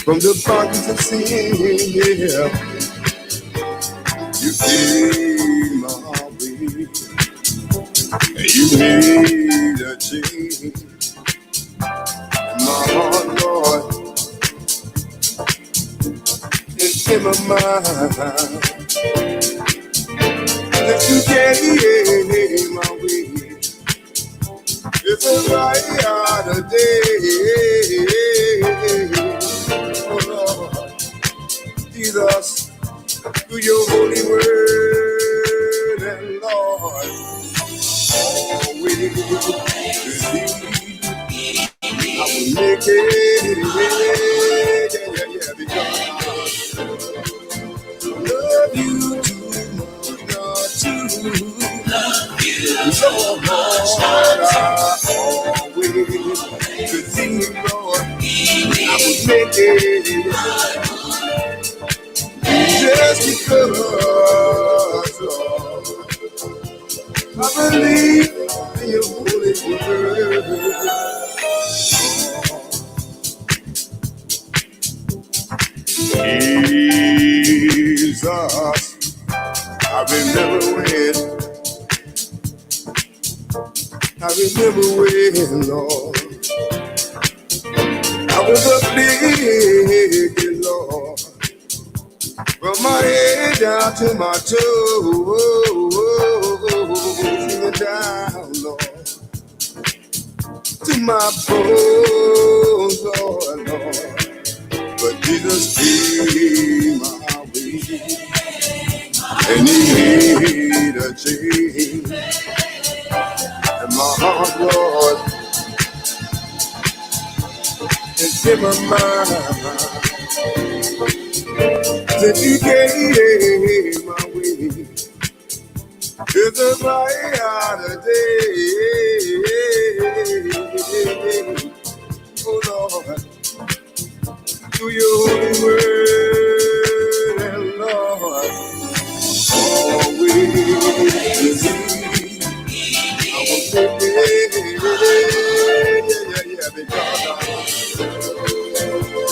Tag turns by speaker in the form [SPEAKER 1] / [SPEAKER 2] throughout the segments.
[SPEAKER 1] From the bondage of sin, yeah, you came my way, and you made a change in my heart, Lord, and in my mind, that you came my way. It's a bright day. Jesus, through your holy word, and Lord, always believe I will make it, because I love you too much not to love you so much. I always believe, Lord, I will make it. Just because, Lord, I believe in your holy word. Jesus, I remember when, Lord, I was afflicted, Lord. From my head down to my toes, even down, Lord, to my bones, Lord. But Jesus came my way, and He made a change in my heart, Lord, and in my mind. That you came my way, it's a bright day. Oh Lord, through your holy word, and Lord, always believe I will make it, because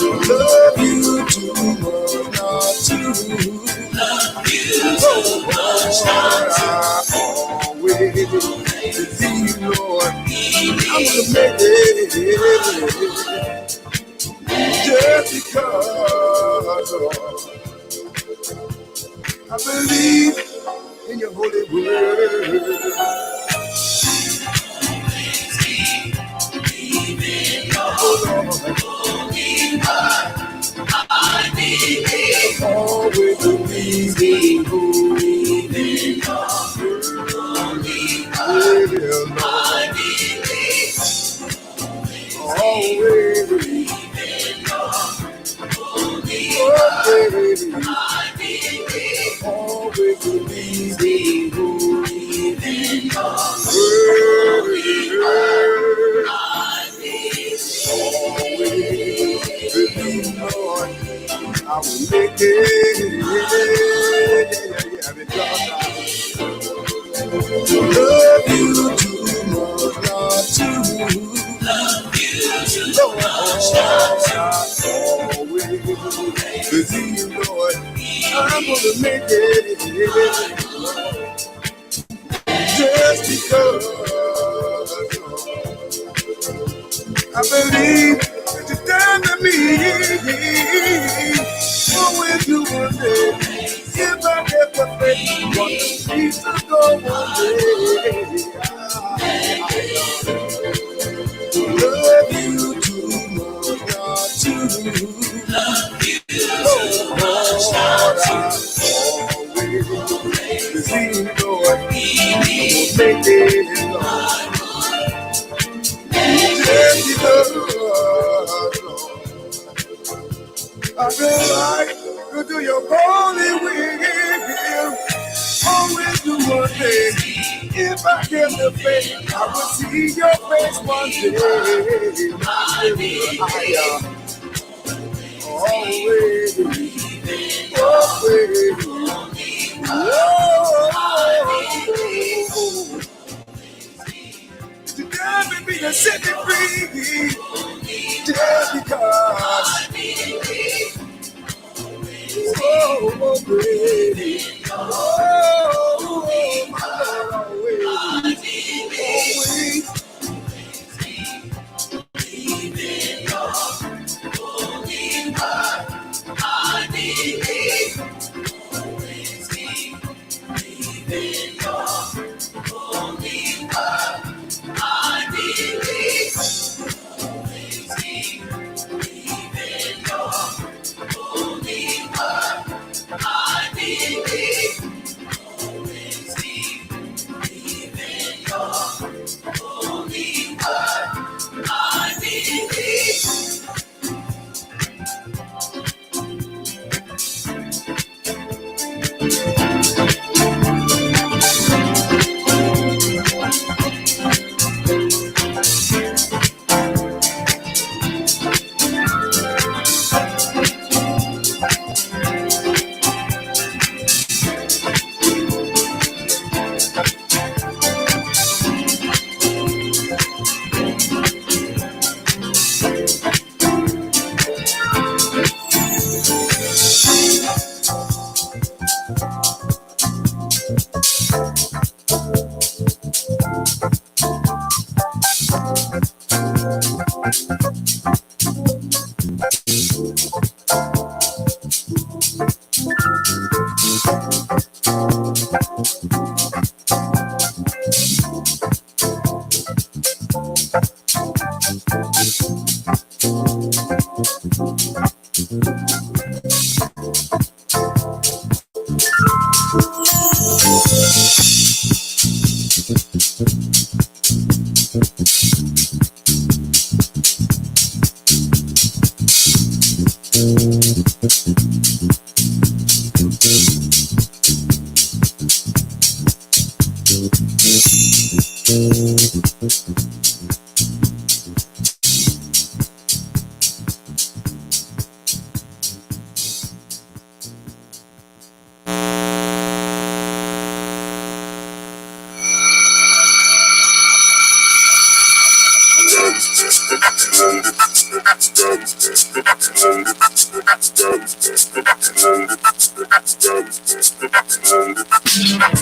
[SPEAKER 1] I love you too much not to love you so much. I always believe, Lord, I'm gonna make it, just because, Lord, I believe in your holy word. Oh Lord, I believe, always believe in your holy word. I believe, always believe in your holy word. I believe, always I will make it. Because I love you too much not to love you too much not to always see you, Lord. I'm gonna make it just because I believe that you're done to me. Always do one day. If I get the faith, want to see to go one day. Love you too much not to love you too much not to always see you, Lord. Make it Lord. Just because I feel like to do your holy will. Always do one thing. If I get the faith, I will see your face one day. Always, always. You done with me to set me free. Just because. Oh, baby. Oh, my Lord, always.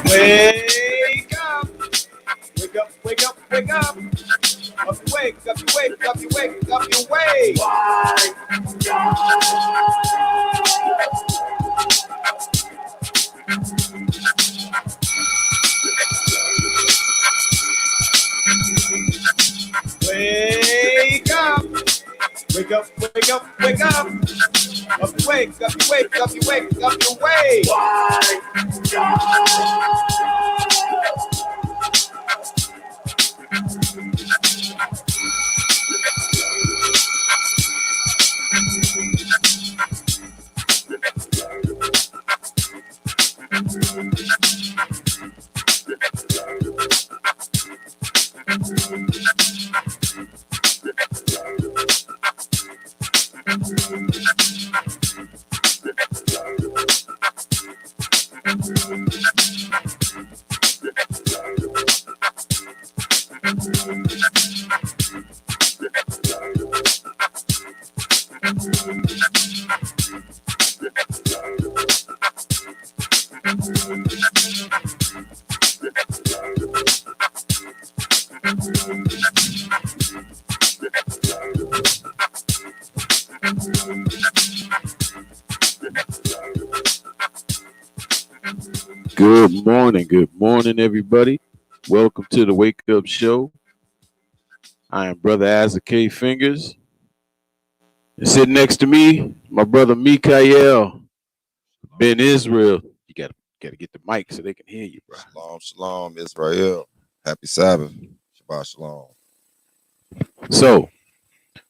[SPEAKER 2] Wake up! Wake up, wake up, wake up! Wake up, wake up, wake up, you wake! Wake up! Wake up, wake up, wake up! Wake up, wake up, wake up, you wake!
[SPEAKER 1] Good morning, everybody. Welcome to the Wake Up Show. I am Brother Isaac K. Fingers. And sitting next to me, my brother Mikha'el, Ben Israel. You gotta get the mic so they can hear you, bro.
[SPEAKER 3] Shalom, shalom, Israel. Happy Sabbath. Shabbat shalom.
[SPEAKER 1] So,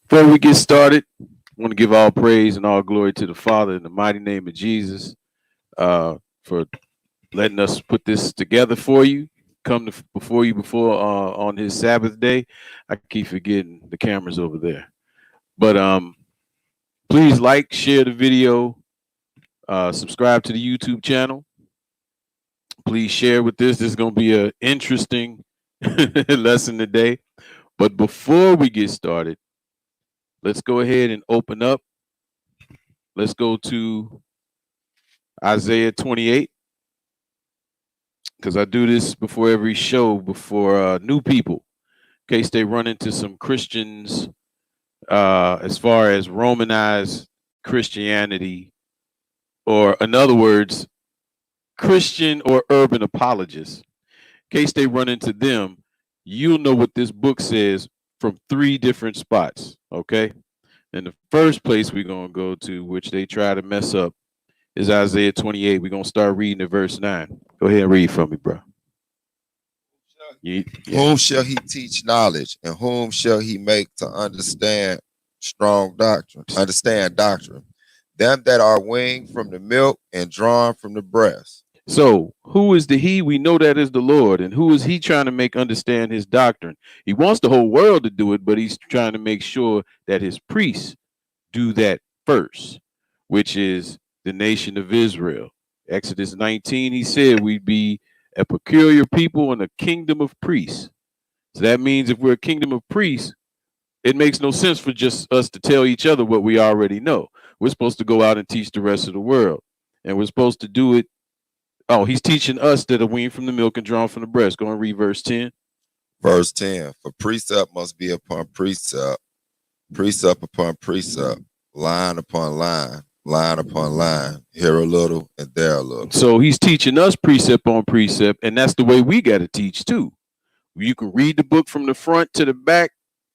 [SPEAKER 1] before we get started, I want to give all praise and all glory to the Father in the mighty name of Jesus for letting us put this together for you. Come before you on his Sabbath day. I keep forgetting the camera's over there. But please like, share the video, subscribe to the YouTube channel. Please share with this. This is going to be an interesting lesson today. But before we get started, let's go ahead and open up. Let's go to Isaiah 28. Because I do this before every show, before new people, in case they run into some Christians as far as Romanized Christianity, or in other words, Christian or urban apologists. In case they run into them, you'll know what this book says from 3 different spots, okay? And the first place we're going to go to, which they try to mess up, is Isaiah 28. We're going to start reading at verse 9. Go ahead and read for me, bro.
[SPEAKER 3] Whom shall he teach knowledge, and whom shall he make to understand doctrine? Them that are weaned from the milk and drawn from the breast.
[SPEAKER 1] So, who is the he? We know that is the Lord. And who is he trying to make understand his doctrine? He wants the whole world to do it, but he's trying to make sure that his priests do that first, which is the nation of Israel. Exodus 19, he said we'd be a peculiar people and a kingdom of priests. So that means if we're a kingdom of priests, it makes no sense for just us to tell each other what we already know. We're supposed to go out and teach the rest of the world. And we're supposed to do it. Oh, he's teaching us that are weaned from the milk and drawn from the breast. Go and read verse 10.
[SPEAKER 3] Verse 10, for precept must be upon precept, precept upon precept, line upon line, line upon line, here a little and there a little.
[SPEAKER 1] So he's teaching us precept on precept, and that's the way we got to teach too. You can read the book from the front to the back,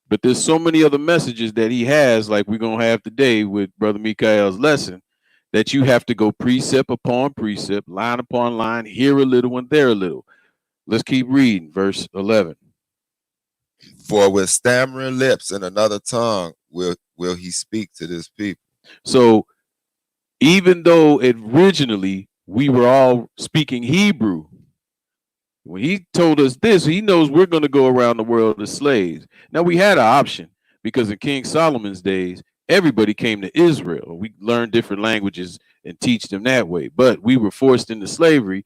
[SPEAKER 1] but there's so many other messages that he has, like we're going to have today with Brother Mikha'el's lesson, that you have to go precept upon precept, line upon line, here a little and there a little. Let's keep reading, verse 11.
[SPEAKER 3] For with stammering lips and another tongue will he speak to this people.
[SPEAKER 1] So even though originally we were all speaking Hebrew, when he told us this, he knows we're going to go around the world as slaves. Now, we had an option because in King Solomon's days, everybody came to Israel. We learned different languages and teach them that way. But we were forced into slavery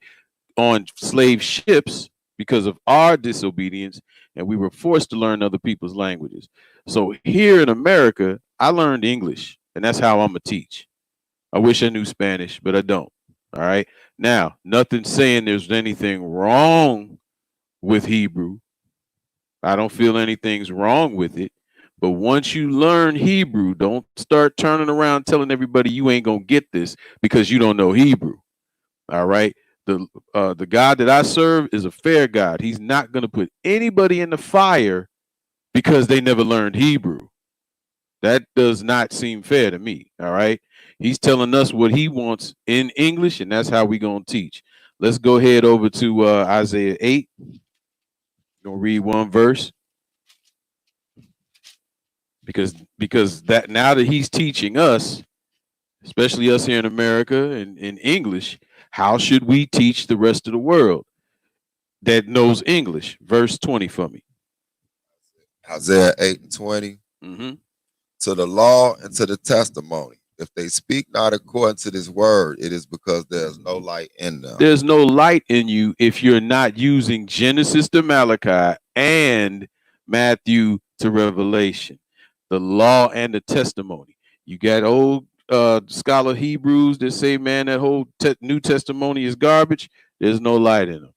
[SPEAKER 1] on slave ships because of our disobedience, and we were forced to learn other people's languages. So here in America, I learned English, and that's how I'm going to teach. I wish I knew Spanish, but I don't. All right. Now, nothing saying there's anything wrong with Hebrew. I don't feel anything's wrong with it. But once you learn Hebrew, don't start turning around telling everybody you ain't going to get this because you don't know Hebrew. All right. The God that I serve is a fair God. He's not going to put anybody in the fire because they never learned Hebrew. That does not seem fair to me. All right. He's telling us what he wants in English, and that's how we're going to teach. Let's go ahead over to Isaiah 8. Going to read one verse. Because that now that he's teaching us, especially us here in America and in English, how should we teach the rest of the world that knows English? Verse 20 for me.
[SPEAKER 3] Isaiah 8 and 20.
[SPEAKER 1] Mm-hmm.
[SPEAKER 3] To the law and to the testimony. If they speak not according to this word, it is because there's no light in them.
[SPEAKER 1] There's no light in you if you're not using Genesis to Malachi and Matthew to Revelation. The law and the testimony.
[SPEAKER 4] You got old scholar Hebrews that say, man, that whole New Testimony is garbage. There's no light in them.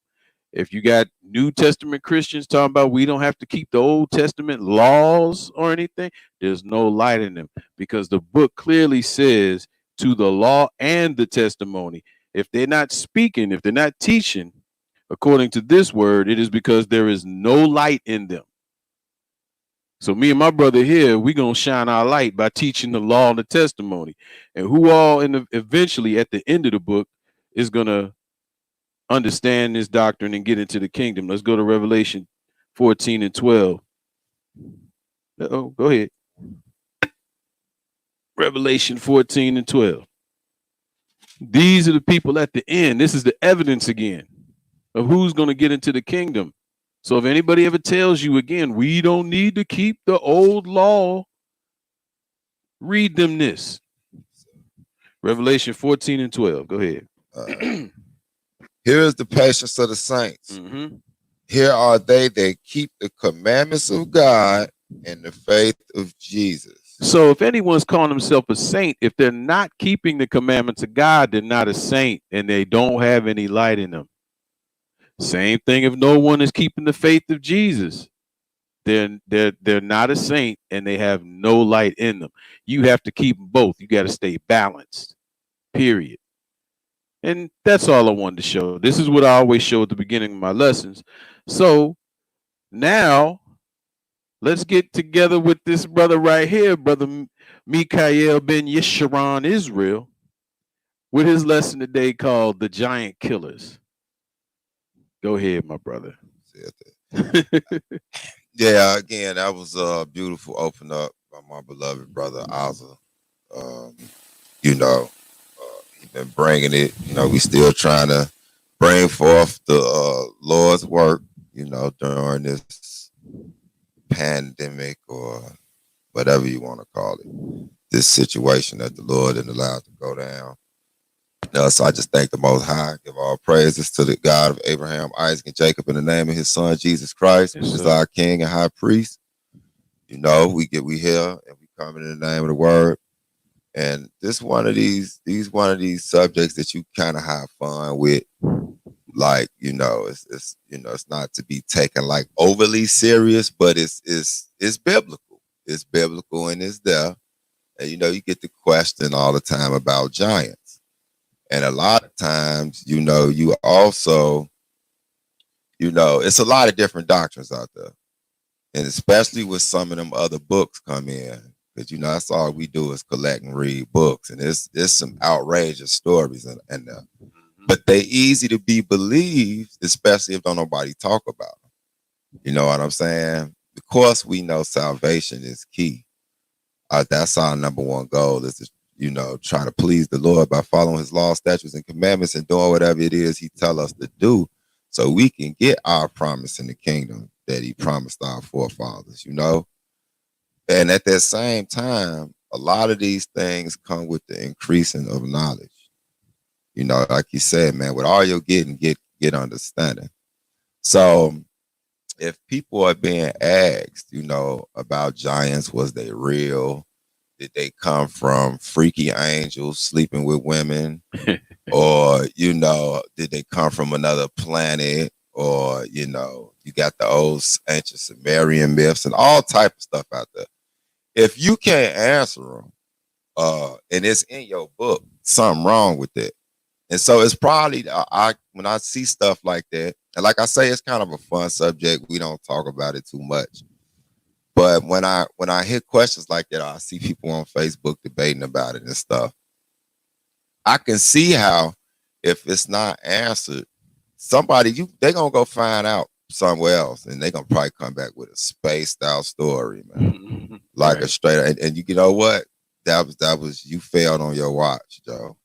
[SPEAKER 4] If you got New Testament Christians talking about we don't have to keep the Old Testament laws or anything, there's no light in them, because the book clearly says to the law and the testimony. If they're not speaking, if they're not teaching according to this word, it is because there is no light in them. So me and my brother here, we're going to shine our light by teaching the law and the testimony. And who all eventually at the end of the book is going to understand this doctrine and get into the kingdom. Let's go to Revelation 14 and 12. Uh-oh, go ahead. Revelation 14 and 12. These are the people at the end. This is the evidence again of who's going to get into the kingdom. So if anybody ever tells you again, we don't need to keep the old law, read them this. Revelation 14 and 12. Go ahead.
[SPEAKER 3] Here is the patience of the saints.
[SPEAKER 4] Mm-hmm.
[SPEAKER 3] Here are they that keep the commandments of God and the faith of Jesus.
[SPEAKER 4] So if anyone's calling himself a saint, if they're not keeping the commandments of God, they're not a saint and they don't have any light in them. Same thing if no one is keeping the faith of Jesus. They're not a saint and they have no light in them. You have to keep them both. You got to stay balanced, period. And that's all I wanted to show. This is what I always show at the beginning of my lessons. So now let's get together with this brother right here, brother Mikha'el ben Yisharan Israel, with his lesson today called The Giant Killers. Go ahead, my brother.
[SPEAKER 3] Yeah, again, that was a beautiful open up by my beloved brother Azza. He's been bringing it. We still trying to bring forth the Lord's work, during this pandemic or whatever you want to call it, this situation that the Lord didn't allow to go down. So I just thank the Most High, give all praises to the God of Abraham, Isaac, and Jacob in the name of his son, Jesus Christ, which is our King and High Priest. We here and we come in the name of the word. And this one of these subjects that you kind of have fun with, like, it's not to be taken like overly serious, but it's biblical. It's biblical and it's there. And you get the question all the time about giants. And a lot of times, you also, it's a lot of different doctrines out there. And especially with some of them other books come in, because, that's all we do is collect and read books. And there's some outrageous stories in there. But they easy to be believed, especially if don't nobody talk about them. You know what I'm saying? Of course, we know salvation is key. That's our number one goal, is to try to please the Lord by following his law, statutes, and commandments and doing whatever it is he tell us to do so we can get our promise in the kingdom that he promised our forefathers, And at that same time, a lot of these things come with the increasing of knowledge. Like you said, man, with all you're getting, get understanding. So if people are being asked, about giants, was they real? Did they come from freaky angels sleeping with women? Or, did they come from another planet? Or, you got the old ancient Sumerian myths and all type of stuff out there. If you can't answer them, and it's in your book, something wrong with it. And so it's probably, when I see stuff like that, and like I say, it's kind of a fun subject. We don't talk about it too much. But when I hear questions like that, I see people on Facebook debating about it and stuff. I can see how, if it's not answered, they're going to go find out somewhere else, and they're going to probably come back with a spaced out story, man. Like right. A straight, and you know what? That was, you failed on your watch, Joe.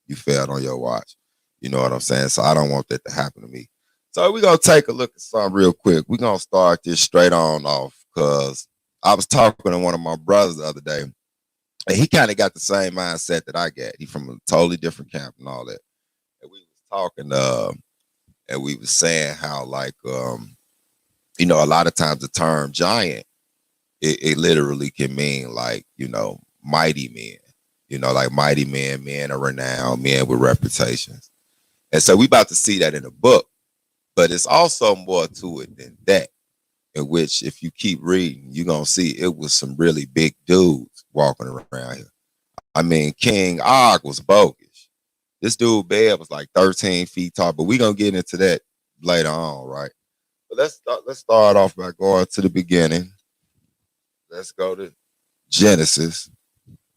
[SPEAKER 3] You failed on your watch. You know what I'm saying? So I don't want that to happen to me. So we're going to take a look at something real quick. We're going to start this straight on off, because I was talking to one of my brothers the other day, and he kind of got the same mindset that I got. He's from a totally different camp and all that. And we was talking, and we was saying how, like, a lot of times the term giant, it literally can mean, like, mighty men, like mighty men, men of renown, men with reputations. And so we about to see that in the book, but it's also more to it than that, in which if you keep reading, you're going to see it was some really big dudes walking around here. I mean, King Og was bogus. This dude bed was like 13 feet tall, but we're going to get into that later on, right? But let's start off by going to the beginning. Let's go to Genesis,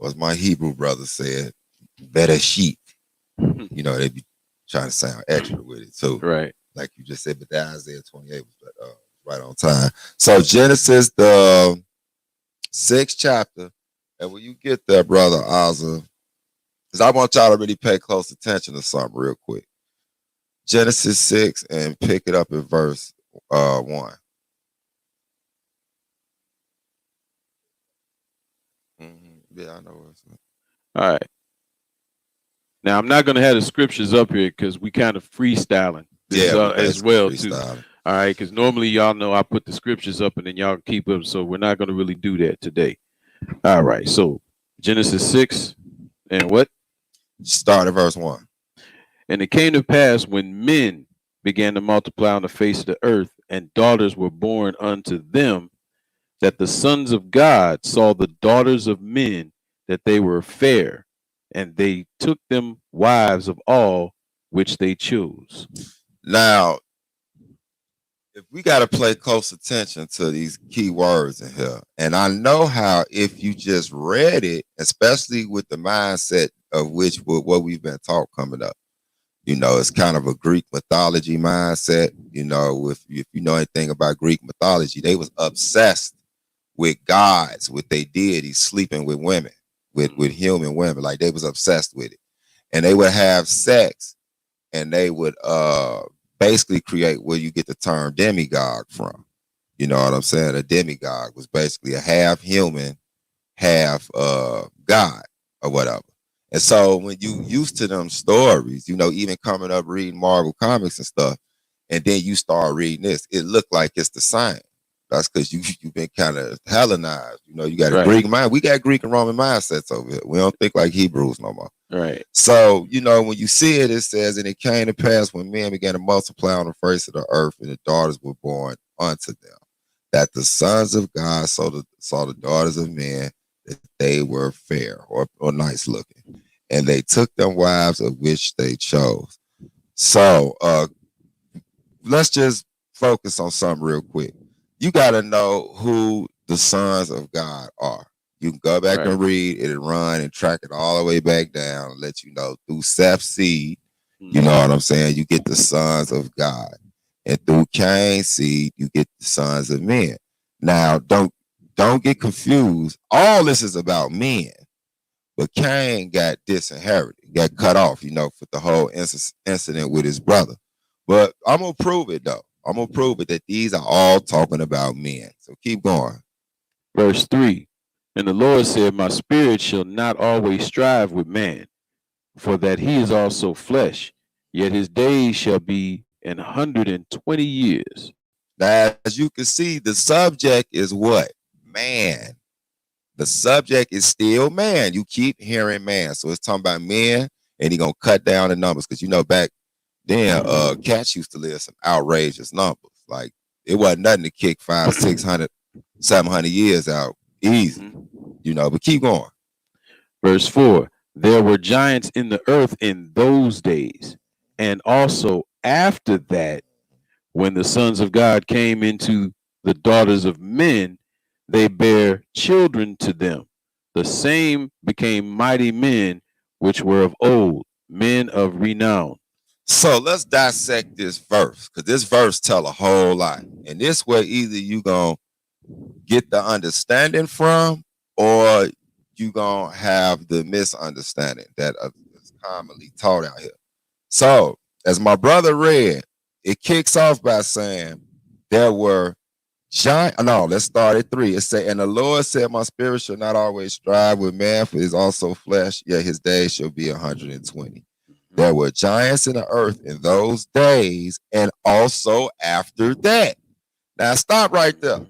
[SPEAKER 3] as my Hebrew brother said, Bereshit. They be trying to sound extra with it too.
[SPEAKER 4] Right.
[SPEAKER 3] Like you just said, but that Isaiah 28 was right on time. So Genesis, the 6th chapter, and when you get there, brother Azza, because I want y'all to really pay close attention to something real quick. Genesis 6, and pick it up in verse 1. Yeah, I know.
[SPEAKER 4] All right. Now I'm not going to have the scriptures up here because we kind of freestyling this, as well too. All right, because normally y'all know I put the scriptures up and then y'all keep them, so we're not going to really do that today. All right, so Genesis 6 and what?
[SPEAKER 3] Start at verse 1.
[SPEAKER 4] And it came to pass when men began to multiply on the face of the earth, and daughters were born unto them, that the sons of God saw the daughters of men, that they were fair, and they took them wives of all which they chose.
[SPEAKER 3] Now, if we got to pay close attention to these key words in here, and I know how if you just read it, especially with the mindset of what we've been taught coming up, it's kind of a Greek mythology mindset. If you know anything about Greek mythology, they was obsessed with gods, with their deities, sleeping with women, with human women. Like they was obsessed with it. And they would have sex, and they would basically create where you get the term demigod from. You know what I'm saying? A demigod was basically a half human, half god or whatever. And so when you used to them stories, even coming up reading Marvel comics and stuff, and then you start reading this, it looked like it's the same. That's because you've been kind of Hellenized. You got a Greek mind. We got Greek and Roman mindsets over here. We don't think like Hebrews no more.
[SPEAKER 4] Right.
[SPEAKER 3] So, when you see it, it says, and it came to pass when men began to multiply on the face of the earth, and the daughters were born unto them, that the sons of God saw the daughters of men, that they were fair or nice looking, and they took them wives of which they chose. So let's just focus on something real quick. You got to know who the sons of God are. You can go back and read it and run and track it all the way back down and let you know through Seth's seed, you know what I'm saying? You get the sons of God. And through Cain's seed, you get the sons of men. Now, don't get confused. All this is about men. But Cain got disinherited, got cut off, for the whole incident with his brother. But I'm going to prove it, though. I'm going to prove it that these are all talking about men. So keep going.
[SPEAKER 4] Verse 3. And the Lord said, my spirit shall not always strive with man, for that he is also flesh, yet his days shall be 120 years.
[SPEAKER 3] Now, as you can see, the subject is what? Man. The subject is still man. You keep hearing man. So it's talking about men, and he's going to cut down the numbers. Because, back then, cats used to live some outrageous numbers. Like, it wasn't nothing to kick 500, 600, 700 years out easy. But keep going.
[SPEAKER 4] Verse 4. There were giants in the earth in those days, and also after that, when the sons of God came into the daughters of men, they bare children to them. The same became mighty men, which were of old, men of renown.
[SPEAKER 3] So let's dissect this verse, because this verse tell a whole lot. And this way, either you gonna get the understanding from, or you gonna have the misunderstanding that is commonly taught out here. So, as my brother read, it kicks off by saying there were giant. No, let's start at 3. It said, and the Lord said, my spirit shall not always strive with man, for he is also flesh, yet his days shall be 120. There were giants in the earth in those days, and also after that. Now, stop right there.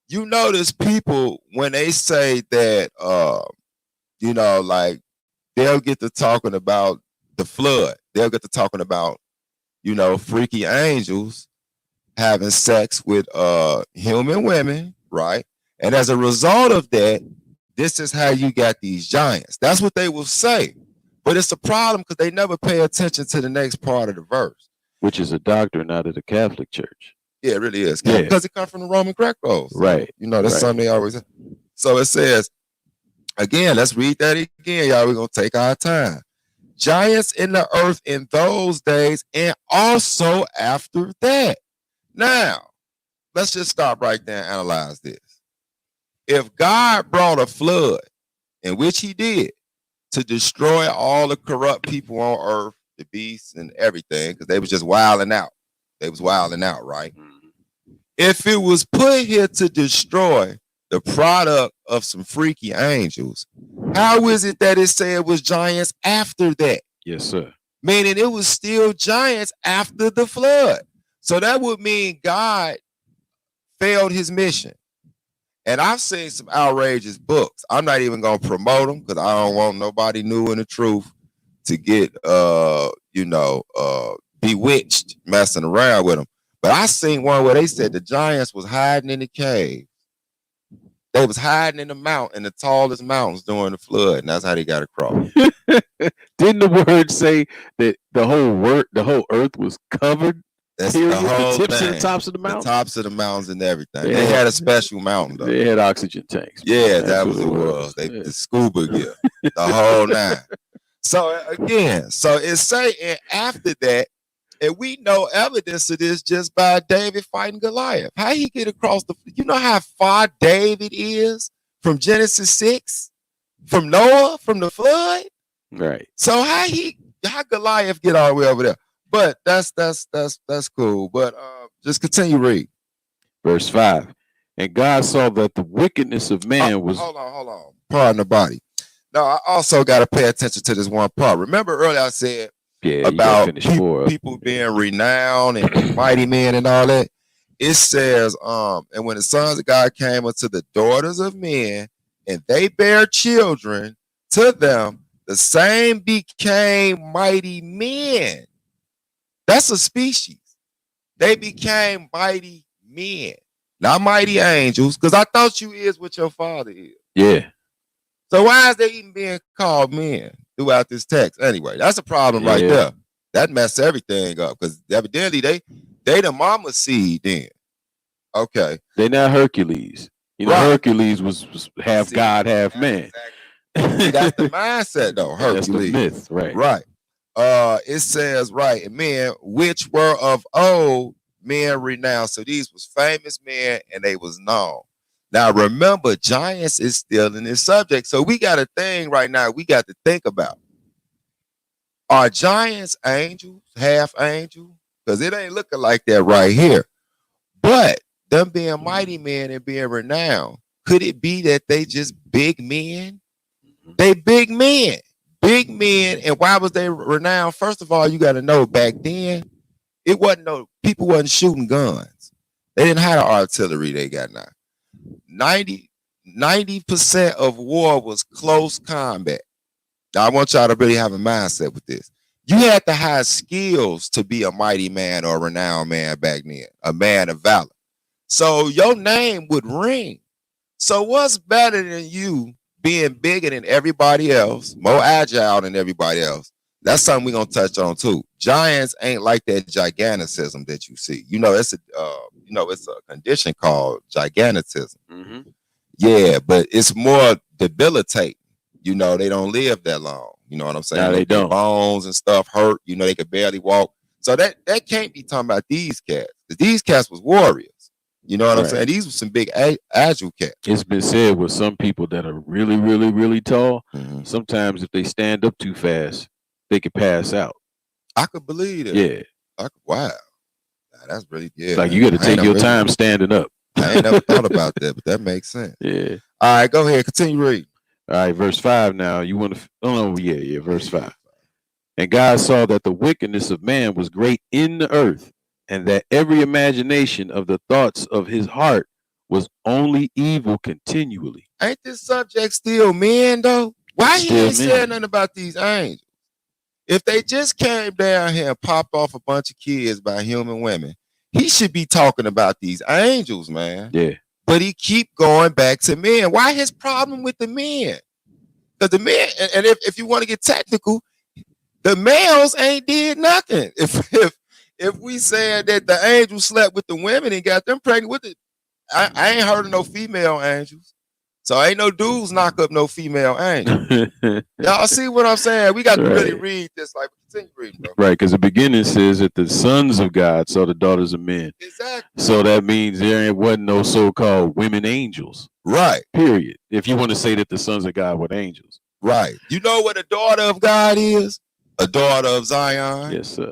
[SPEAKER 3] You notice people when they say that, like they'll get to talking about the flood. They'll get to talking about, freaky angels having sex with human women, right? And as a result of that, this is how you got these giants. That's what they will say. But it's a problem because they never pay attention to the next part of the verse.
[SPEAKER 4] Which is a doctrine out of the Catholic Church.
[SPEAKER 3] Yeah, it really is.
[SPEAKER 4] Yeah.
[SPEAKER 3] Because it comes from the Roman Greco. So,
[SPEAKER 4] right.
[SPEAKER 3] That's something they always. So it says, again, let's read that again, y'all. We're going to take our time. Giants in the earth in those days and also after that. Now, let's just stop right there and analyze this. If God brought a flood, in which he did, to destroy all the corrupt people on earth, the beasts and everything, because they was just wilding out. They was wilding out, right? Mm-hmm. If it was put here to destroy the product of some freaky angels, how is it that it said it was giants after that?
[SPEAKER 4] Yes, sir.
[SPEAKER 3] Meaning it was still giants after the flood. So that would mean God failed his mission. And I've seen some outrageous books. I'm not even going to promote them because I don't want nobody new in the truth to get, bewitched messing around with them. But I seen one where they said the giants was hiding in the cave. They was hiding in the mountain, in the tallest mountains during the flood, and that's how they got across.
[SPEAKER 4] Didn't the word say that the whole earth was covered?
[SPEAKER 3] That's
[SPEAKER 4] the
[SPEAKER 3] whole
[SPEAKER 4] tips
[SPEAKER 3] thing.
[SPEAKER 4] and the tops of the mountains?
[SPEAKER 3] The tops of the mountains and everything. They had a special mountain, though.
[SPEAKER 4] They had oxygen tanks.
[SPEAKER 3] Yeah, that was what it was. The scuba gear, the whole nine. So, again, it's saying after that, and we know evidence of this just by David fighting Goliath. How he get across you know how far David is from Genesis 6? From Noah, from the flood?
[SPEAKER 4] Right.
[SPEAKER 3] So how Goliath get all the way over there? But that's cool. But just continue read.
[SPEAKER 4] Verse 5. And God saw that the wickedness of man was.
[SPEAKER 3] Hold on. Pardon the body. Now, I also got to pay attention to this one part. Remember earlier I said about people being renowned and mighty men and all that. It says, and when the sons of God came unto the daughters of men, and they bare children to them, the same became mighty men. That's a species. They became mighty men, not mighty angels, because I thought you is what your father is.
[SPEAKER 4] Yeah.
[SPEAKER 3] So why is they even being called men throughout this text? Anyway, that's a problem right there. That messed everything up because evidently they the mama seed then. Okay.
[SPEAKER 4] They're not Hercules. Hercules was half God, half man.
[SPEAKER 3] Exactly. That's the mindset though, Hercules.
[SPEAKER 4] That's the myth, right.
[SPEAKER 3] Right. It says, right, men which were of old, men renowned. So these was famous men and they was known. Now, remember, giants is still in this subject. So we got a thing right now we got to think about. Are giants angels, half angel? Because it ain't looking like that right here. But them being mighty men and being renowned, could it be that they just big men? They big men. Big men. And why was they renowned? First of all, you got to know back then, people wasn't shooting guns. They didn't have the artillery they got now. 90% of war was close combat. Now, I want y'all to really have a mindset with this. You had to have skills to be a mighty man or a renowned man back then, a man of valor. So your name would ring. So what's better than you being bigger than everybody else, more agile than everybody else? That's something we're going to touch on too. Giants ain't like that giganticism that you see. It's a condition called giganticism. Mm-hmm. Yeah, but it's more debilitating. They don't live that long. You know what I'm saying?
[SPEAKER 4] No, they don't.
[SPEAKER 3] Bones and stuff hurt. They could barely walk. So that can't be talking about these cats. These cats was warriors. You know what I'm saying? These were some big agile cats.
[SPEAKER 4] It's been said with some people that are really, really, really tall. Mm-hmm. Sometimes if they stand up too fast, they could pass out.
[SPEAKER 3] I could believe it.
[SPEAKER 4] Yeah.
[SPEAKER 3] Wow. That's really good.
[SPEAKER 4] Like you got to take your time standing up.
[SPEAKER 3] I ain't never thought about that, but that makes sense.
[SPEAKER 4] Yeah.
[SPEAKER 3] All right, go ahead. Continue reading.
[SPEAKER 4] All right, verse 5 now. You want to... verse 5. And God saw that the wickedness of man was great in the earth, and that every imagination of the thoughts of his heart was only evil continually.
[SPEAKER 3] Ain't this subject still men though? Why he
[SPEAKER 4] Still
[SPEAKER 3] ain't saying
[SPEAKER 4] men.
[SPEAKER 3] nothing about these angels? If they just came down here and popped off a bunch of kids by human women, he should be talking about these angels, man.
[SPEAKER 4] Yeah.
[SPEAKER 3] But he keep going back to men. Why his problem with the men? Because the men, and if you want to get technical, the males ain't did nothing. If we saying that the angels slept with the women and got them pregnant with it, I ain't heard of no female angels. So ain't no dudes knock up no female angel. Y'all see what I'm saying? We got to really read this. Like, continue reading, bro.
[SPEAKER 4] Right, because the beginning says that the sons of God saw the daughters of men.
[SPEAKER 3] Exactly.
[SPEAKER 4] So that means there wasn't no so-called women angels.
[SPEAKER 3] Right.
[SPEAKER 4] Period. If you want to say that the sons of God were angels.
[SPEAKER 3] Right. You know what a daughter of God is? A daughter of Zion.
[SPEAKER 4] Yes, sir.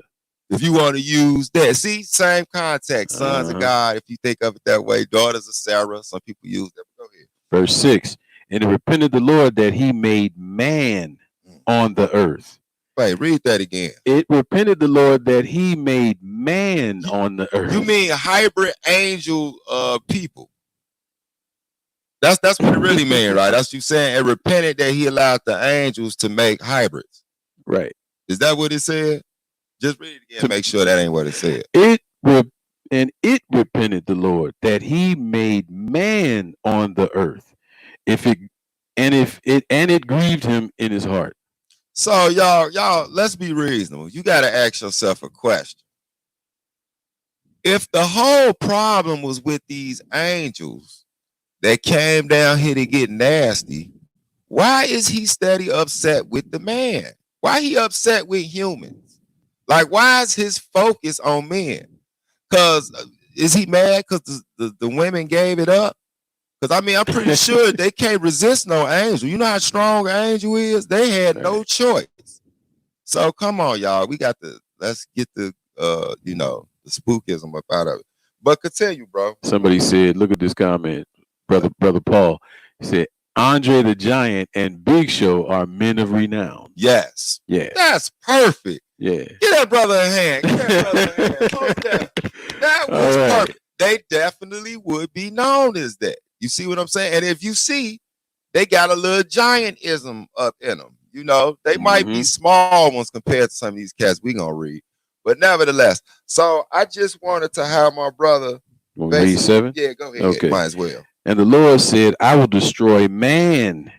[SPEAKER 3] If you want to use that. See, same context. Sons of God, if you think of it that way. Daughters of Sarah. Some people use that. Go ahead.
[SPEAKER 4] Verse 6. And it repented the Lord that he made man on the earth.
[SPEAKER 3] Wait, read that again.
[SPEAKER 4] It repented the Lord that he made man on the earth.
[SPEAKER 3] You mean hybrid angel people? That's what it really means, right? That's what you saying. It repented that he allowed the angels to make hybrids.
[SPEAKER 4] Right.
[SPEAKER 3] Is that what it said? Just read it again. Make sure that ain't what it said.
[SPEAKER 4] It repented the Lord that he made man on the earth. It grieved him in his heart.
[SPEAKER 3] So y'all, let's be reasonable. You got to ask yourself a question. If the whole problem was with these angels that came down here to get nasty, why is he steady upset with the man? Why he upset with humans? Like, why is his focus on men? Because is he mad because the women gave it up? Because, I mean, I'm pretty sure they can't resist no angel. You know how strong an angel is? They had no choice. So, come on, y'all. Let's get the spookism up out of it. But continue, bro.
[SPEAKER 4] Somebody said, look at this comment, brother Paul. He said, Andre the Giant and Big Show are men of renown.
[SPEAKER 3] Yes.
[SPEAKER 4] Yeah.
[SPEAKER 3] That's perfect.
[SPEAKER 4] Yeah.
[SPEAKER 3] Get that brother a hand. That was perfect. They definitely would be known as that. You see what I'm saying? And if you see, they got a little giantism up in them. You know, they might be small ones compared to some of these cats we gonna read. But nevertheless, so I just wanted to have my brother.
[SPEAKER 4] Read 7?
[SPEAKER 3] Yeah, go ahead.
[SPEAKER 4] Okay.
[SPEAKER 3] Might as well.
[SPEAKER 4] And the Lord said, I will destroy man.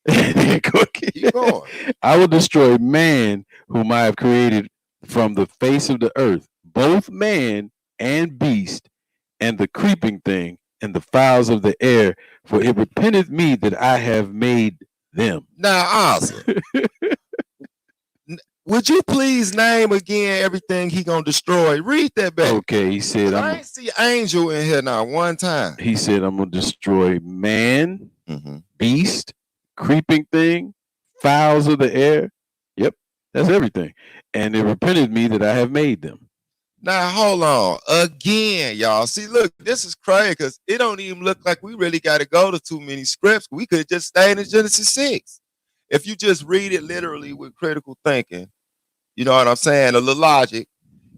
[SPEAKER 3] Keep going.
[SPEAKER 4] I will destroy man whom I have created from the face of the earth, both man and beast, and the creeping thing, and the fowls of the air, for it repenteth me that I have made them.
[SPEAKER 3] Now, awesome. Would you please name again everything he gonna destroy? Read that back.
[SPEAKER 4] Okay, he said,
[SPEAKER 3] I ain't see angel in here now one time.
[SPEAKER 4] He said, I'm gonna destroy man, beast, creeping thing, fowls of the air. Yep, that's everything. And it repented me that I have made them.
[SPEAKER 3] Now, hold on. Again, y'all. See, look, this is crazy because it don't even look like we really got to go to too many scripts. We could have just stayed in Genesis 6. If you just read it literally with critical thinking, you know what I'm saying, a little logic,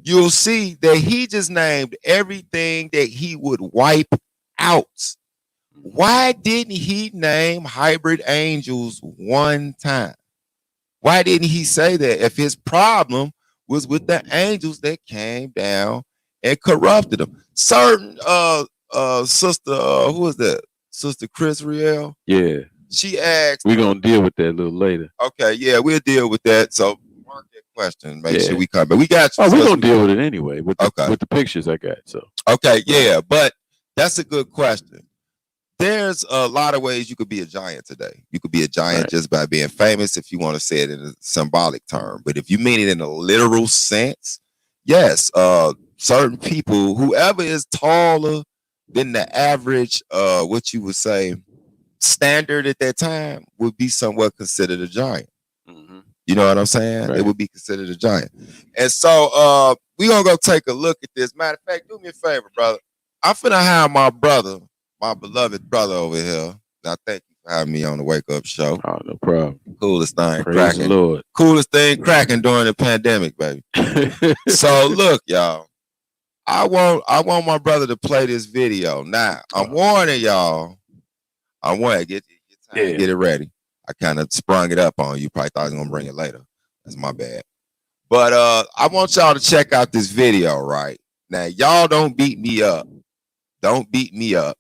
[SPEAKER 3] you'll see that he just named everything that he would wipe out. Why didn't he name hybrid angels one time? Why didn't he say that if his problem was with the angels that came down and corrupted them? Certain sister, who was that? Sister Chris Riel?
[SPEAKER 4] Yeah.
[SPEAKER 3] She asked.
[SPEAKER 4] We're gonna deal with that a little later.
[SPEAKER 3] Okay, yeah, we'll deal with that. So mark that question. Make sure we come. But we got you.
[SPEAKER 4] Oh, we're gonna deal with it anyway with the pictures I got. So
[SPEAKER 3] okay, yeah, but that's a good question. There's a lot of ways you could be a giant today. You could be a giant just by being famous, if you want to say it in a symbolic term. But if you mean it in a literal sense, yes, certain people, whoever is taller than the average, what you would say, standard at that time, would be somewhat considered a giant. You know what I'm saying? It would be considered a giant. And so we're going to go take a look at this. Matter of fact, do me a favor, brother. I'm finna have my brother, my beloved brother over here. Now, thank you for having me on the Wake Up Show.
[SPEAKER 4] Oh, no problem.
[SPEAKER 3] Coolest thing
[SPEAKER 4] Praise
[SPEAKER 3] cracking.
[SPEAKER 4] the Lord.
[SPEAKER 3] Coolest thing cracking during the pandemic, baby. So, look, y'all. I want my brother to play this video. Now, I'm warning y'all. I want to get it ready. I kind of sprung it up on you. Probably thought I was gonna bring it later. That's my bad. But I want y'all to check out this video right now. Y'all don't beat me up. Don't beat me up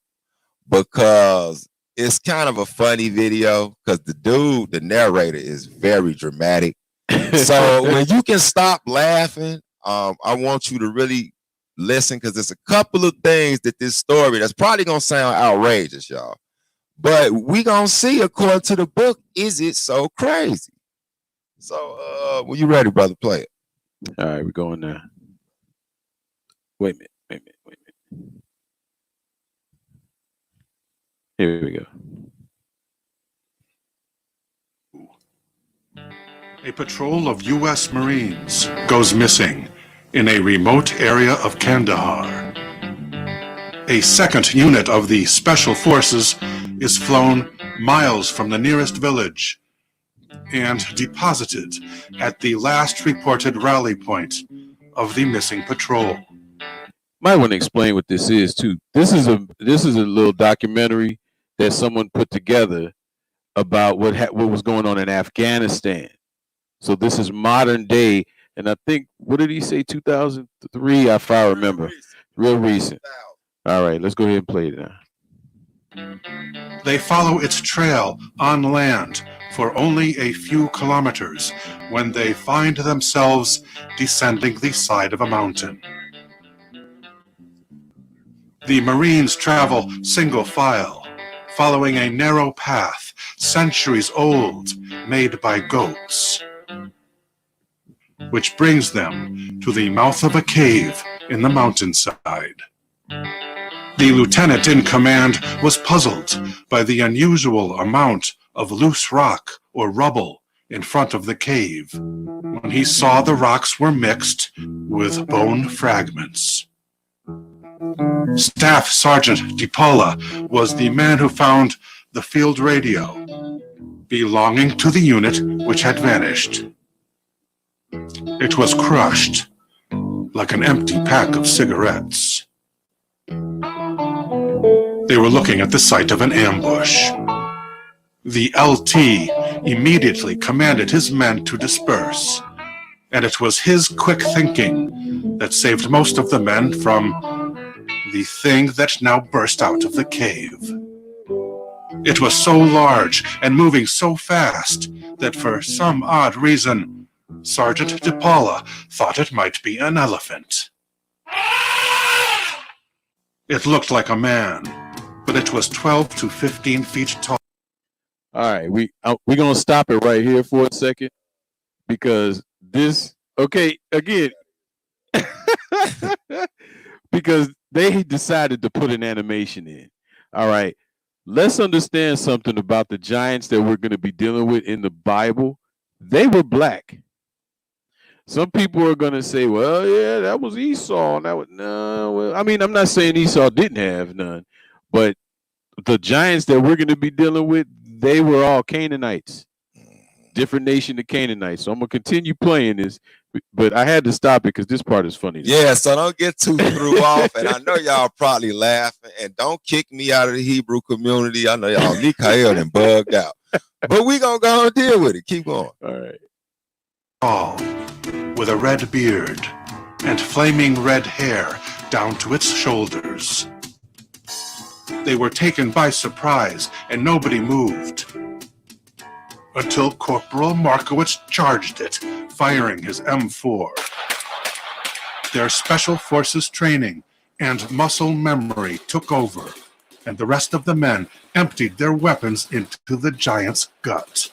[SPEAKER 3] because it's kind of a funny video because the narrator is very dramatic. So when you can stop laughing, I want you to really listen because there's a couple of things that this story that's probably gonna sound outrageous, y'all. But we gonna see, according to the book, is it so crazy? So when you ready, brother, play it.
[SPEAKER 4] All right, we're going now. Wait a minute. Here we go.
[SPEAKER 5] A patrol of U.S. Marines goes missing in a remote area of Kandahar. A second unit of the Special Forces is flown miles from the nearest village and deposited at the last reported rally point of the missing patrol.
[SPEAKER 4] Might want to explain what this is too. This is a little documentary that someone put together about what was going on in Afghanistan. So this is modern day, and I think, what did he say, 2003, if I remember. Real recent. All right, let's go ahead and play it now.
[SPEAKER 5] They follow its trail on land for only a few kilometers when they find themselves descending the side of a mountain. The Marines travel single file, following a narrow path, centuries old, made by goats, which brings them to the mouth of a cave in the mountainside. The lieutenant in command was puzzled by the unusual amount of loose rock or rubble in front of the cave when he saw the rocks were mixed with bone fragments. Staff Sergeant DePaula was the man who found the field radio belonging to the unit which had vanished. It was crushed like an empty pack of cigarettes. They were looking at the site of an ambush. The LT immediately commanded his men to disperse, and it was his quick thinking that saved most of the men from the thing that now burst out of the cave. It was so large and moving so fast that for some odd reason, Sergeant DePaula thought it might be an elephant. It looked like a man, but it was 12 to 15 feet tall.
[SPEAKER 4] All right, we're gonna stop it right here for a second because this, okay, again, because they decided to put an animation in. All right, let's understand something about the giants that we're going to be dealing with in the Bible. They were black. Some people are going to say, well, yeah, that was Esau. And that was, no, well, I mean, I'm not saying Esau didn't have none, but the giants that we're going to be dealing with, they were all Canaanites, different nation of Canaanites. So I'm going to continue playing this, but I had to stop it because this part is funny.
[SPEAKER 3] Yeah, so don't get too threw off. And I know y'all probably laughing. And don't kick me out of the Hebrew community. I know y'all Mikha'el done bugged out. But we going to go and deal with it. Keep going.
[SPEAKER 4] All right.
[SPEAKER 5] Tall, with a red beard and flaming red hair down to its shoulders. They were taken by surprise, and nobody moved until Corporal Markowitz charged it, firing his M4. Their Special Forces training and muscle memory took over, and the rest of the men emptied their weapons into the giant's gut.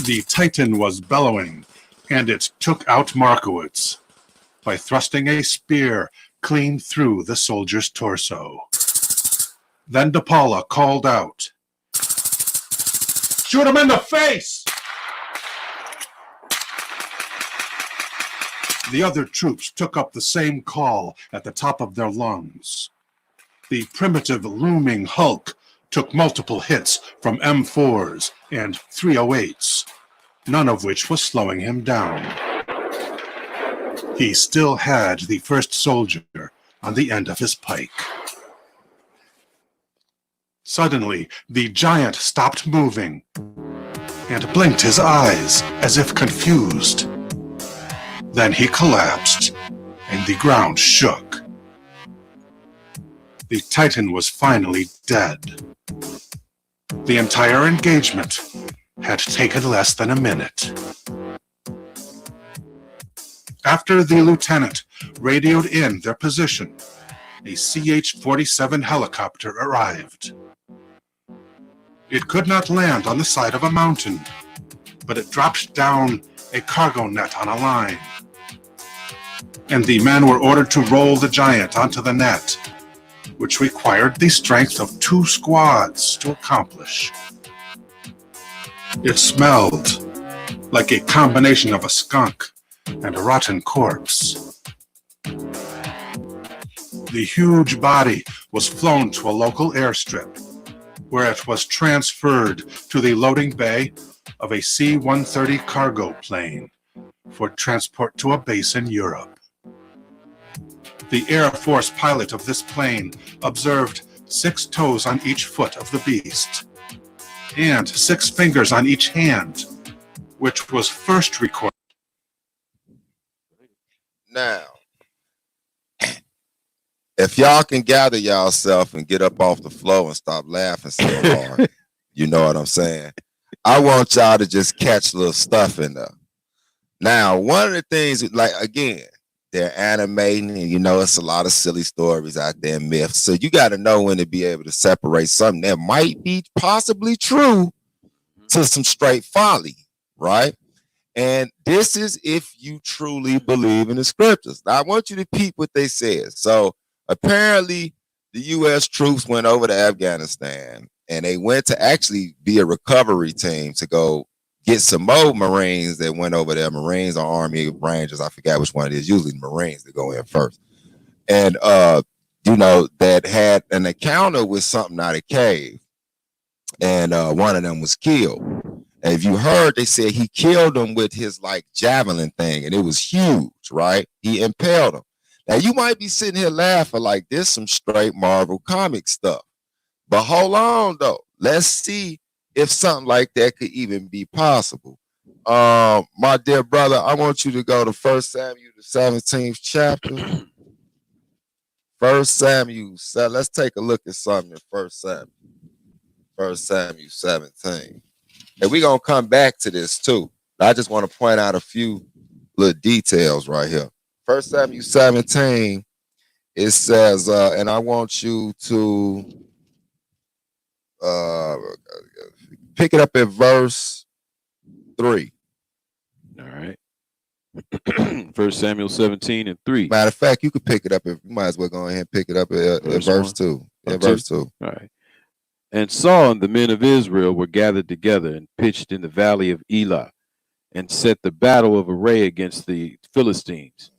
[SPEAKER 5] The Titan was bellowing, and it took out Markowitz by thrusting a spear clean through the soldier's torso. Then DePaula called out, "Shoot him in the face!" The other troops took up the same call at the top of their lungs. The primitive looming hulk took multiple hits from M4s and 308s, none of which was slowing him down. He still had the first soldier on the end of his pike. Suddenly, the giant stopped moving and blinked his eyes as if confused. Then he collapsed, and the ground shook. The Titan was finally dead. The entire engagement had taken less than a minute. After the lieutenant radioed in their position, a CH-47 helicopter arrived. It could not land on the side of a mountain, but it dropped down a cargo net on a line. And the men were ordered to roll the giant onto the net, which required the strength of 2 squads to accomplish. It smelled like a combination of a skunk and a rotten corpse. The huge body was flown to a local airstrip, where it was transferred to the loading bay of a C-130 cargo plane for transport to a base in Europe. The Air Force pilot of this plane observed 6 toes on each foot of the beast and 6 fingers on each hand, which was first recorded.
[SPEAKER 3] Now, if y'all can gather y'allself and get up off the floor and stop laughing so hard, you know what I'm saying? I want y'all to just catch little stuff in there. Now, one of the things, like, again, they're animating, and you know it's a lot of silly stories out there, myths. So you got to know when to be able to separate something that might be possibly true to some straight folly, right? And this is if you truly believe in the scriptures. Now, I want you to peep what they said. So apparently the U.S. troops went over to Afghanistan, and they went to actually be a recovery team to go get some more Marines that went over there, Marines or Army Rangers. I forgot which one it is. Usually the Marines that go in first. And, you know, that had an encounter with something out of cave. And one of them was killed. And if you heard, they said he killed him with his like javelin thing, and it was huge, right? He impaled him. Now you might be sitting here laughing like this some straight Marvel comic stuff. But hold on though. Let's see if something like that could even be possible. My dear brother, I want you to go to 1 Samuel, the 17th chapter. 1 Samuel, so let's take a look at something in 1 Samuel. 1 Samuel 17. And we're going to come back to this too. I just want to point out a few little details right here. 1 Samuel 17, it says, and I want you to pick it up at verse 3.
[SPEAKER 4] All right. 1 Samuel 17 and 3.
[SPEAKER 3] Matter of fact, you could pick it up. If you might as well go ahead and pick it up at verse 2. Yeah, verse 2.
[SPEAKER 4] All right. And Saul and the men of Israel were gathered together and pitched in the valley of Elah and set the battle of array against the Philistines.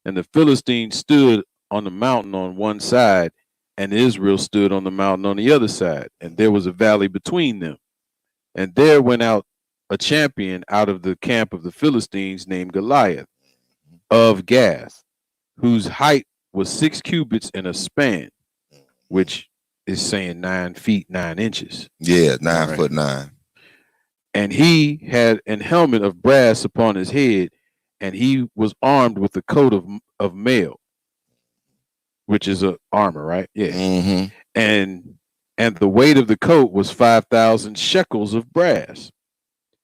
[SPEAKER 4] And the Philistines stood on the mountain on one side, and Israel stood on the mountain on the other side. And there was a valley between them. And there went out a champion out of the camp of the Philistines named Goliath of Gath, whose height was 6 cubits and a span, which is saying 9 feet 9 inches.
[SPEAKER 3] Yeah, 9 foot 9.
[SPEAKER 4] And he had an helmet of brass upon his head, and he was armed with a coat of mail, which is a armor, right? Yeah.
[SPEAKER 3] Mm-hmm.
[SPEAKER 4] And the weight of the coat was 5,000 shekels of brass.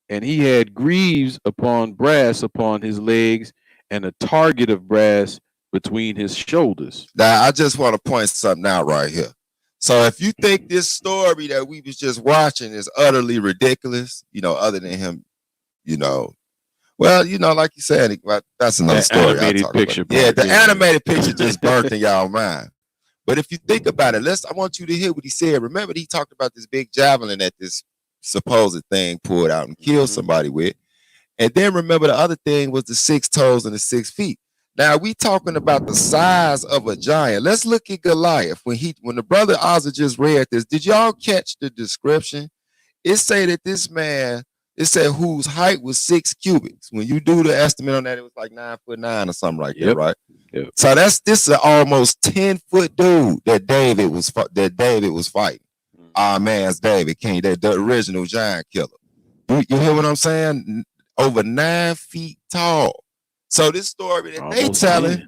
[SPEAKER 4] And he had greaves upon brass upon his legs, and a target of brass between his shoulders.
[SPEAKER 3] Now, I just want to point something out right here. So if you think this story that we was just watching is utterly ridiculous, you know, other than him, you know, well, you know, like you said, that's another story.
[SPEAKER 4] Animated picture.
[SPEAKER 3] Yeah, the animated picture just burnt in y'all mind. But if you think about it, I want you to hear what he said. Remember, he talked about this big javelin that this supposed thing pulled out and killed somebody with. And then remember the other thing was the 6 toes and the 6 feet. Now we talking about the size of a giant. Let's look at Goliath. When the brother Ozzy just read this, did y'all catch the description? It say that this it said whose height was 6 cubits. When you do the estimate on that, it was like 9'9" or something like that, right?
[SPEAKER 4] Yep.
[SPEAKER 3] So this is an almost 10-foot dude that David was fighting. Our man's David King, the original giant killer. You hear what I'm saying? Over 9 feet tall. So this story that they telling,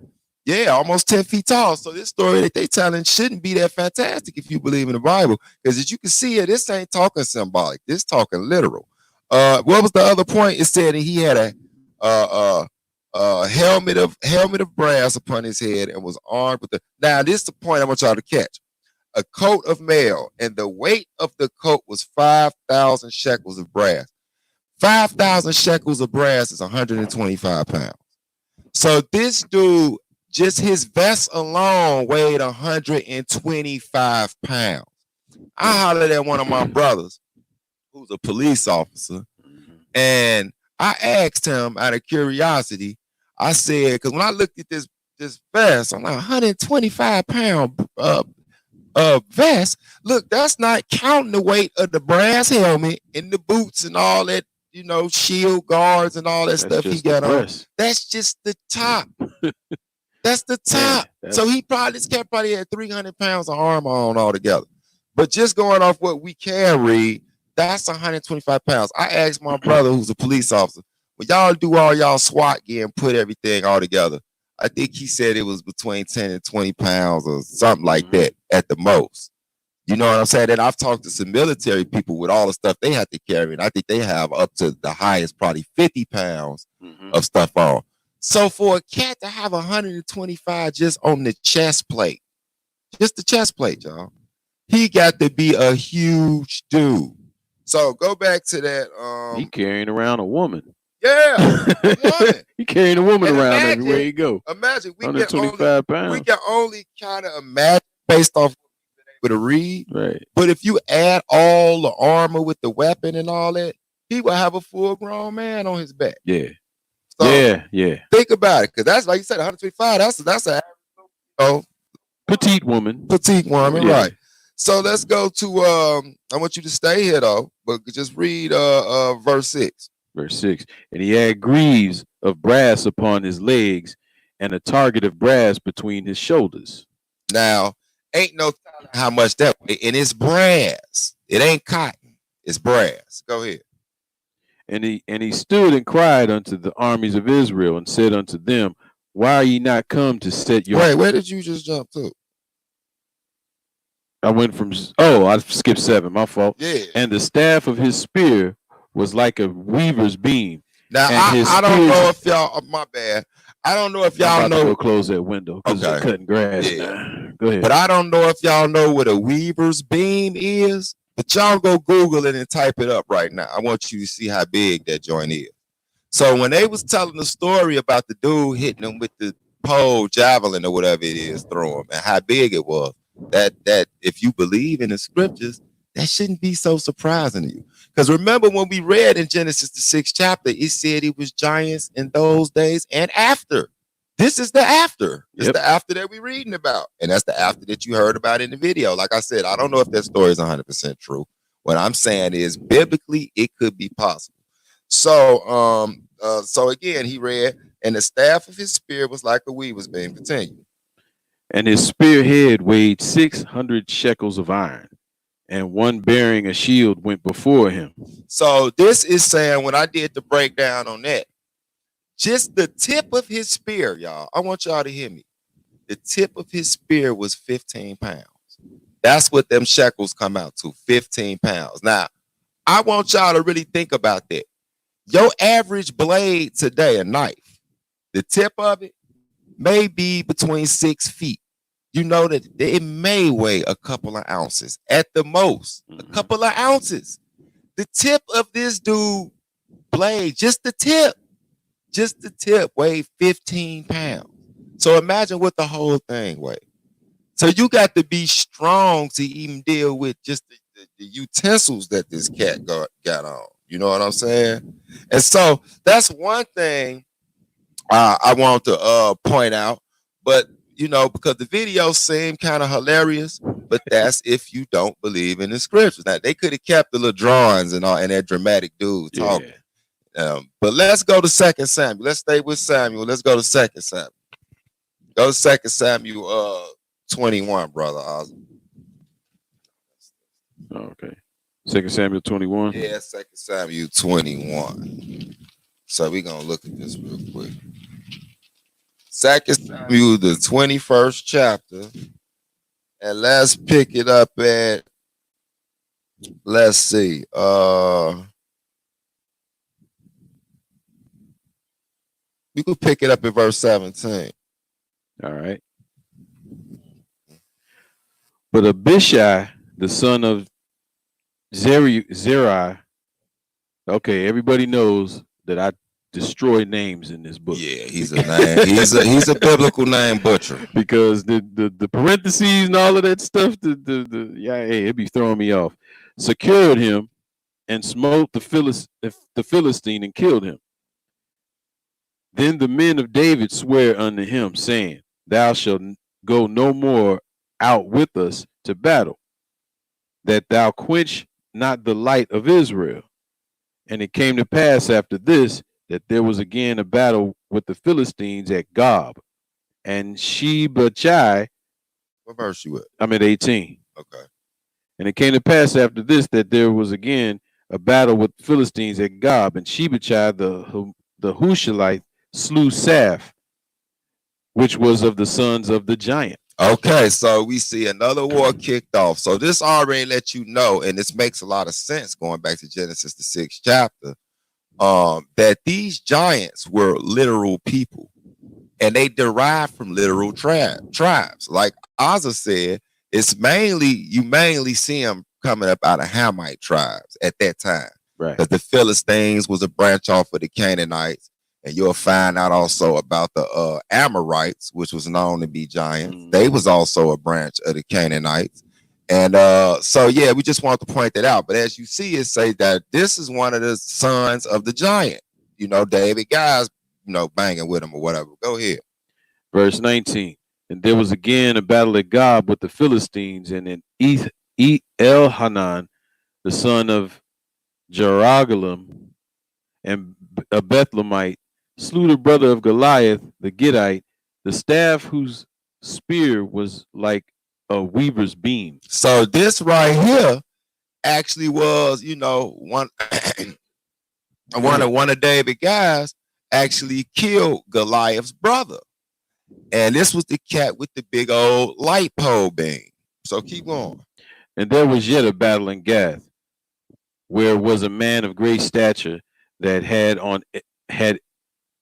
[SPEAKER 3] almost 10 feet tall. So this story that they telling shouldn't be that fantastic if you believe in the Bible, because as you can see here, this ain't talking symbolic. This talking literal. What was the other point? It said that he had a helmet of brass upon his head and was armed with the. Now this is the point I want y'all to catch. A coat of mail, and the weight of the coat was 5,000 shekels of brass. 5,000 shekels of brass is 125 pounds. So this dude, just his vest alone weighed 125 pounds. I hollered at one of my brothers, who's a police officer, and I asked him out of curiosity. I said, because when I looked at this vest, I'm like 125 pound vest. Look, that's not counting the weight of the brass helmet and the boots and all that, shield guards and all that stuff he got on. That's just the top. That's the top. So this cat probably had 300 pounds of armor on altogether. But just going off what we can read, that's 125 pounds. I asked my brother, who's a police officer, when y'all do all y'all SWAT gear and put everything all together, I think he said it was between 10 and 20 pounds or something like that at the most. You know what I'm saying? And I've talked to some military people with all the stuff they have to carry, and I think they have up to the highest probably 50 pounds of stuff on. So for a cat to have 125 just on the chest plate, just the chest plate, y'all, he got to be a huge dude. So go back to that.
[SPEAKER 4] He carrying around a woman.
[SPEAKER 3] Yeah,
[SPEAKER 4] he carrying a woman around everywhere he go.
[SPEAKER 3] Imagine we
[SPEAKER 4] 125 pounds.
[SPEAKER 3] We can only kind of imagine based off what we've been able to read.
[SPEAKER 4] Right.
[SPEAKER 3] But if you add all the armor with the weapon and all that, he will have a full-grown man on his back.
[SPEAKER 4] Yeah.
[SPEAKER 3] So
[SPEAKER 4] yeah.
[SPEAKER 3] Think about it, because that's like you said, 125. That's an
[SPEAKER 4] petite woman.
[SPEAKER 3] Right? So let's go to. I want you to stay here though, but just read verse 6.
[SPEAKER 4] Verse 6, and he had greaves of brass upon his legs and a target of brass between his shoulders.
[SPEAKER 3] Now, ain't no telling how much that, and it's brass. It ain't cotton. It's brass. Go ahead.
[SPEAKER 4] And he stood and cried unto the armies of Israel and said unto them, why are ye not come to set your...
[SPEAKER 3] Wait, where did you just jump to?
[SPEAKER 4] I went from... Oh, I skipped 7. My fault.
[SPEAKER 3] Yeah.
[SPEAKER 4] And the staff of his spear was like a weaver's beam.
[SPEAKER 3] Now, I don't know if y'all... my bad. I don't know if y'all know...
[SPEAKER 4] Go close that window because they're cutting grass.
[SPEAKER 3] Yeah.
[SPEAKER 4] Go ahead.
[SPEAKER 3] But I don't know if y'all know what a weaver's beam is. But y'all go Google it and type it up right now. I want you to see how big that joint is. So when they was telling the story about the dude hitting him with the pole, javelin, or whatever it is, throw him, and how big it was, that if you believe in the scriptures, that shouldn't be so surprising to you. Because remember when we read in Genesis the 6th chapter, it said it was giants in those days and after. This is the after. It's the after that we're reading about. And that's the after that you heard about in the video. Like I said, I don't know if that story is 100% true. What I'm saying is biblically, it could be possible. So, so again, he read, and the staff of his spear was like a weaver's beam. Continue.
[SPEAKER 4] And his spearhead weighed 600 shekels of iron, and one bearing a shield went before him. So
[SPEAKER 3] this is saying, when I did the breakdown on that, just the tip of his spear, y'all, I want y'all to hear me. The tip of his spear was 15 pounds. That's what them shekels come out to, 15 pounds. Now, I want y'all to really think about that. Your average blade today, a knife, the tip of it may be between 6 feet. You know that it may weigh a couple of ounces at the most, a couple of ounces. The tip of this dude blade, just the tip weighed 15 pounds. So imagine what the whole thing weighed. So you got to be strong to even deal with just the utensils that this cat got on. You know what I'm saying? And so that's one thing I want to point out. But, you know, because the video seemed kind of hilarious, but but that's if you don't believe in the scriptures. Now they could have kept the little drawings and all and that dramatic dude talking. But let's go to 2 Samuel. Let's stay with Samuel. Let's go to 2 Samuel. Go to 2 Samuel 21, brother Osmond.
[SPEAKER 4] Okay. 2 Samuel 21.
[SPEAKER 3] Yeah, 2 Samuel 21. So we're gonna look at this real quick. 2 Samuel, the 21st chapter. And let's pick it up at, let's see. We could pick it up at verse 17.
[SPEAKER 4] All right. But Abishai, the son of Zerai, okay, everybody knows that I destroy names in this book.
[SPEAKER 3] Yeah, he's a name. he's a biblical name butcher.
[SPEAKER 4] Because the parentheses and all of that stuff, it'd be throwing me off. Secured him and smote the Philistine and killed him. Then the men of David swear unto him, saying, Thou shalt go no more out with us to battle, that thou quench not the light of Israel. And it came to pass after this, that there was again a battle with the Philistines at Gob. And Shebachai,
[SPEAKER 3] What verse you at?
[SPEAKER 4] I'm at 18.
[SPEAKER 3] Okay.
[SPEAKER 4] And it came to pass after this, that there was again a battle with the Philistines at Gob. And Shebachai, the Hushalite, slew Saph, which was of the sons of the giant.
[SPEAKER 3] Okay, so we see another war kicked off. So this already let you know, and this makes a lot of sense going back to Genesis, the 6th chapter, that these giants were literal people, and they derived from literal tribes. Like Ozza said, you mainly see them coming up out of Hamite tribes at that time.
[SPEAKER 4] Right.
[SPEAKER 3] Because the Philistines was a branch off of the Canaanites. And you'll find out also about the Amorites, which was known to be giants. Mm-hmm. They was also a branch of the Canaanites. And so, yeah, we just want to point that out. But as you see, it say that this is one of the sons of the giant. You know, David, guys, banging with him or whatever. Go ahead.
[SPEAKER 4] Verse 19. And there was again a battle at Gob with the Philistines. And in Elhanan, the son of Jeraglim, and a Bethlehemite, slew the brother of Goliath, the Gittite, the staff whose spear was like a weaver's beam.
[SPEAKER 3] So this right here actually was, one of David's guys actually killed Goliath's brother. And this was the cat with the big old light pole beam. So keep going.
[SPEAKER 4] And there was yet a battle in Gath, where was a man of great stature that had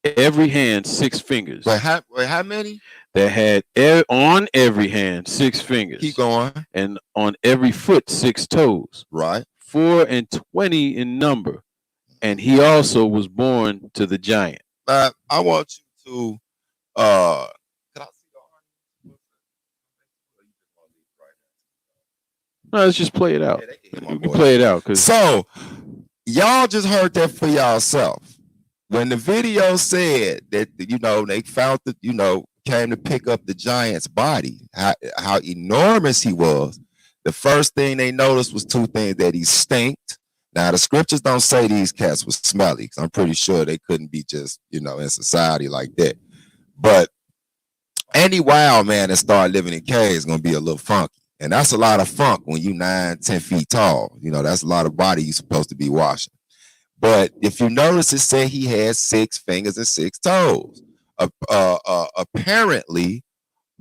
[SPEAKER 4] every hand 6 fingers.
[SPEAKER 3] Wait, how many?
[SPEAKER 4] That had on every hand 6 fingers.
[SPEAKER 3] Keep going.
[SPEAKER 4] And on every foot 6 toes.
[SPEAKER 3] Right.
[SPEAKER 4] 24 in number. And he also was born to the giant.
[SPEAKER 3] I want you to can I see the arm?
[SPEAKER 4] No, let's just play it out.
[SPEAKER 3] Yeah,
[SPEAKER 4] we can play it out.
[SPEAKER 3] So y'all just heard that for yourself. When the video said that, they found that, came to pick up the giant's body, how enormous he was, the first thing they noticed was 2 things: that he stinked. Now, the scriptures don't say these cats were smelly, because I'm pretty sure they couldn't be just, in society like that. But any wild man that started living in caves is going to be a little funky. And that's a lot of funk when you 9-10 feet tall. That's a lot of body you're supposed to be washing. But if you notice, it said he had 6 fingers and 6 toes. Apparently,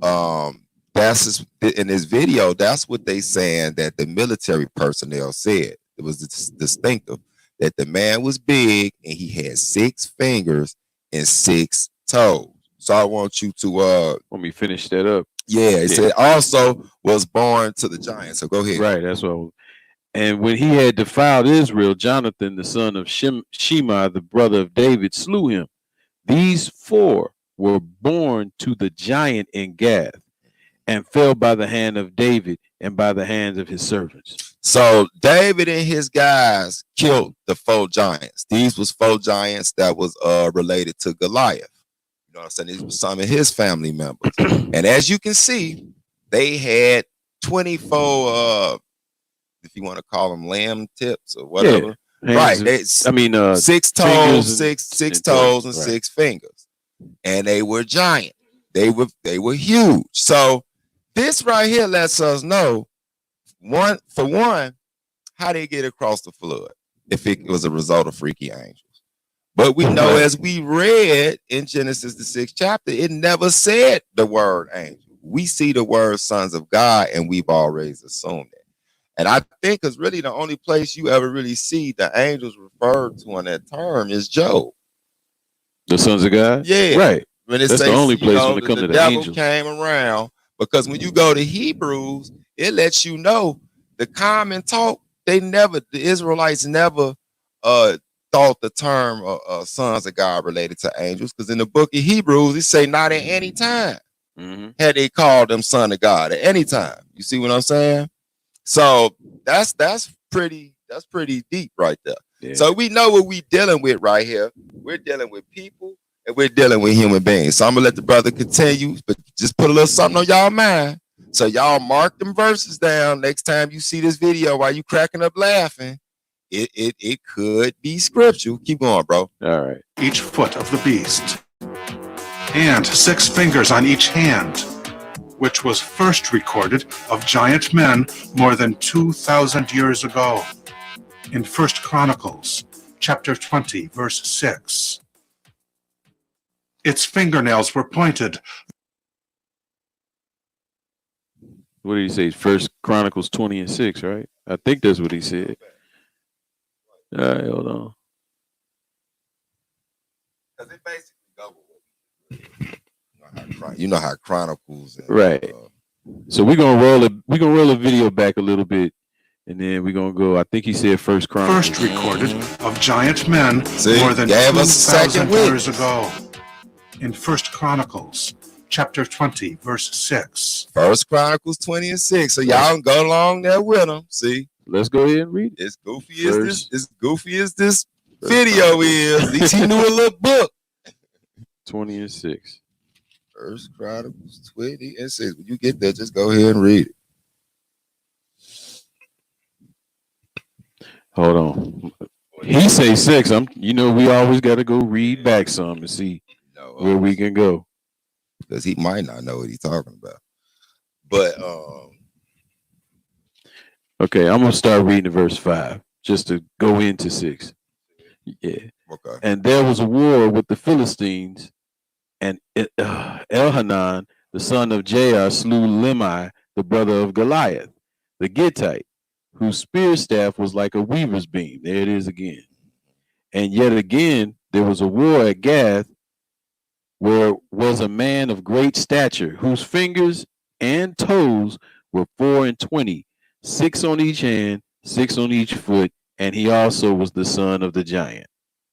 [SPEAKER 3] that's in this video. That's what they saying that the military personnel said. It was distinctive that the man was big and he had 6 fingers and 6 toes. So I want you to
[SPEAKER 4] let me finish that up.
[SPEAKER 3] Yeah, it said also was born to the giant. So go ahead.
[SPEAKER 4] Right, that's what. And when he had defiled Israel, Jonathan, the son of Shema, the brother of David, slew him. These 4 were born to the giant in Gath, and fell by the hand of David and by the hands of his servants.
[SPEAKER 3] So David and his guys killed the 4 giants. These was 4 giants that was related to Goliath. You know what I'm saying? These were some of his family members. And as you can see, they had 24 if you want to call them lamb tips or whatever.
[SPEAKER 4] Yeah,
[SPEAKER 3] right.
[SPEAKER 4] And,
[SPEAKER 3] 6 toes,
[SPEAKER 4] and
[SPEAKER 3] six toes and
[SPEAKER 4] right.
[SPEAKER 3] 6 fingers. And they were giant. They were huge. So this right here lets us know for one, how they get across the flood if it was a result of freaky angels. But we know, as we read in Genesis, the 6th chapter, it never said the word angel. We see the word sons of God, and we've already assumed it. And I think it's really the only place you ever really see the angels referred to in that term is Job.
[SPEAKER 4] The sons of God?
[SPEAKER 3] Yeah.
[SPEAKER 4] Right.
[SPEAKER 3] When it
[SPEAKER 4] That's
[SPEAKER 3] says,
[SPEAKER 4] the only place when it comes to the
[SPEAKER 3] devil
[SPEAKER 4] angels.
[SPEAKER 3] came around, because when you go to Hebrewz, it lets you know the common talk, the Israelites never thought the term sons of God related to angels, because in the book of Hebrewz, it say not at any time had they called them son of God at any time. You see what I'm saying? So that's pretty deep right there. Yeah. So we know what we dealing with right here. We're dealing with people and we're dealing with human beings. So I'm gonna let the brother continue, but just put a little something on y'all mind. So y'all mark them verses down next time you see this video while you cracking up laughing. It could be scriptural. Keep going, bro.
[SPEAKER 4] All right.
[SPEAKER 5] Each foot of the beast, and 6 fingers on each hand, which was first recorded of giant men more than 2,000 years ago in 1 Chronicles chapter 20, verse 6. Its fingernails were pointed.
[SPEAKER 4] What did he say? 1 Chronicles 20 and 6, right? I think that's what he said. All right, hold on.
[SPEAKER 3] Because it basically go with you know how Chronicles and,
[SPEAKER 4] right. So we're gonna roll a video back a little bit, and then we're gonna go. I think he said 1 Chronicles.
[SPEAKER 5] First recorded of giant men more than 2,000 years ago in 1 Chronicles chapter 20, verse 6.
[SPEAKER 3] 1 Chronicles 20 and 6. So y'all can go along there with them. See.
[SPEAKER 4] Let's go ahead and read it.
[SPEAKER 3] As goofy as this video is. At least he knew a little book.
[SPEAKER 4] 20 and 6.
[SPEAKER 3] 1 Chronicles 20 and 6. When you get there, just go ahead and read it.
[SPEAKER 4] Hold on. He say 6. We always got to go read back some and see where we can go.
[SPEAKER 3] Because he might not know what he's talking about. But
[SPEAKER 4] okay, I'm gonna start reading verse 5 just to go into 6. Yeah.
[SPEAKER 3] Okay.
[SPEAKER 4] And there was a war with the Philistines, and Elhanan, the son of Jair, slew Limhi, the brother of Goliath, the Gittite, whose spear staff was like a weaver's beam. There it is again. And yet again, there was a war at Gath, where was a man of great stature, whose fingers and toes were 24, 6 on each hand, 6 on each foot, and he also was the son of the giant.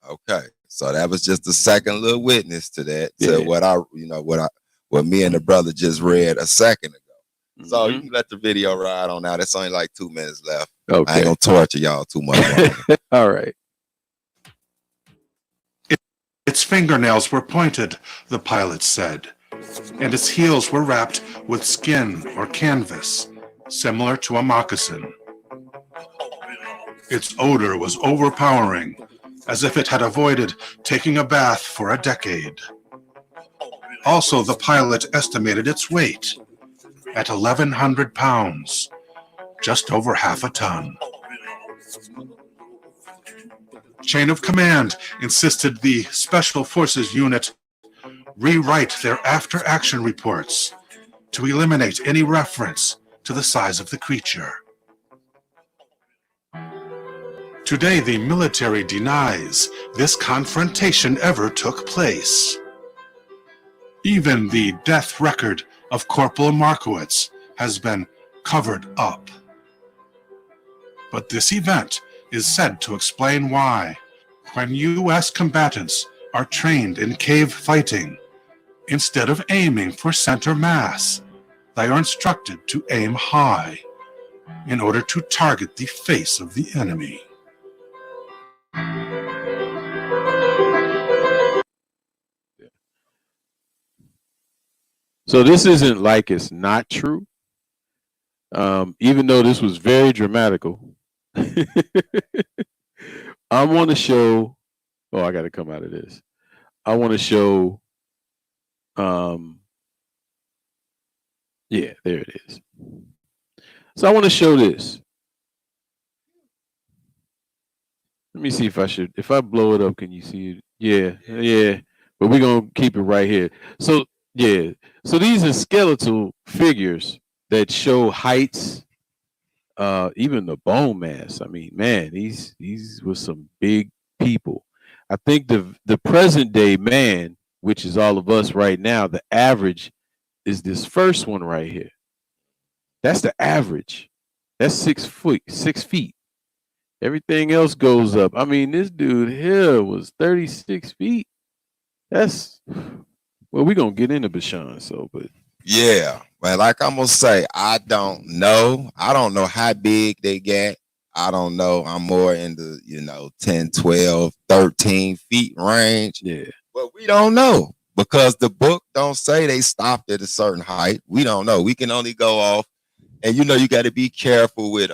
[SPEAKER 3] Okay, so that was just the second little witness to that, to what me and the brother just read a second ago. So you can let the video ride on out. It's only like 2 minutes left. Okay. I ain't gonna torture y'all too much.
[SPEAKER 4] All right.
[SPEAKER 5] Its fingernails were pointed, the pilot said, and its heels were wrapped with skin or canvas, similar to a moccasin. Its odor was overpowering, as if it had avoided taking a bath for a decade. Also, the pilot estimated its weight at 1,100 pounds, just over half a ton. Chain of Command insisted the Special Forces unit rewrite their after-action reports to eliminate any reference to the size of the creature. Today, the military denies this confrontation ever took place. Even the death record of Corporal Markowitz has been covered up. But this event is said to explain why, when U.S. combatants are trained in cave fighting, instead of aiming for center mass, they are instructed to aim high in order to target the face of the enemy.
[SPEAKER 4] So this isn't like it's not true. Even though this was very dramatical, I want to show. Oh, I got to come out of this. I want to show. Yeah, there it is. So I want to show this. Let me see if I blow it up, can you see it? Yeah. But we're going to keep it right here. So, yeah. So these are skeletal figures that show heights, even the bone mass. I mean, man, these were some big people. I think the present day man, which is all of us right now, the average is this first one right here. That's the average. That's 6 feet. Everything else goes up. I mean, this dude here was 36 feet. That's, well, we're going to get into Bashan, but.
[SPEAKER 3] Yeah, but like I'm going to say, I don't know. I don't know how big they get. I don't know. I'm more in the, 10, 12, 13 feet range.
[SPEAKER 4] Yeah.
[SPEAKER 3] But we don't know because the book don't say they stopped at a certain height. We don't know. We can only go off. And, you got to be careful with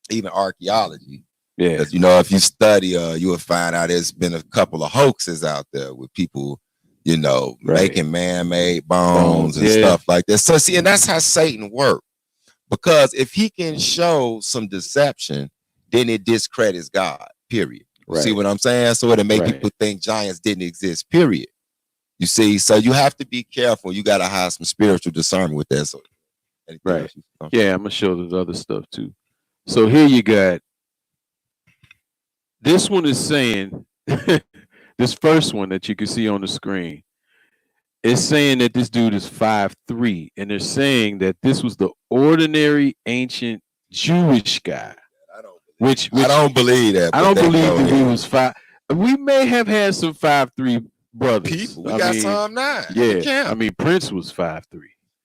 [SPEAKER 3] even archaeology.
[SPEAKER 4] Yeah.
[SPEAKER 3] Because, if you study, you will find out there's been a couple of hoaxes out there with people, right, making man-made bones and stuff like that. So, see, and that's how Satan works. Because if he can show some deception, then it discredits God, period. Right. See what I'm saying? So it'll make people think giants didn't exist, period. You see? So you have to be careful. You got to have some spiritual discernment with that. So,
[SPEAKER 4] right. Yeah, I'm going to show the other stuff too. So here you got, this one is saying, this first one that you can see on the screen, is saying that this dude is 5'3", and they're saying that this was the ordinary ancient Jewish guy. Which
[SPEAKER 3] I don't believe that.
[SPEAKER 4] I don't believe that he was 5. We may have had some 5'3" brothers.
[SPEAKER 3] People, we got some now.
[SPEAKER 4] Yeah, I mean Prince was 5'3".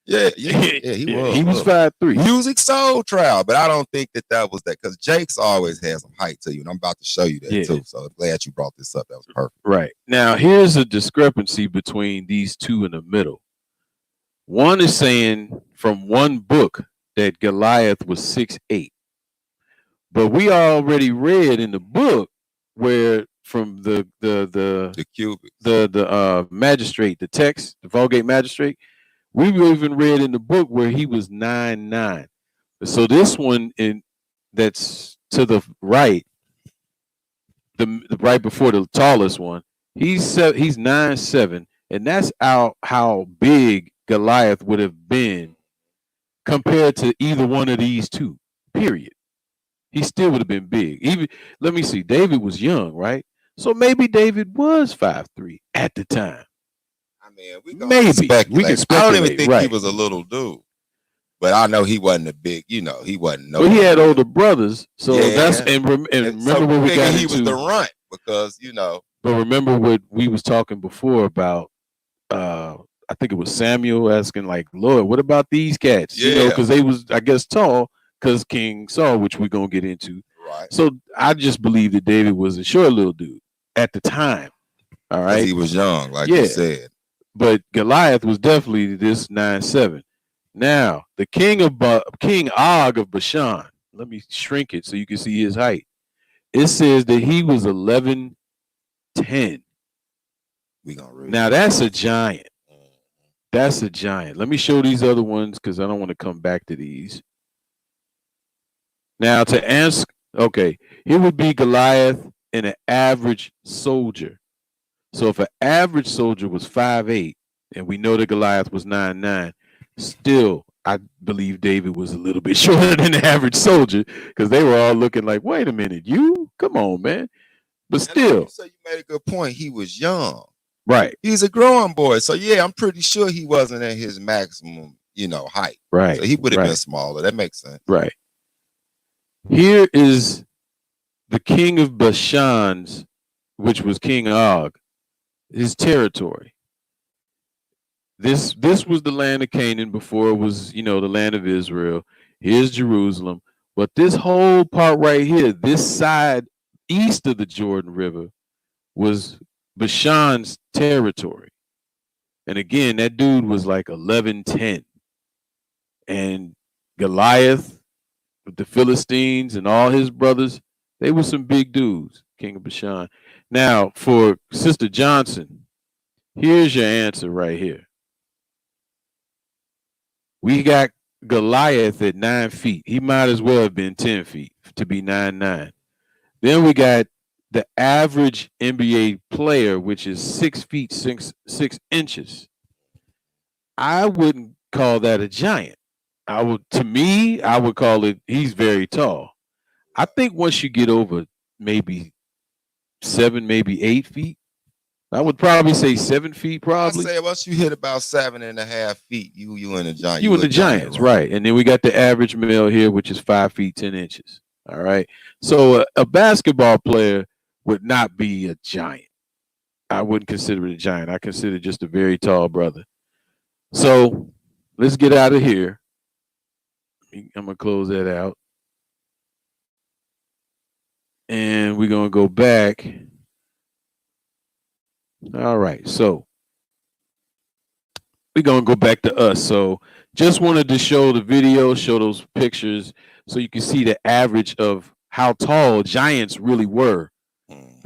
[SPEAKER 3] Yeah, he was.
[SPEAKER 4] He was 5'3".
[SPEAKER 3] Music Soul Trial, but I don't think that was that, because Jake's always had some height to you, and I'm about to show you that too. So glad you brought this up. That was perfect.
[SPEAKER 4] Right. Now, here's a discrepancy between these two in the middle. One is saying from one book that Goliath was 6'8", but we already read in the book where from the
[SPEAKER 3] cubics,
[SPEAKER 4] the magistrate, the text, the Vulgate magistrate. We even read in the book where he was 9'9". So this one that's to the right, the right before the tallest one, he's 9'7", and that's how big Goliath would have been compared to either one of these two. Period. He still would have been big. Even, let me see, David was young, right? So maybe David was 5'3" at the time.
[SPEAKER 3] We
[SPEAKER 4] can speculate.
[SPEAKER 3] I don't even think he was a little dude, but I know he wasn't a big. He wasn't.
[SPEAKER 4] Well, he had older brothers, so that's and remember
[SPEAKER 3] so
[SPEAKER 4] what we got into.
[SPEAKER 3] He was the runt because
[SPEAKER 4] But remember what we was talking before about. I think it was Samuel asking, like, Lord, what about these cats?
[SPEAKER 3] Yeah.
[SPEAKER 4] Because they was, I guess, tall because King Saul, which we're gonna get into.
[SPEAKER 3] Right.
[SPEAKER 4] So I just believe that David was a short little dude at the time. All right.
[SPEAKER 3] He was young, like you said.
[SPEAKER 4] But Goliath was definitely this 9'7". Now, the King Og of Bashan, let me shrink it so you can see his height. It says that he was 11'10". Now, that's a giant. That's a giant. Let me show these other ones because I don't want to come back to these. Now, to answer, okay, here would be Goliath and an average soldier. So if an average soldier was 5'8", and we know that Goliath was 9'9", still, I believe David was a little bit shorter than the average soldier because they were all looking like, wait a minute, you? Come on, man. But still.
[SPEAKER 3] So you made a good point. He was young.
[SPEAKER 4] Right.
[SPEAKER 3] He's a growing boy. So, yeah, I'm pretty sure he wasn't at his maximum, height.
[SPEAKER 4] Right.
[SPEAKER 3] So he would have been smaller. That makes sense.
[SPEAKER 4] Right. Here is the king of Bashan's, which was King Og, his territory. This was the land of Canaan before it was, the land of Israel. Here's Jerusalem. But this whole part right here, this side east of the Jordan River, was Bashan's territory. And again, that dude was like 11'10". And Goliath with the Philistines and all his brothers, they were some big dudes, King of Bashan. Now, for Sister Johnson, here's your answer right here. We got Goliath at 9 feet. He might as well have been 10 feet to be 9'9". Then we got the average NBA player, which is 6 feet 6 inches. I wouldn't call that a giant. I would call it, he's very tall. I think once you get over maybe 7, maybe 8 feet, I would probably say 7 feet. Probably.
[SPEAKER 3] I say once you hit about 7.5 feet, you in the giant.
[SPEAKER 4] You in the Giants, right? And then we got the average male here, which is 5 feet 10 inches. All right. So a basketball player would not be a giant. I wouldn't consider it a giant. I consider it just a very tall brother. So let's get out of here. I'm gonna close that out, and we're gonna go back. All right, so we're gonna go back to us. So just wanted to show the video, show those pictures, so you can see the average of how tall giants really were.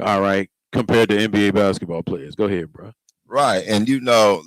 [SPEAKER 4] All right, compared to NBA basketball players. Go ahead, bro.
[SPEAKER 3] Right, and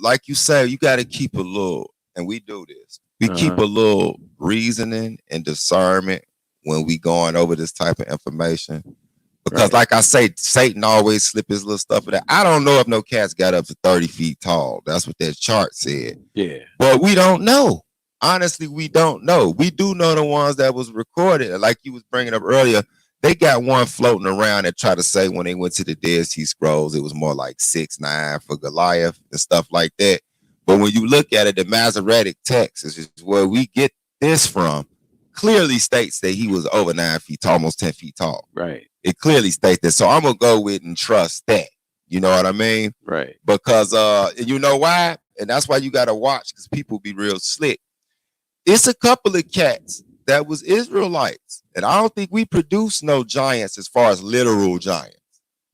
[SPEAKER 3] like you say, you got to keep a little, and we do this. We keep a little reasoning and discernment when we going over this type of information. Because like I say, Satan always slip his little stuff in there. I don't know if no cats got up to 30 feet tall. That's what that chart said.
[SPEAKER 4] Yeah.
[SPEAKER 3] But we don't know. Honestly, we don't know. We do know the ones that was recorded. Like you was bringing up earlier, they got one floating around that tried to say when they went to the Dead Sea Scrolls, it was more like 6'9" for Goliath and stuff like that. But when you look at it, the Masoretic text, which is where we get this from, clearly states that he was over 9 feet tall, almost 10 feet tall.
[SPEAKER 4] Right.
[SPEAKER 3] It clearly states that. So I'm going to go with and trust that. You know what I mean?
[SPEAKER 4] Right.
[SPEAKER 3] Because you know why? And that's why you got to watch, because people be real slick. It's a couple of cats that was Israelites. And I don't think we produce no giants as far as literal giants.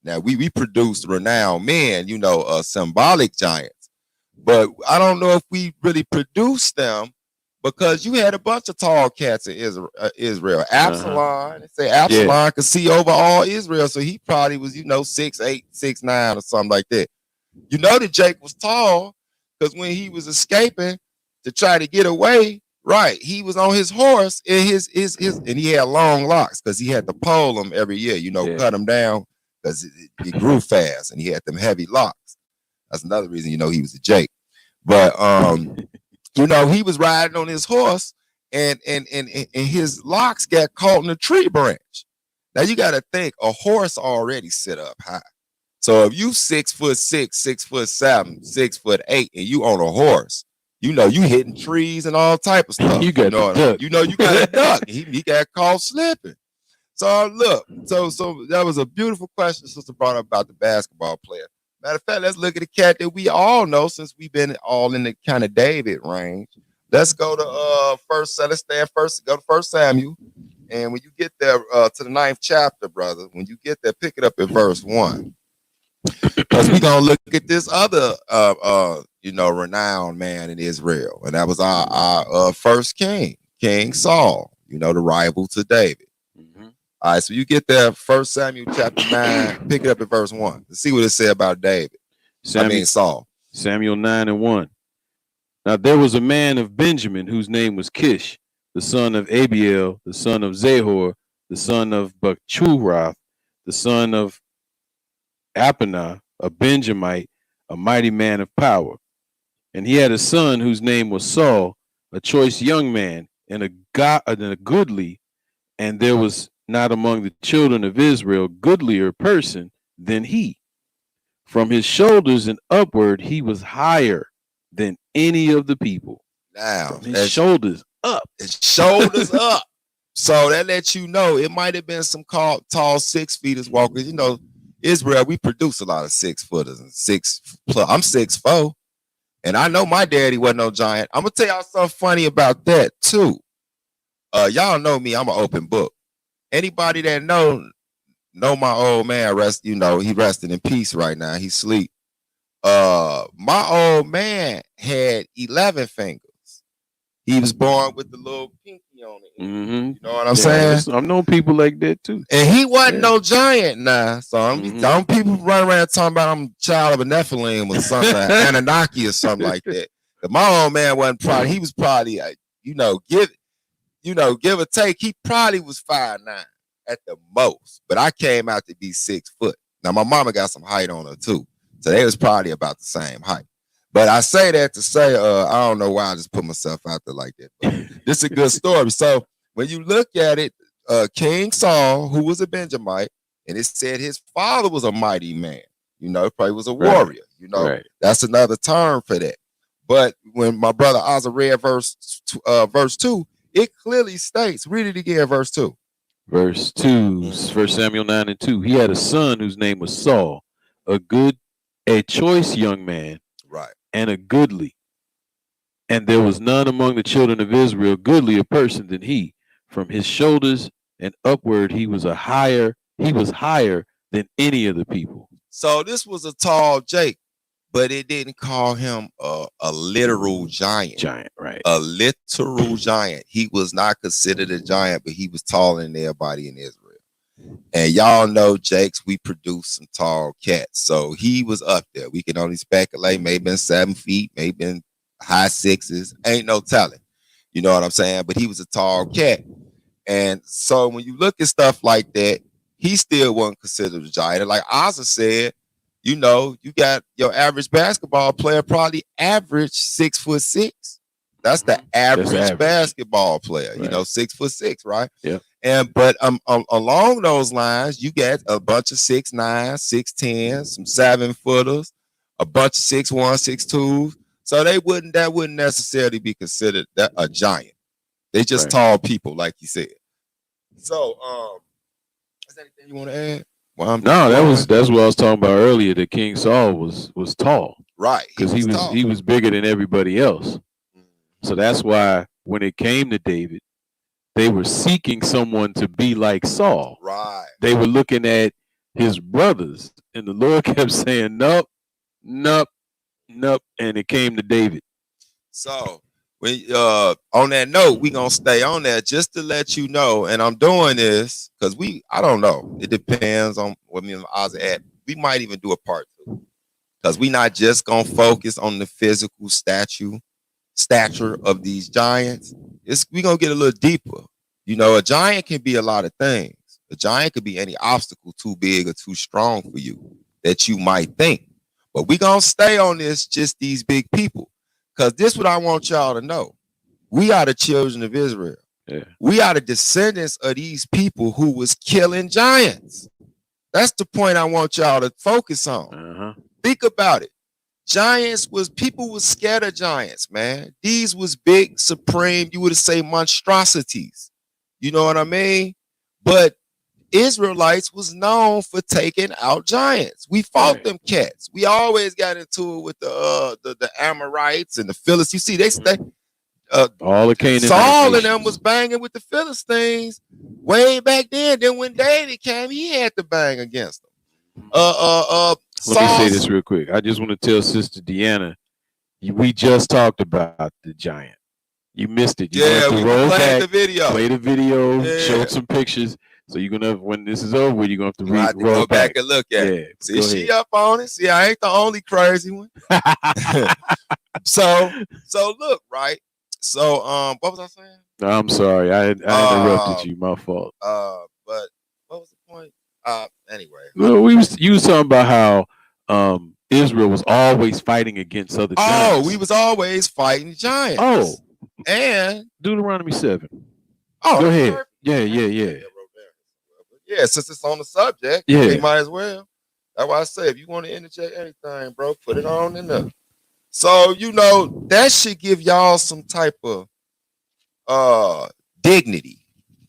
[SPEAKER 3] Now, we produced renowned men, symbolic giants. But I don't know if we really produced them, because you had a bunch of tall cats in Israel. Absalom, they say Absalom could see over all Israel. So he probably was, 6'8", 6'9", or something like that. You know that Jake was tall, because when he was escaping to try to get away, right, he was on his horse, and and he had long locks, because he had to pole them every year, cut them down, because it grew fast, and he had them heavy locks. That's another reason, he was a Jake. But he was riding on his horse, and his locks got caught in a tree branch. Now you got to think, a horse already sit up high. So if you 6'6", 6'7", 6'8", and you on a horse, you hitting trees and all type of stuff.
[SPEAKER 4] You got
[SPEAKER 3] you got a duck. He got caught slipping. So look, so that was a beautiful question sister brought up about the basketball player. Matter of fact, let's look at the cat that we all know, since we've been all in the kind of David range. Let's go to go to 1 Samuel. And when you get there to the 9th chapter, brother, when you get there, pick it up at verse 1. Because we're gonna look at this other renowned man in Israel. And that was our first king, King Saul, the rival to David. All right, so you get there, 1 Samuel chapter 9, pick it up at verse 1. Let's see what it said about David. Saul.
[SPEAKER 4] Samuel 9:1. Now there was a man of Benjamin whose name was Kish, the son of Abiel, the son of Zahor, the son of Bachurath, the son of Appanah, a Benjamite, a mighty man of power. And he had a son whose name was Saul, a choice young man, and a goodly, and there was not among the children of Israel goodlier person than he. From his shoulders and upward, he was higher than any of the people.
[SPEAKER 3] Now,
[SPEAKER 4] his shoulders up.
[SPEAKER 3] His shoulders up. So that lets you know it might have been some tall 6 feeters walkers. Israel, we produce a lot of 6 footers and 6+. I'm 6'4", and I know my daddy wasn't no giant. I'm gonna tell y'all something funny about that too. Y'all know me, I'm an open book. Anybody that know my old man he resting in peace right now. He sleep. My old man had 11 fingers. He was born with the little pinky on it.
[SPEAKER 4] Mm-hmm.
[SPEAKER 3] You know what I'm saying?
[SPEAKER 4] I've known people like that too.
[SPEAKER 3] And he wasn't no giant now. So don't people run around talking about I'm a child of a Nephilim or something, Anunnaki or something like that. But my old man wasn't probably, he was probably, give or take, he probably was 5'9" at the most. But I came out to be 6 foot. Now my mama got some height on her too. So they was probably about the same height. But I say that to say, I don't know why I just put myself out there like that. But this is a good story. So when you look at it, King Saul, who was a Benjamite, and it said his father was a mighty man. Probably was a warrior. That's another term for that. But when my brother Ozza read verse 2, it clearly states, read it again, verse 2.
[SPEAKER 4] Verse 2, 1 Samuel 9:2. He had a son whose name was Saul, a choice young man,
[SPEAKER 3] right,
[SPEAKER 4] and a goodly. And there was none among the children of Israel goodlier person than he. From his shoulders and upward, he was higher than any of the people.
[SPEAKER 3] So this was a tall Jake, but it didn't call him a literal giant.
[SPEAKER 4] Giant, right.
[SPEAKER 3] A literal giant. He was not considered a giant, but he was taller than everybody in Israel. And y'all know, Jakes, we produce some tall cats. So he was up there. We can only speculate, maybe in 7 feet, maybe in high 6s. Ain't no telling. You know what I'm saying? But he was a tall cat. And so when you look at stuff like that, he still wasn't considered a giant. Like Ozza said, you got your average basketball player probably average 6'6". That's the average basketball player, right. 6'6", right?
[SPEAKER 4] Yeah.
[SPEAKER 3] But along those lines, you got a bunch of 6'9", 6'10", some 7-footers, a bunch of 6'1", 6'2". So that wouldn't necessarily be considered a giant. They just tall people, like you said. So, is there anything you want to add? Well,
[SPEAKER 4] that's what I was talking about earlier. That King Saul was tall,
[SPEAKER 3] right?
[SPEAKER 4] Because he was bigger than everybody else. So that's why when it came to David, they were seeking someone to be like Saul.
[SPEAKER 3] Right.
[SPEAKER 4] They were looking at his brothers, and the Lord kept saying, "Nope, nope, nope," and it came to David.
[SPEAKER 3] So on that note, we're gonna stay on that just to let you know, and I'm doing this because I don't know. It depends on what me and Oz at. We might even do a part 2. Because we're not just gonna focus on the physical stature of these giants. We're gonna get a little deeper. A giant can be a lot of things. A giant could be any obstacle too big or too strong for you that you might think. But we're gonna stay on this, just these big people. Because this is what I want y'all to know. We are the children of Israel.
[SPEAKER 4] Yeah.
[SPEAKER 3] We are the descendants of these people who was killing giants. That's the point I want y'all to focus on. Think about it. People was scared of giants, man. These was big, supreme, you would say monstrosities. You know what I mean? But Israelites was known for taking out giants. We fought them cats. We always got into it with the Amorites and the Philistines. You see, they stay.
[SPEAKER 4] All the Canaanites.
[SPEAKER 3] Saul and them was banging with the Philistines way back then. Then when David came, he had to bang against them.
[SPEAKER 4] Let me say this real quick. I just want to tell Sister Deanna, we just talked about the giant. You missed it. You have to roll back, play the video, show some pictures. So you're gonna, when this is over, you're gonna have to roll back
[SPEAKER 3] and look at it. See, she up on it. See, I ain't the only crazy one. So look, right. So what was I saying?
[SPEAKER 4] I'm sorry, I interrupted you. My fault.
[SPEAKER 3] But what was the point? Anyway.
[SPEAKER 4] Well, you was talking about how Israel was always fighting against other giants.
[SPEAKER 3] Oh, we was always fighting giants.
[SPEAKER 4] Oh,
[SPEAKER 3] and
[SPEAKER 4] Deuteronomy 7.
[SPEAKER 3] Oh,
[SPEAKER 4] go ahead.
[SPEAKER 3] Perfect.
[SPEAKER 4] Yeah.
[SPEAKER 3] Yeah, since it's on the subject, we might as well. That's why I say, if you want to interject anything, bro, put it on in there. So, that should give y'all some type of dignity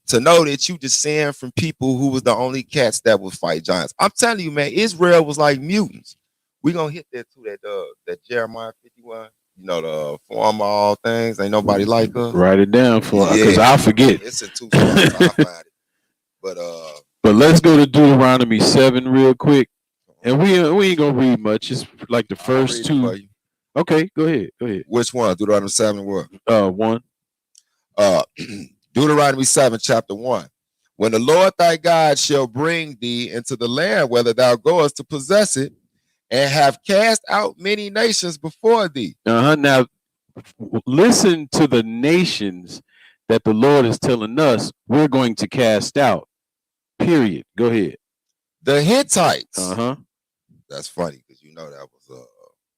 [SPEAKER 3] to know that you descend from people who was the only cats that would fight giants. I'm telling you, man, Israel was like mutants. We're going to hit that too, that Jeremiah 51, the form of all things. Ain't nobody like us.
[SPEAKER 4] Write it down because I'll forget.
[SPEAKER 3] It's in 2 songs, I'll find it.
[SPEAKER 4] But let's go to Deuteronomy 7 real quick. And we ain't gonna read much. It's like the first 2. Okay, go ahead.
[SPEAKER 3] Which one? Deuteronomy 7 what?
[SPEAKER 4] 1.
[SPEAKER 3] Deuteronomy 7, chapter 1. When the Lord thy God shall bring thee into the land whether thou goest to possess it, and have cast out many nations before thee.
[SPEAKER 4] Now, listen to the nations that the Lord is telling us we're going to cast out. Period. Go ahead.
[SPEAKER 3] The Hittites. That's funny because you know that was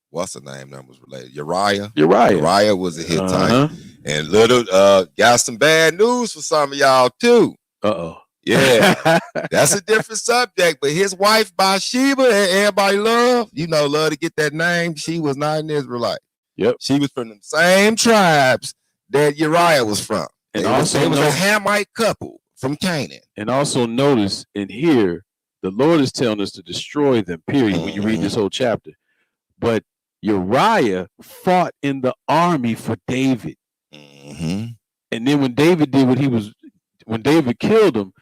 [SPEAKER 3] what's the name that was related? Uriah. Uriah was a Hittite. And little got some bad news for some of y'all too. Yeah. That's a different subject. But his wife Bathsheba, and everybody love to get that name. She was not an Israelite.
[SPEAKER 4] Yep.
[SPEAKER 3] She was from the same tribes that Uriah was from. And they was a Hamite couple from Canaan.
[SPEAKER 4] And also notice in here, the Lord is telling us to destroy them, period, when you read this whole chapter. But Uriah fought in the army for David. And then when David did when David killed him,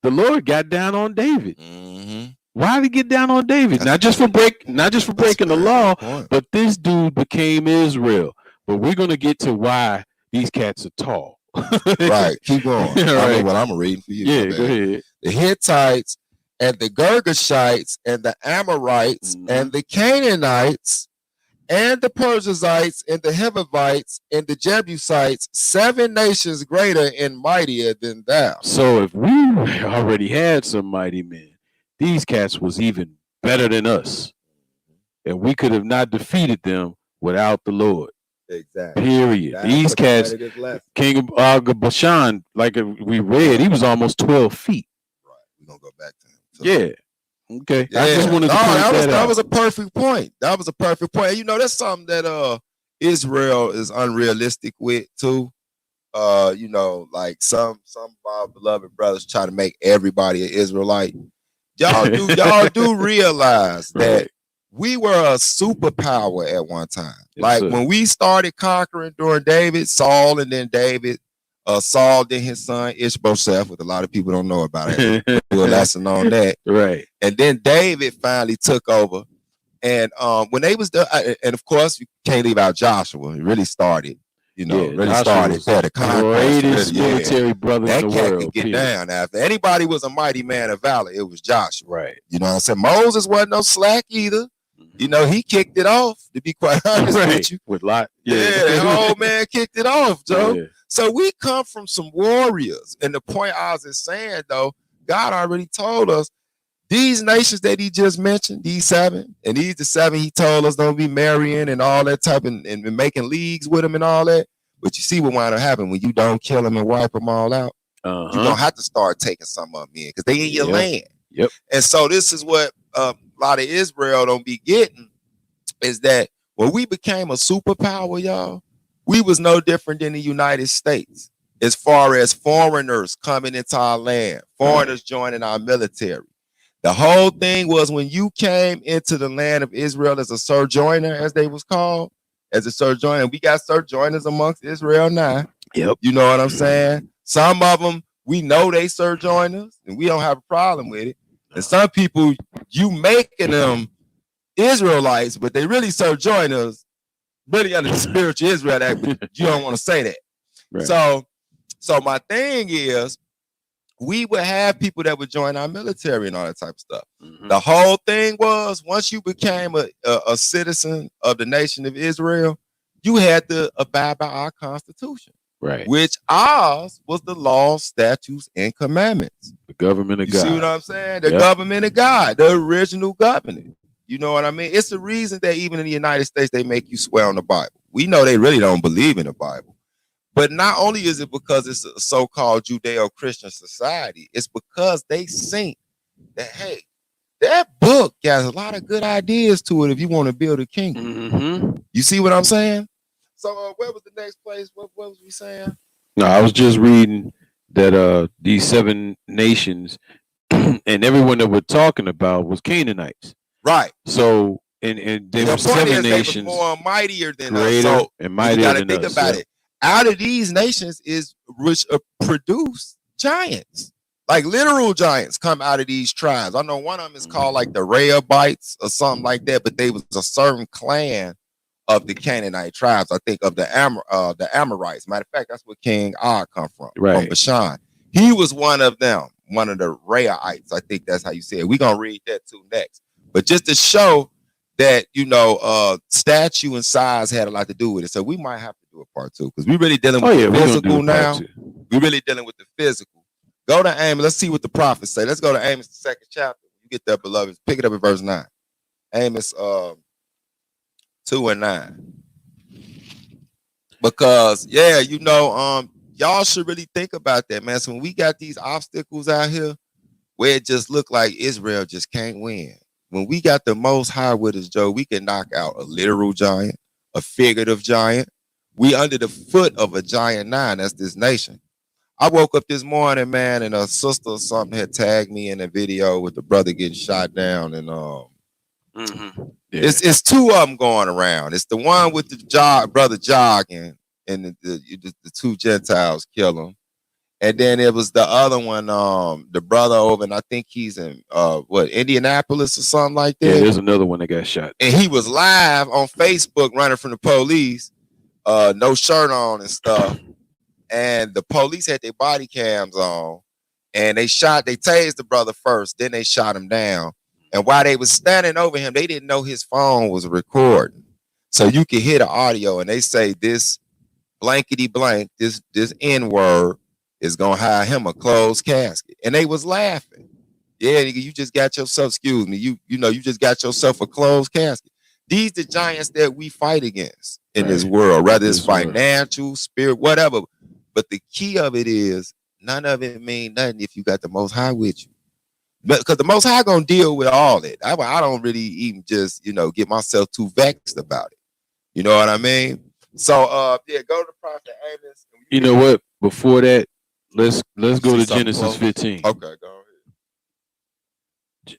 [SPEAKER 4] the Lord got down on David. Why did he get down on David? Not just for breaking the law, but this dude became Israel. But we're gonna get to why these cats are tall.
[SPEAKER 3] Right. Keep going.
[SPEAKER 4] Right.
[SPEAKER 3] I know what I'm reading for you.
[SPEAKER 4] Yeah, go ahead.
[SPEAKER 3] The Hittites and the Girgashites and the Amorites and the Canaanites and the Perizzites and the Hebrewzites and the Jebusites, 7 nations greater and mightier than thou.
[SPEAKER 4] So if we already had some mighty men, these cats was even better than us. And we could have not defeated them without the Lord.
[SPEAKER 3] Exactly.
[SPEAKER 4] Period. These cats, King of Bashan, like we read, he was almost 12 feet.
[SPEAKER 3] Right. We're going to go back to him. So.
[SPEAKER 4] Yeah. Okay.
[SPEAKER 3] Yeah.
[SPEAKER 4] I just wanted to
[SPEAKER 3] that was a perfect point. That was a perfect point. That's something that Israel is unrealistic with too. Like some of our beloved brothers try to make everybody an Israelite. Y'all do realize that we were a superpower at one time. Yes, when we started conquering during David, Saul, and then David, Saul, then his son Ishbosheth, which a lot of people don't know about it. Do a lesson on that.
[SPEAKER 4] Right.
[SPEAKER 3] And then David finally took over. And when they was and of course, you can't leave out Joshua. It really started, started there. The
[SPEAKER 4] greatest military brother in the world.
[SPEAKER 3] Could get down after anybody was a mighty man of valor. It was Joshua.
[SPEAKER 4] Right.
[SPEAKER 3] You know what I'm saying? Moses wasn't no slack either. He kicked it off, to be quite honest with you.
[SPEAKER 4] With Lot.
[SPEAKER 3] The old man kicked it off, Joe.
[SPEAKER 4] Yeah.
[SPEAKER 3] So we come from some warriors. And the point I was just saying, though, God already told us these nations that he just mentioned, these 7, and these the 7 he told us don't be marrying and all that type and making leagues with them and all that. But you see what wind up happening when you don't kill them and wipe them all out. You're going to have to start taking some of them in because they in your land.
[SPEAKER 4] Yep.
[SPEAKER 3] And so this is what a lot of Israel don't be getting is that when we became a superpower, y'all, we was no different than the United States as far as foreigners coming into our land, foreigners joining our military. The whole thing was when you came into the land of Israel as a sojourner, as they was called, as a sojourner. We got sojourners amongst Israel now.
[SPEAKER 4] Yep.
[SPEAKER 3] You know what I'm saying? Some of them, we know they sojourners, and we don't have a problem with it. And some people, you making them Israelites, but they really sojourners, really under the spiritual Israel Act, but you don't want to say that. Right. So my thing is, we would have people that would join our military and all that type of stuff. The whole thing was, once you became a citizen of the nation of Israel, you had to abide by our Constitution.
[SPEAKER 4] Right.
[SPEAKER 3] Which ours was the laws, statutes, and commandments.
[SPEAKER 4] The government of God.
[SPEAKER 3] See what I'm saying? The government of God, the original government. You know what I mean? It's the reason that even in the United States, they make you swear on the Bible. We know they really don't believe in the Bible. But not only is it because it's a so-called Judeo-Christian society, it's because they think that, hey, that book has a lot of good ideas to it if you want to build a kingdom. You see what I'm saying? So where was the next place? What was we saying?
[SPEAKER 4] No, I was just reading that these 7 nations and everyone that we're talking about was Canaanites.
[SPEAKER 3] Right.
[SPEAKER 4] So and there were 7 nations
[SPEAKER 3] more mightier than
[SPEAKER 4] greater
[SPEAKER 3] us. So
[SPEAKER 4] and mightier than
[SPEAKER 3] think
[SPEAKER 4] us.
[SPEAKER 3] About it. Out of these nations is which produce giants, like literal giants come out of these tribes. I know one of them is called like the Rehabites or something like that, but they was a certain clan of the Canaanite tribes. I think of the Amorites. Matter of fact, that's where King Og come from Bashan. He was one of them, one of the Raites. I think that's how you say it. We're going to read that too next. But just to show that, statue and size had a lot to do with it. So we might have to do a part 2 because we're really dealing with the physical now. We're really dealing with the physical. Go to Amos. Let's see what the prophets say. Let's go to Amos, the 2nd chapter. You get that, beloved. Pick it up at verse 9. Amos 2 and 9. Because, y'all should really think about that, man. So when we got these obstacles out here where it just look like Israel just can't win. When we got the Most High with us, Joe, we can knock out a literal giant, a figurative giant. We under the foot of a giant 9. That's this nation. I woke up this morning, man, and a sister or something had tagged me in a video with the brother getting shot down, and it's 2 of them going around. It's the one with the brother jogging, and the 2 Gentiles kill him, and then it was the other one, the brother over, and I think he's in Indianapolis or something like that.
[SPEAKER 4] Yeah, there's another one that got shot,
[SPEAKER 3] and he was live on Facebook running from the police, no shirt on and stuff. And the police had their body cams on, and they tased the brother first, then they shot him down. And while they was standing over him, they didn't know his phone was recording. So you could hear the audio, and they say this blankety blank, this N-word is gonna hire him a closed casket. And they was laughing. Yeah, you just got yourself, excuse me, you just got yourself a closed casket. These the giants that we fight against in this world, whether it's financial, spirit, whatever. But the key of it is none of it mean nothing if you got the Most High with you. Because the Most High gonna deal with all that. I don't really even just get myself too vexed about it. You know what I mean? So go to the prophet Amos.
[SPEAKER 4] You know what? Before that, let's go to Genesis 15.
[SPEAKER 3] Okay, go ahead.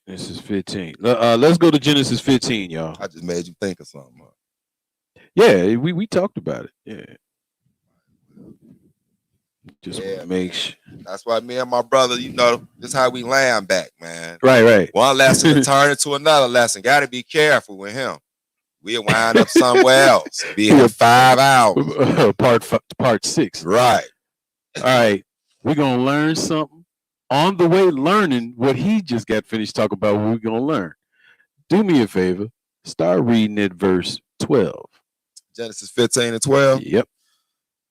[SPEAKER 4] Genesis 15. Let's go to Genesis 15, y'all.
[SPEAKER 3] I just made you think of something.
[SPEAKER 4] Yeah, we talked about it. Yeah. Just make sure.
[SPEAKER 3] That's why me and my brother, this how we land back, man.
[SPEAKER 4] Right.
[SPEAKER 3] One lesson to turn into another lesson. Got to be careful with him. We'll wind up somewhere else. Be here 5 hours.
[SPEAKER 4] Part 6.
[SPEAKER 3] Right.
[SPEAKER 4] All right. We're going to learn something. On the way learning what he just got finished talking about, what we're going to learn. Do me a favor. Start reading at verse 12.
[SPEAKER 3] Genesis 15 and 12.
[SPEAKER 4] Yep.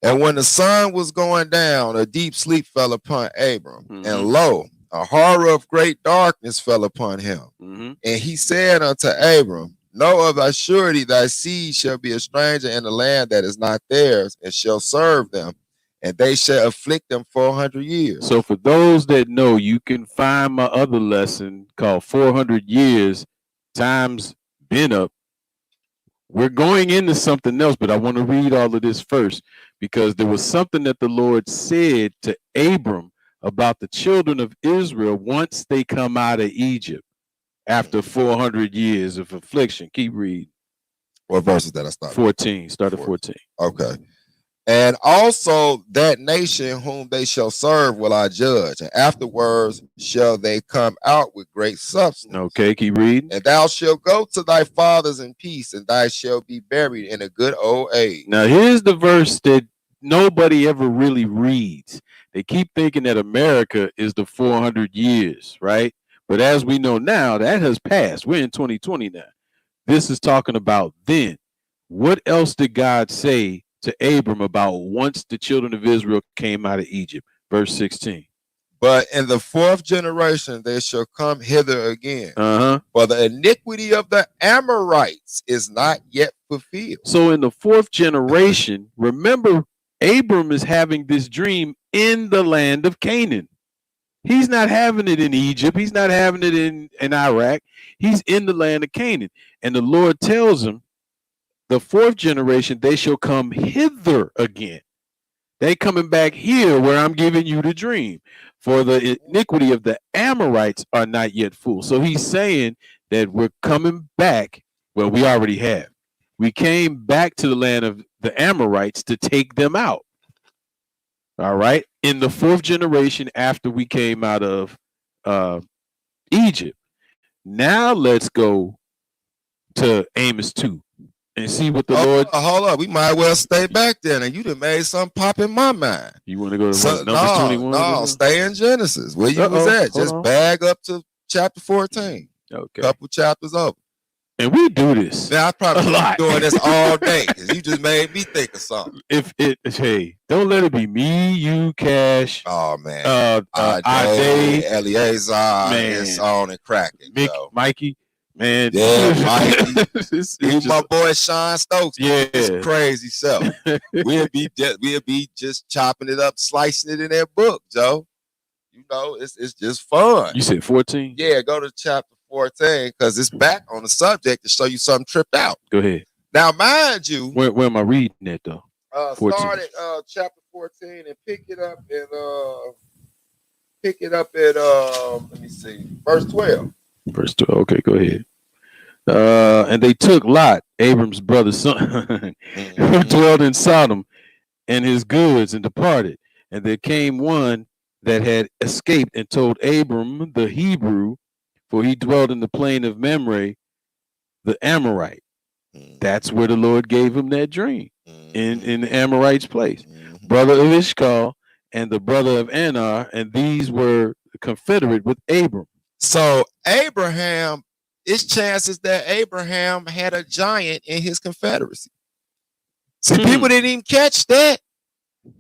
[SPEAKER 3] And when the sun was going down, a deep sleep fell upon Abram. And lo, a horror of great darkness fell upon him. And he said unto Abram, know of thy surety thy seed shall be a stranger in the land that is not theirs, and shall serve them, and they shall afflict them 400 years.
[SPEAKER 4] So for those that know, you can find my other lesson called 400 years times been up. We're going into something else, but I want to read all of this first, because there was something that the Lord said to Abram about the children of Israel once they come out of Egypt after 400 years of affliction. Keep reading.
[SPEAKER 3] What verse is that? I started
[SPEAKER 4] 14. Start at 14.
[SPEAKER 3] Okay. And also that nation whom they shall serve will I judge, and afterwards shall they come out with great substance.
[SPEAKER 4] Okay, keep reading.
[SPEAKER 3] And thou shalt go to thy fathers in peace, and thou shalt be buried in a good old age.
[SPEAKER 4] Now here's the verse that nobody ever really reads. They keep thinking that America is the 400 years, right? But as we know now, that has passed. We're in 2020 now. This is talking about then. What else did God say to Abram about once the children of Israel came out of Egypt? Verse 16.
[SPEAKER 3] But in the 4th generation they shall come hither again. For the iniquity of the Amorites is not yet fulfilled.
[SPEAKER 4] So in the 4th generation, remember, Abram is having this dream in the land of Canaan. He's not having it in Egypt. He's not having it in Iraq. He's in the land of Canaan. And the Lord tells him, the 4th generation, they shall come hither again. They coming back here where I'm giving you the dream. For the iniquity of the Amorites are not yet full. So he's saying that we're coming back. Well, we already have. We came back to the land of the Amorites to take them out. All right. In the 4th generation after we came out of Egypt. Now let's go to Amos 2. and see what the Lord.
[SPEAKER 3] Hold up, we might well stay back there, and you done made something pop in my mind.
[SPEAKER 4] You want to go to Numbers 21?
[SPEAKER 3] No, stay in Genesis. Where you was at? Just bag up to chapter 14.
[SPEAKER 4] Okay.
[SPEAKER 3] Couple chapters over.
[SPEAKER 4] And we do this.
[SPEAKER 3] Now I probably be doing this all day because you just made me think of something.
[SPEAKER 4] Hey, don't let it be me, you, Cash.
[SPEAKER 3] Oh man,
[SPEAKER 4] Ade,
[SPEAKER 3] Eleazar, man, it's on and cracking.
[SPEAKER 4] Mikey, man,
[SPEAKER 3] yeah, Mikey. Even my boy Sean Stokes,
[SPEAKER 4] yeah,
[SPEAKER 3] it's crazy self. we'll be just chopping it up, slicing it in that book, Joe. You know, it's just fun.
[SPEAKER 4] You said 14?
[SPEAKER 3] Yeah, go to chapter 14 because it's back on the subject to show you something tripped out.
[SPEAKER 4] Go ahead.
[SPEAKER 3] Now, mind you,
[SPEAKER 4] where am I reading that though?
[SPEAKER 3] Start at chapter 14 and pick it up at let me see, verse 12.
[SPEAKER 4] Verse 12. Okay, go ahead. And they took Lot, Abram's brother's son, who dwelt in Sodom, and his goods, and departed. And there came one that had escaped and told Abram the Hebrew, for he dwelt in the plain of Mamre, the Amorite. That's where the Lord gave him that dream, in the Amorites' place. Brother of Ishcal and the brother of Anar, and these were confederate with Abram.
[SPEAKER 3] So Abraham, it's chances that Abraham had a giant in his confederacy. See, people didn't even catch that.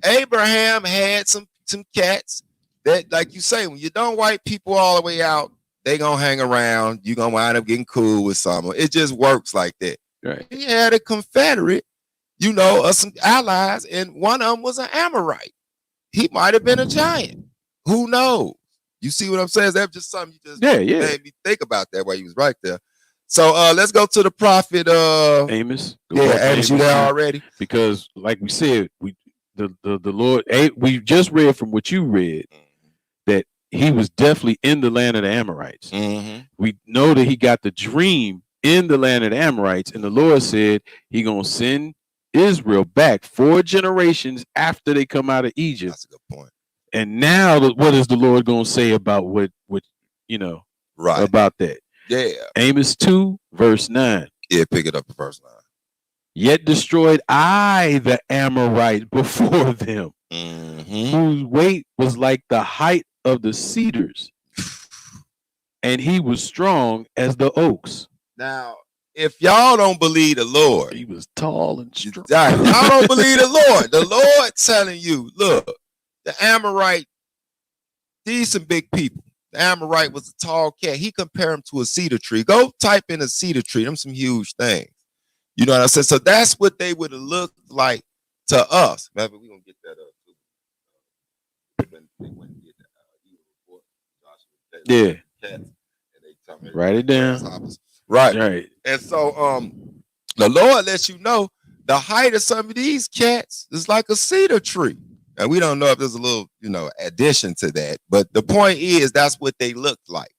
[SPEAKER 3] Abraham had some cats that, like you say, when you don't wipe people all the way out, they gonna hang around. You gonna wind up getting cool with someone. It just works like that.
[SPEAKER 4] Right.
[SPEAKER 3] He had a confederate, you know, of some allies, and one of them was an Amorite. He might have been a giant. Who knows? You see what I'm saying? That's just something you just made me think about that while you was right there. So let's go to the prophet
[SPEAKER 4] Amos.
[SPEAKER 3] Amos, you there already?
[SPEAKER 4] Because like we said, the Lord, we just read from what you read that he was definitely in the land of the Amorites. We know that he got the dream in the land of the Amorites, and the Lord said he gonna send Israel back 4 generations after they come out of Egypt.
[SPEAKER 3] That's a good point.
[SPEAKER 4] And now, what is the Lord gonna say about what
[SPEAKER 3] right
[SPEAKER 4] about that?
[SPEAKER 3] Yeah,
[SPEAKER 4] Amos 2 verse 9.
[SPEAKER 3] Yeah, pick it up to verse 9.
[SPEAKER 4] Yet destroyed I the Amorite before them, whose weight was like the height of the cedars, and he was strong as the oaks.
[SPEAKER 3] Now, if y'all don't believe the Lord,
[SPEAKER 4] he was tall and strong.
[SPEAKER 3] Y'all don't believe the Lord telling you, look, the Amorite, these some big people. The Amorite was a tall cat. He compared him to a cedar tree. Go type in a cedar tree. Them some huge things. You know what I'm saying? So that's what they would have looked like to us. Maybe we're going to get that up too.
[SPEAKER 4] Yeah. Write it down.
[SPEAKER 3] Right. And so the Lord lets you know the height of some of these cats is like a cedar tree. And we don't know if there's a little, addition to that. But the point is that's what they looked like.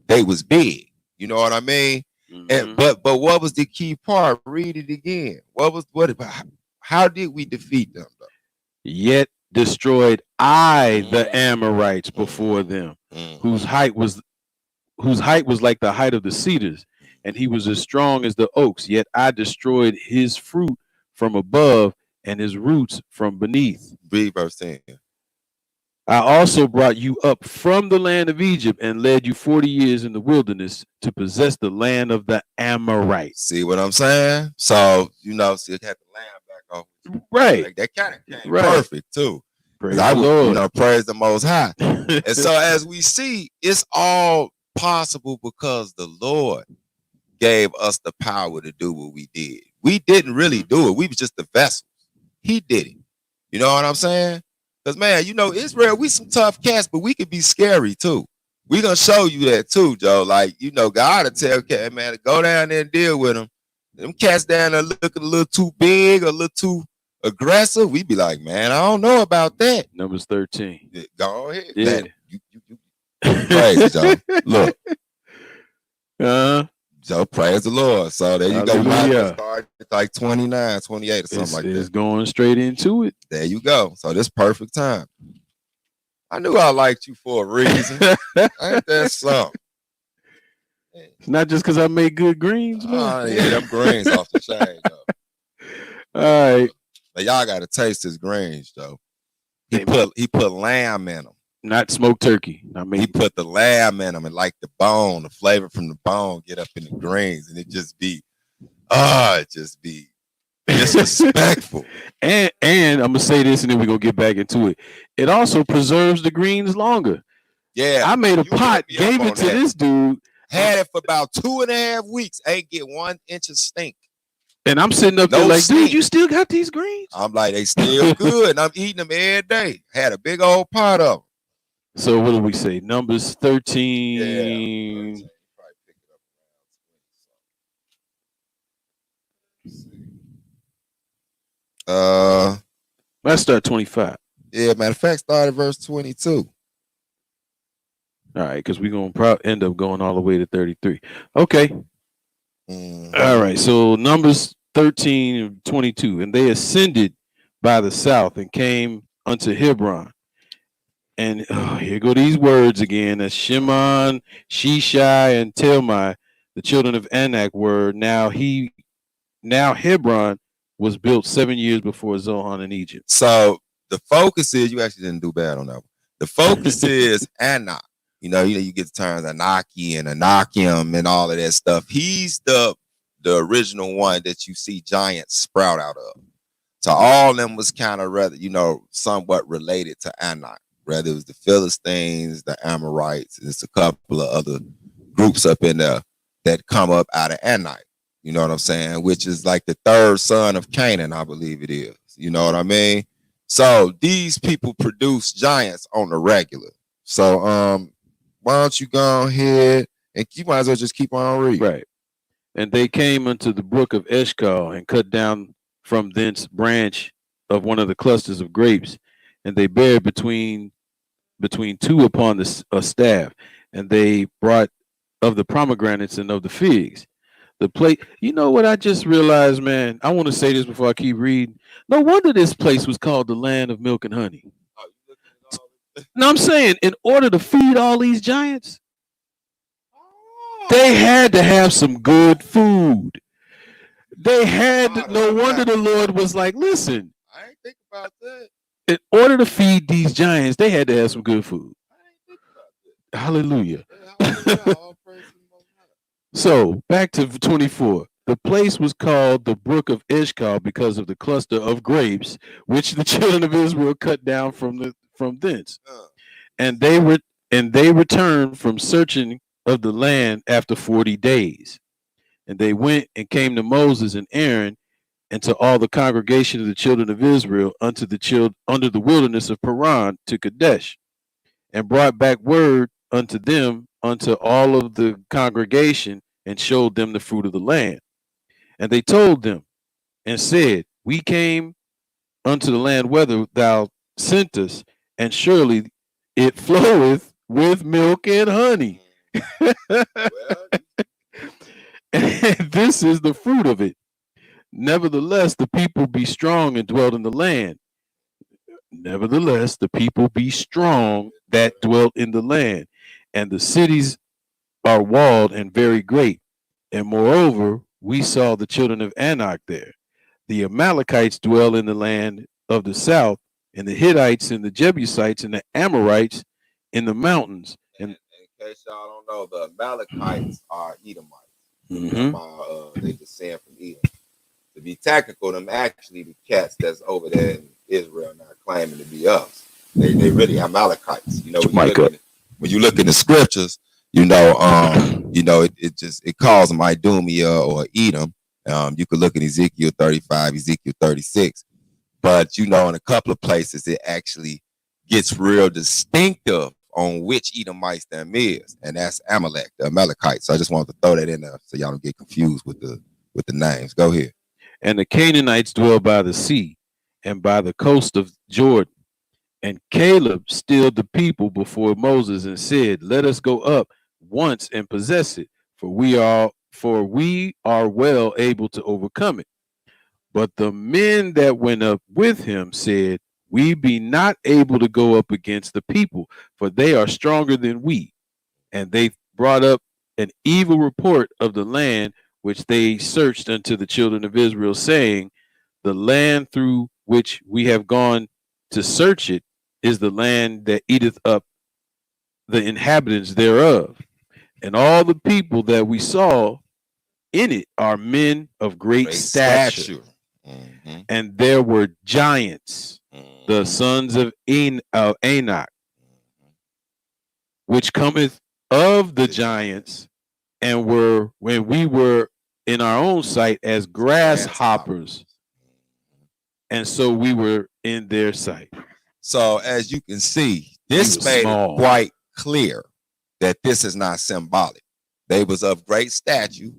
[SPEAKER 3] They was big. You know what I mean? And but what was the key part? Read it again. How did we defeat them though?
[SPEAKER 4] Yet destroyed I the Amorites before them, whose height was like the height of the cedars, and he was as strong as the oaks. Yet I destroyed his fruit from above and his roots from beneath.
[SPEAKER 3] Read verse 10.
[SPEAKER 4] I also brought you up from the land of Egypt and led you 40 years in the wilderness to possess the land of the Amorites.
[SPEAKER 3] See what I'm saying? So, it had the land back off.
[SPEAKER 4] Right.
[SPEAKER 3] Like, that kind of came perfect too.
[SPEAKER 4] Praise
[SPEAKER 3] I
[SPEAKER 4] the
[SPEAKER 3] would,
[SPEAKER 4] Lord.
[SPEAKER 3] Praise the Most High. And so as we see, it's all possible because the Lord gave us the power to do what we did. We didn't really do it. We was just the vessels. He did it. You know what I'm saying? Because, man, Israel, we some tough cats, but we could be scary, too. We going to show you that, too, Joe. Like, God will tell cat, man, to go down there and deal with them. Them cats down there looking a little too big, a little too aggressive. We be like, man, I don't know about that.
[SPEAKER 4] Numbers 13.
[SPEAKER 3] Yeah, go ahead.
[SPEAKER 4] Yeah.
[SPEAKER 3] Man, you crazy, Joe. Look. So praise the Lord. So there you go. You start at like 29, 28 or something like that.
[SPEAKER 4] It's going straight into it.
[SPEAKER 3] There you go. So this perfect time. I knew I liked you for a reason. Ain't that something?
[SPEAKER 4] It's not just because I make good greens, man.
[SPEAKER 3] Oh, yeah, them greens off the chain, though.
[SPEAKER 4] All right.
[SPEAKER 3] But y'all got to taste his greens, though. He
[SPEAKER 4] Amen.
[SPEAKER 3] put lamb in them.
[SPEAKER 4] Not smoked turkey.
[SPEAKER 3] He put the lamb in them, and like the bone, the flavor from the bone get up in the greens, and it just be disrespectful.
[SPEAKER 4] and I'm gonna say this, and then we're gonna get back into it. It also preserves the greens longer.
[SPEAKER 3] Yeah,
[SPEAKER 4] I made a pot, gave it to this dude.
[SPEAKER 3] Had it for about 2.5 weeks. Ain't get 1 inch of stink.
[SPEAKER 4] And I'm sitting up there like, dude, you still got these greens?
[SPEAKER 3] I'm like, they still good. And I'm eating them every day. Had a big old pot of them.
[SPEAKER 4] So what do we say? Numbers 13.
[SPEAKER 3] Yeah, 13.
[SPEAKER 4] Let's start 25.
[SPEAKER 3] Yeah, matter of fact, start at verse 22.
[SPEAKER 4] All right, because we're going to end up going all the way to 33. Okay. All right, so Numbers 13 and 22. And they ascended by the south and came unto Hebron. And here go these words again. That's Shimon, Shishai, and Talmai, the children of Anak were. Now Hebron was built 7 years before Zohan in Egypt.
[SPEAKER 3] So the focus is, you actually didn't do bad on that one. The focus is Anak. You get the terms Anaki and Anakim and all of that stuff. He's the original one that you see giants sprout out of. So all of them was kind of rather, somewhat related to Anak. Whether it was the Philistines, the Amorites, there's a couple of other groups up in there that come up out of Anak. You know what I'm saying? Which is like the third son of Canaan, I believe it is. You know what I mean? So these people produce giants on the regular. So why don't you go ahead and you might as well just keep on reading.
[SPEAKER 4] Right. And they came unto the brook of Eshcol and cut down from thence branch of one of the clusters of grapes, and they bare between two upon a staff, and they brought of the pomegranates and of the figs. The plate, you know what I just realized, man? I want to say this before I keep reading. No wonder this place was called the land of milk and honey. No, I'm saying in order to feed all these giants, they had to have some good food. They had no wonder the Lord was like, listen,
[SPEAKER 3] I ain't think about that.
[SPEAKER 4] In order to feed these giants, they had to have some good food. Hallelujah. So back to 24. The place was called the brook of Eshcol because of the cluster of grapes which the children of Israel cut down from thence. And they returned from searching of the land after 40 days. And they went and came to Moses and Aaron and to all the congregation of the children of Israel under the wilderness of Paran to Kadesh, and brought back word unto them, unto all of the congregation, and showed them the fruit of the land. And they told them and said, we came unto the land whither thou sent us, and surely it floweth with milk and honey. And this is the fruit of it. Nevertheless, the people be strong and dwelt in the land. Nevertheless, the people be strong that dwelt in the land, and the cities are walled and very great. And moreover, we saw the children of Anak there. The Amalekites dwell in the land of the south, and the Hittites and the Jebusites and the Amorites in the mountains. And
[SPEAKER 3] in case y'all don't know, the Amalekites are Edomites. They descend from Edom. To be technical, them actually the cats that's over there in Israel now claiming to be us. They really Amalekites. When you look in the scriptures, it calls them Idumea or Edom. You could look at Ezekiel 35, Ezekiel 36. But in a couple of places it actually gets real distinctive on which Edomites them is, and that's Amalek, the Amalekites. So I just wanted to throw that in there so y'all don't get confused with the names. Go ahead.
[SPEAKER 4] And the Canaanites dwell by the sea and by the coast of Jordan. And Caleb stilled the people before Moses and said, let us go up once and possess it, for we are well able to overcome it. But the men that went up with him said, we be not able to go up against the people, for they are stronger than we. And they brought up an evil report of the land which they searched unto the children of Israel, saying, the land through which we have gone to search it is the land that eateth up the inhabitants thereof. And all the people that we saw in it are men of great stature.
[SPEAKER 3] Mm-hmm.
[SPEAKER 4] And there were giants, the sons of Enoch, which cometh of the giants, and were, when we were in our own sight, as grasshoppers, and so we were in their sight.
[SPEAKER 3] So as you can see, this made it quite clear that this is not symbolic. They was of great stature,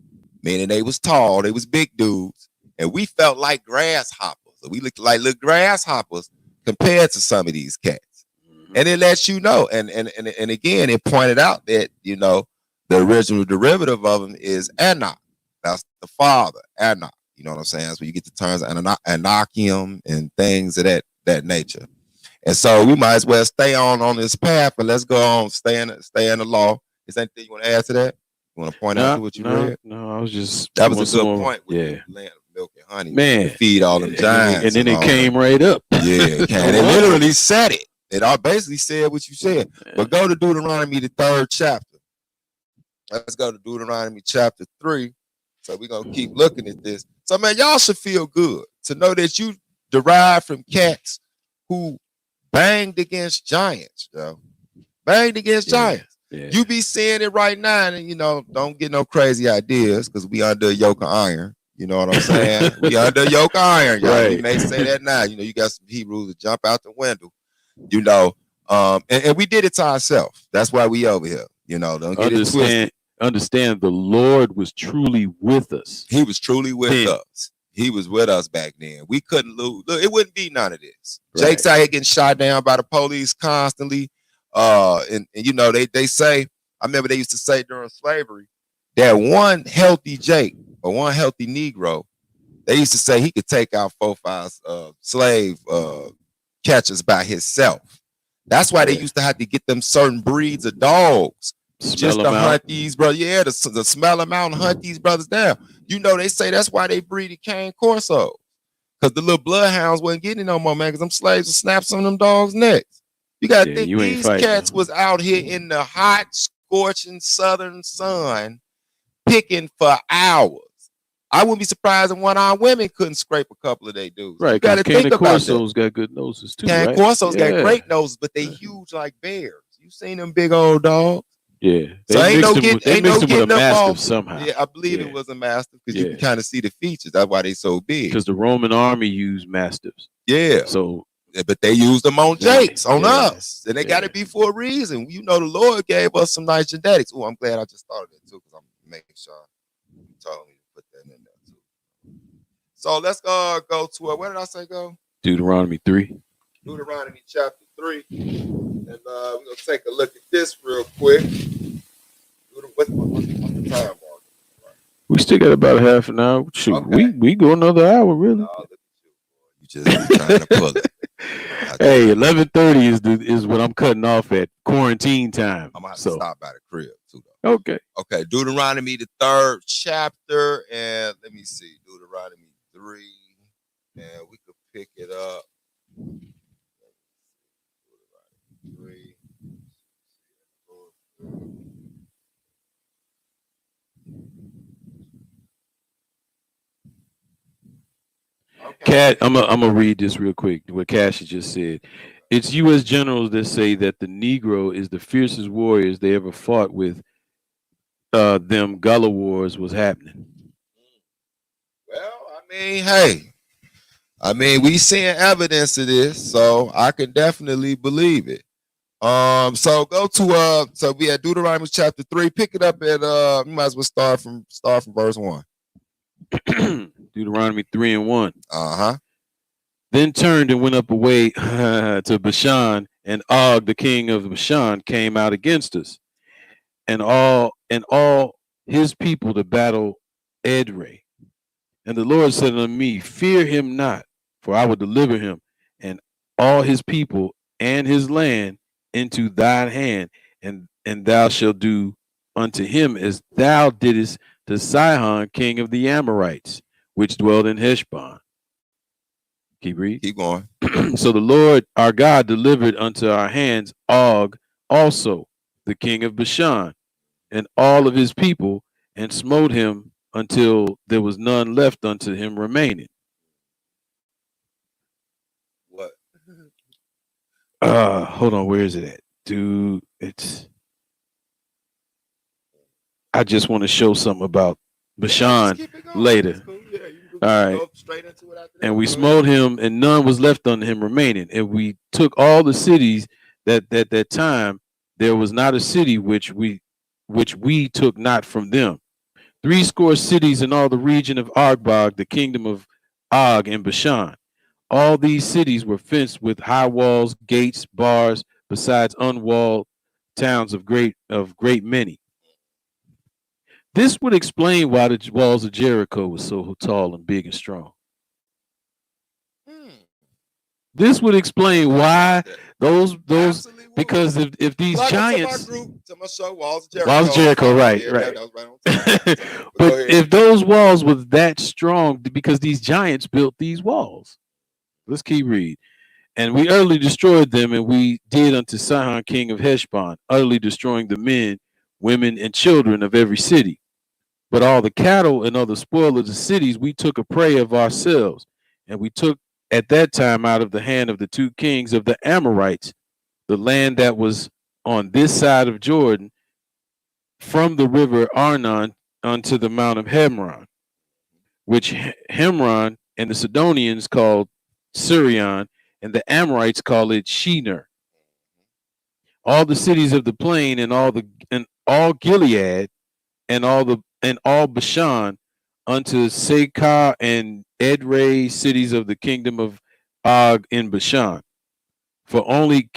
[SPEAKER 3] meaning they was tall, they was big dudes, and we felt like grasshoppers. We looked like little grasshoppers compared to some of these cats. And it lets you know, and again, it pointed out that, you know, the original derivative of them is Enoch. That's the father, Enoch. You know what I'm saying? That's where you get the terms Enochium and things of that nature. And so we might as well stay on this path, and let's go on, stay in the law. Is there anything you want to add to that? You want to point out to what you read?
[SPEAKER 4] No, I was just,
[SPEAKER 3] that was a good point. With the land of milk and honey,
[SPEAKER 4] man,
[SPEAKER 3] feed all them giants,
[SPEAKER 4] and then it came right up.
[SPEAKER 3] Yeah, it came. It literally said it. It all basically said what you said. But go to Deuteronomy, the 3rd chapter. Let's go to Deuteronomy chapter 3. So we're gonna keep looking at this. So man, y'all should feel good to know that you derived from cats who banged against giants, yo. Banged against giants. Yeah. You be seeing it right now, and you know, don't get no crazy ideas, because we under a yoke of iron. You know what I'm saying? We under a yoke of iron, y'all. Right. We may say that now. You know, you got some Hebrewz that jump out the window. You know, and we did it to ourselves. That's why we over here. You know, don't get it twisted.
[SPEAKER 4] Understand, the Lord was truly with us.
[SPEAKER 3] He was truly with us. He was with us back then. We couldn't lose. Look, it wouldn't be none of this. Right. Jake's out here getting shot down by the police constantly. And you know, they say, I remember they used to say during slavery that one healthy Jake or one healthy Negro, they used to say he could take out 4 or 5 slave catchers by himself. That's why they used to have to get them certain breeds of dogs just to hunt these brothers. Yeah, to smell them out and hunt these brothers down. You know, they say that's why they breeded cane corsos, because the little bloodhounds wasn't getting no more, man, because them slaves would snap some of them dogs' necks. You got to think these cats was out here in the hot, scorching southern sun picking for hours. I wouldn't be surprised if one of our women couldn't scrape a couple of their dudes.
[SPEAKER 4] Right, because cane corsos got good noses too.
[SPEAKER 3] Cane corsos got great noses, but they huge like bears. You seen them big old dogs?
[SPEAKER 4] Yeah,
[SPEAKER 3] so ain't no getting
[SPEAKER 4] with a mastiff
[SPEAKER 3] off.
[SPEAKER 4] Somehow.
[SPEAKER 3] Yeah, I believe it was a mastiff, because you can kind of see the features. That's why they so big.
[SPEAKER 4] Because the Roman army used mastiffs.
[SPEAKER 3] Yeah.
[SPEAKER 4] So,
[SPEAKER 3] but they used them on Jakes, on us, and they got to be for a reason. You know, the Lord gave us some nice genetics. Oh, I'm glad I just thought of that too, because I'm making sure you told me to put that in there too. So let's go to where did I say go?
[SPEAKER 4] Deuteronomy 3.
[SPEAKER 3] Deuteronomy chapter 3. And we're going to take a look at this real quick. What's the time mark?
[SPEAKER 4] We still got about a half an hour. Shoot, okay. we go another hour, really.
[SPEAKER 3] No, look at you just trying to pull it.
[SPEAKER 4] Hey, 11:30 is what I'm cutting off at quarantine time.
[SPEAKER 3] I'm going to have to stop by the crib too,
[SPEAKER 4] though. Okay.
[SPEAKER 3] Okay, Deuteronomy, the 3rd chapter, and let me see, Deuteronomy 3, and we could pick it up. Deuteronomy 3.
[SPEAKER 4] Cat, I'm gonna read this real quick. What Cash just said. It's U.S. generals that say that the Negro is the fiercest warriors they ever fought with. Them Gullah Wars was happening.
[SPEAKER 3] Well, I mean, hey, we seeing evidence of this, so I can definitely believe it. So go to so we had Deuteronomy chapter 3. Pick it up at you might as well start from verse 1.
[SPEAKER 4] Deuteronomy 3:1. Then turned and went up away to Bashan, and Og, the king of Bashan, came out against us, and all his people to battle Edrei. And the Lord said unto me, fear him not, for I will deliver him and all his people and his land into thine hand, and thou shalt do unto him as thou didst to Sihon, king of the Amorites, which dwelled in Heshbon. Keep reading.
[SPEAKER 3] Keep going.
[SPEAKER 4] So the Lord our God delivered unto our hands Og also, the king of Bashan, and all of his people, and smote him until there was none left unto him remaining.
[SPEAKER 3] What?
[SPEAKER 4] Hold on, where is it at? Dude, I just want to show something about Bashan later.
[SPEAKER 3] Cool. Yeah,
[SPEAKER 4] all right.
[SPEAKER 3] Go straight into it after that.
[SPEAKER 4] And we smote him, and none was left unto him remaining. And we took all the cities that time there was not a city which we took not from them. 80 cities in all the region of Argbog, the kingdom of Og and Bashan. All these cities were fenced with high walls, gates, bars, besides unwalled towns of great many. This would explain why the walls of Jericho were so tall and big and strong. This would explain why those because if these giants, walls of Jericho, right. But if those walls were that strong, because these giants built these walls. Let's keep reading. And we utterly destroyed them, and we did unto Sihon, king of Heshbon, utterly destroying the men, women, and children of every city. But all the cattle and other spoil of the cities we took a prey of ourselves, and we took at that time out of the hand of the 2 kings of the Amorites the land that was on this side of Jordan, from the river Arnon unto the mount of Hebron, which Hebron and the Sidonians called Sirion, and the Amorites call it Shinar. All the cities of the plain, and all Gilead, and all Bashan, unto Sekah and Edrei, cities of the kingdom of Og in Bashan. For only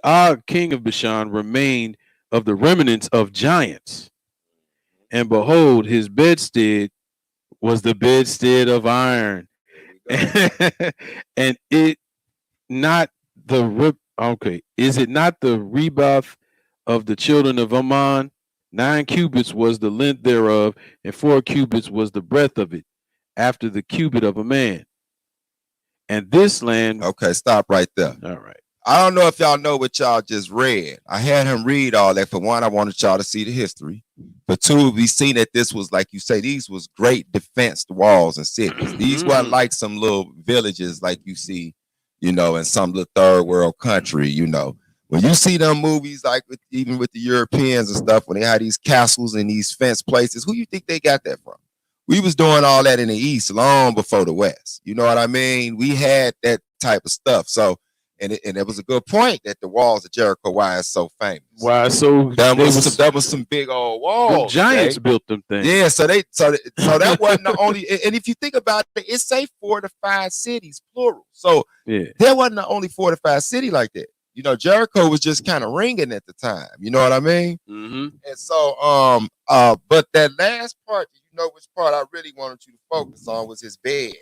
[SPEAKER 4] Og, king of Bashan, remained of the remnants of giants. And behold, his bedstead was the bedstead of iron, and is it not the rebuff of the children of Ammon? 9 cubits was the length thereof, and 4 cubits was the breadth of it, after the cubit of a man. And this land.
[SPEAKER 3] Okay, stop right there.
[SPEAKER 4] All right.
[SPEAKER 3] I don't know if y'all know what y'all just read. I had him read all that. For one, I wanted y'all to see the history. For two, we seen that this was, like you say, these was great defense walls and cities. These weren't like some little villages like you see, in some little third world country, When you see them movies, like even with the Europeans and stuff, when they had these castles and these fenced places, who you think they got that from? We was doing all that in the East long before the West. You know what I mean? We had that type of stuff. So, and it was a good point that the walls of Jericho, why it's so famous.
[SPEAKER 4] Why so
[SPEAKER 3] that was some big old walls.
[SPEAKER 4] Giants built them things.
[SPEAKER 3] Yeah, so that wasn't the only. And if you think about it, it's say 4 to 5 cities, plural. So
[SPEAKER 4] yeah,
[SPEAKER 3] there wasn't the only 4 to 5 city like that. Jericho was just kind of ringing at the time. You know what I mean?
[SPEAKER 4] Mm-hmm.
[SPEAKER 3] And so, but that last part, which part I really wanted you to focus on was his bed.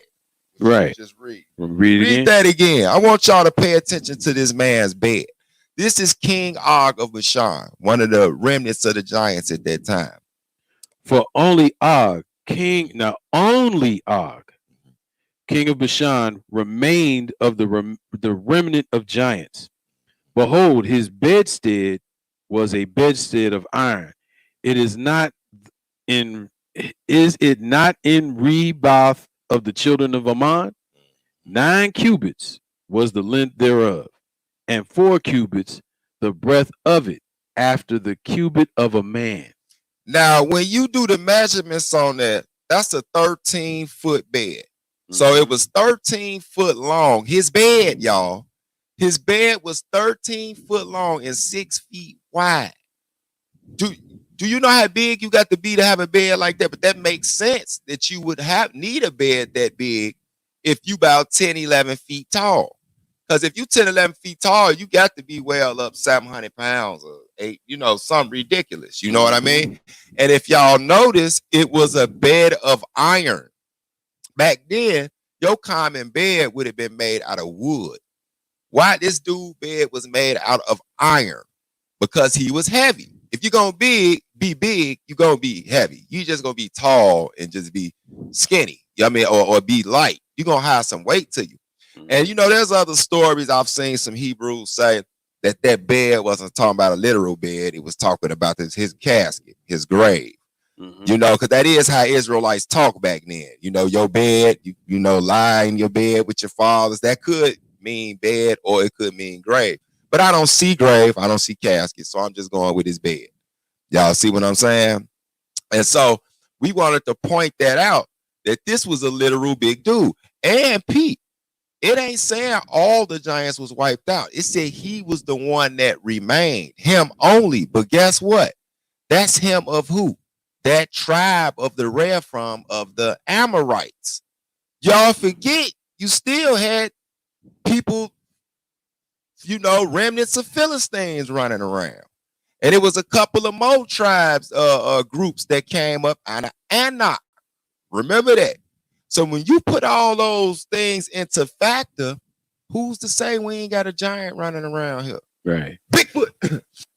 [SPEAKER 4] Right.
[SPEAKER 3] Just read
[SPEAKER 4] Read
[SPEAKER 3] that again. I want y'all to pay attention to this man's bed. This is King Og of Bashan, one of the remnants of the giants at that time.
[SPEAKER 4] For only Og, king of Bashan, remained of the remnant of giants. Behold, his bedstead was a bedstead of iron. Is it not in Rebath of the children of Ammon? 9 cubits was the length thereof, and 4 cubits the breadth of it, after the cubit of a man.
[SPEAKER 3] Now, when you do the measurements on that, that's a 13-foot bed. So it was 13 foot long. His bed, y'all. His bed was 13 foot long and 6 feet wide. Do you know how big you got to be to have a bed like that? But that makes sense that you would need a bed that big if you about 10, 11 feet tall. Because if you 10, 11 feet tall, you got to be well up 700 pounds or 8, something ridiculous. You know what I mean? And if y'all notice, it was a bed of iron. Back then, your common bed would have been made out of wood. Why this dude bed was made out of iron? Because he was heavy. If you're gonna be big, you're gonna be heavy. You just gonna be tall and just be skinny. You know what I mean, or be light. You're gonna have some weight to you. And there's other stories I've seen some Hebrews say that bed wasn't talking about a literal bed. It was talking about his casket, his grave. Because that is how Israelites talk back then. Your bed, lie in your bed with your fathers. That could mean bed or it could mean grave. But I don't see grave. I don't see casket. So I'm just going with his bed. Y'all see what I'm saying? And so we wanted to point that out, that this was a literal big dude. And Pete, it ain't saying all the giants was wiped out. It said he was the one that remained, him only. But guess what? That's him of who? That tribe of the Rephaim of the Amorites. Y'all forget, you still had people, remnants of Philistines running around. And it was a couple of more tribes, groups that came up out of Anak. Remember that. So when you put all those things into factor, who's to say we ain't got a giant running around here?
[SPEAKER 4] Right.
[SPEAKER 3] Bigfoot.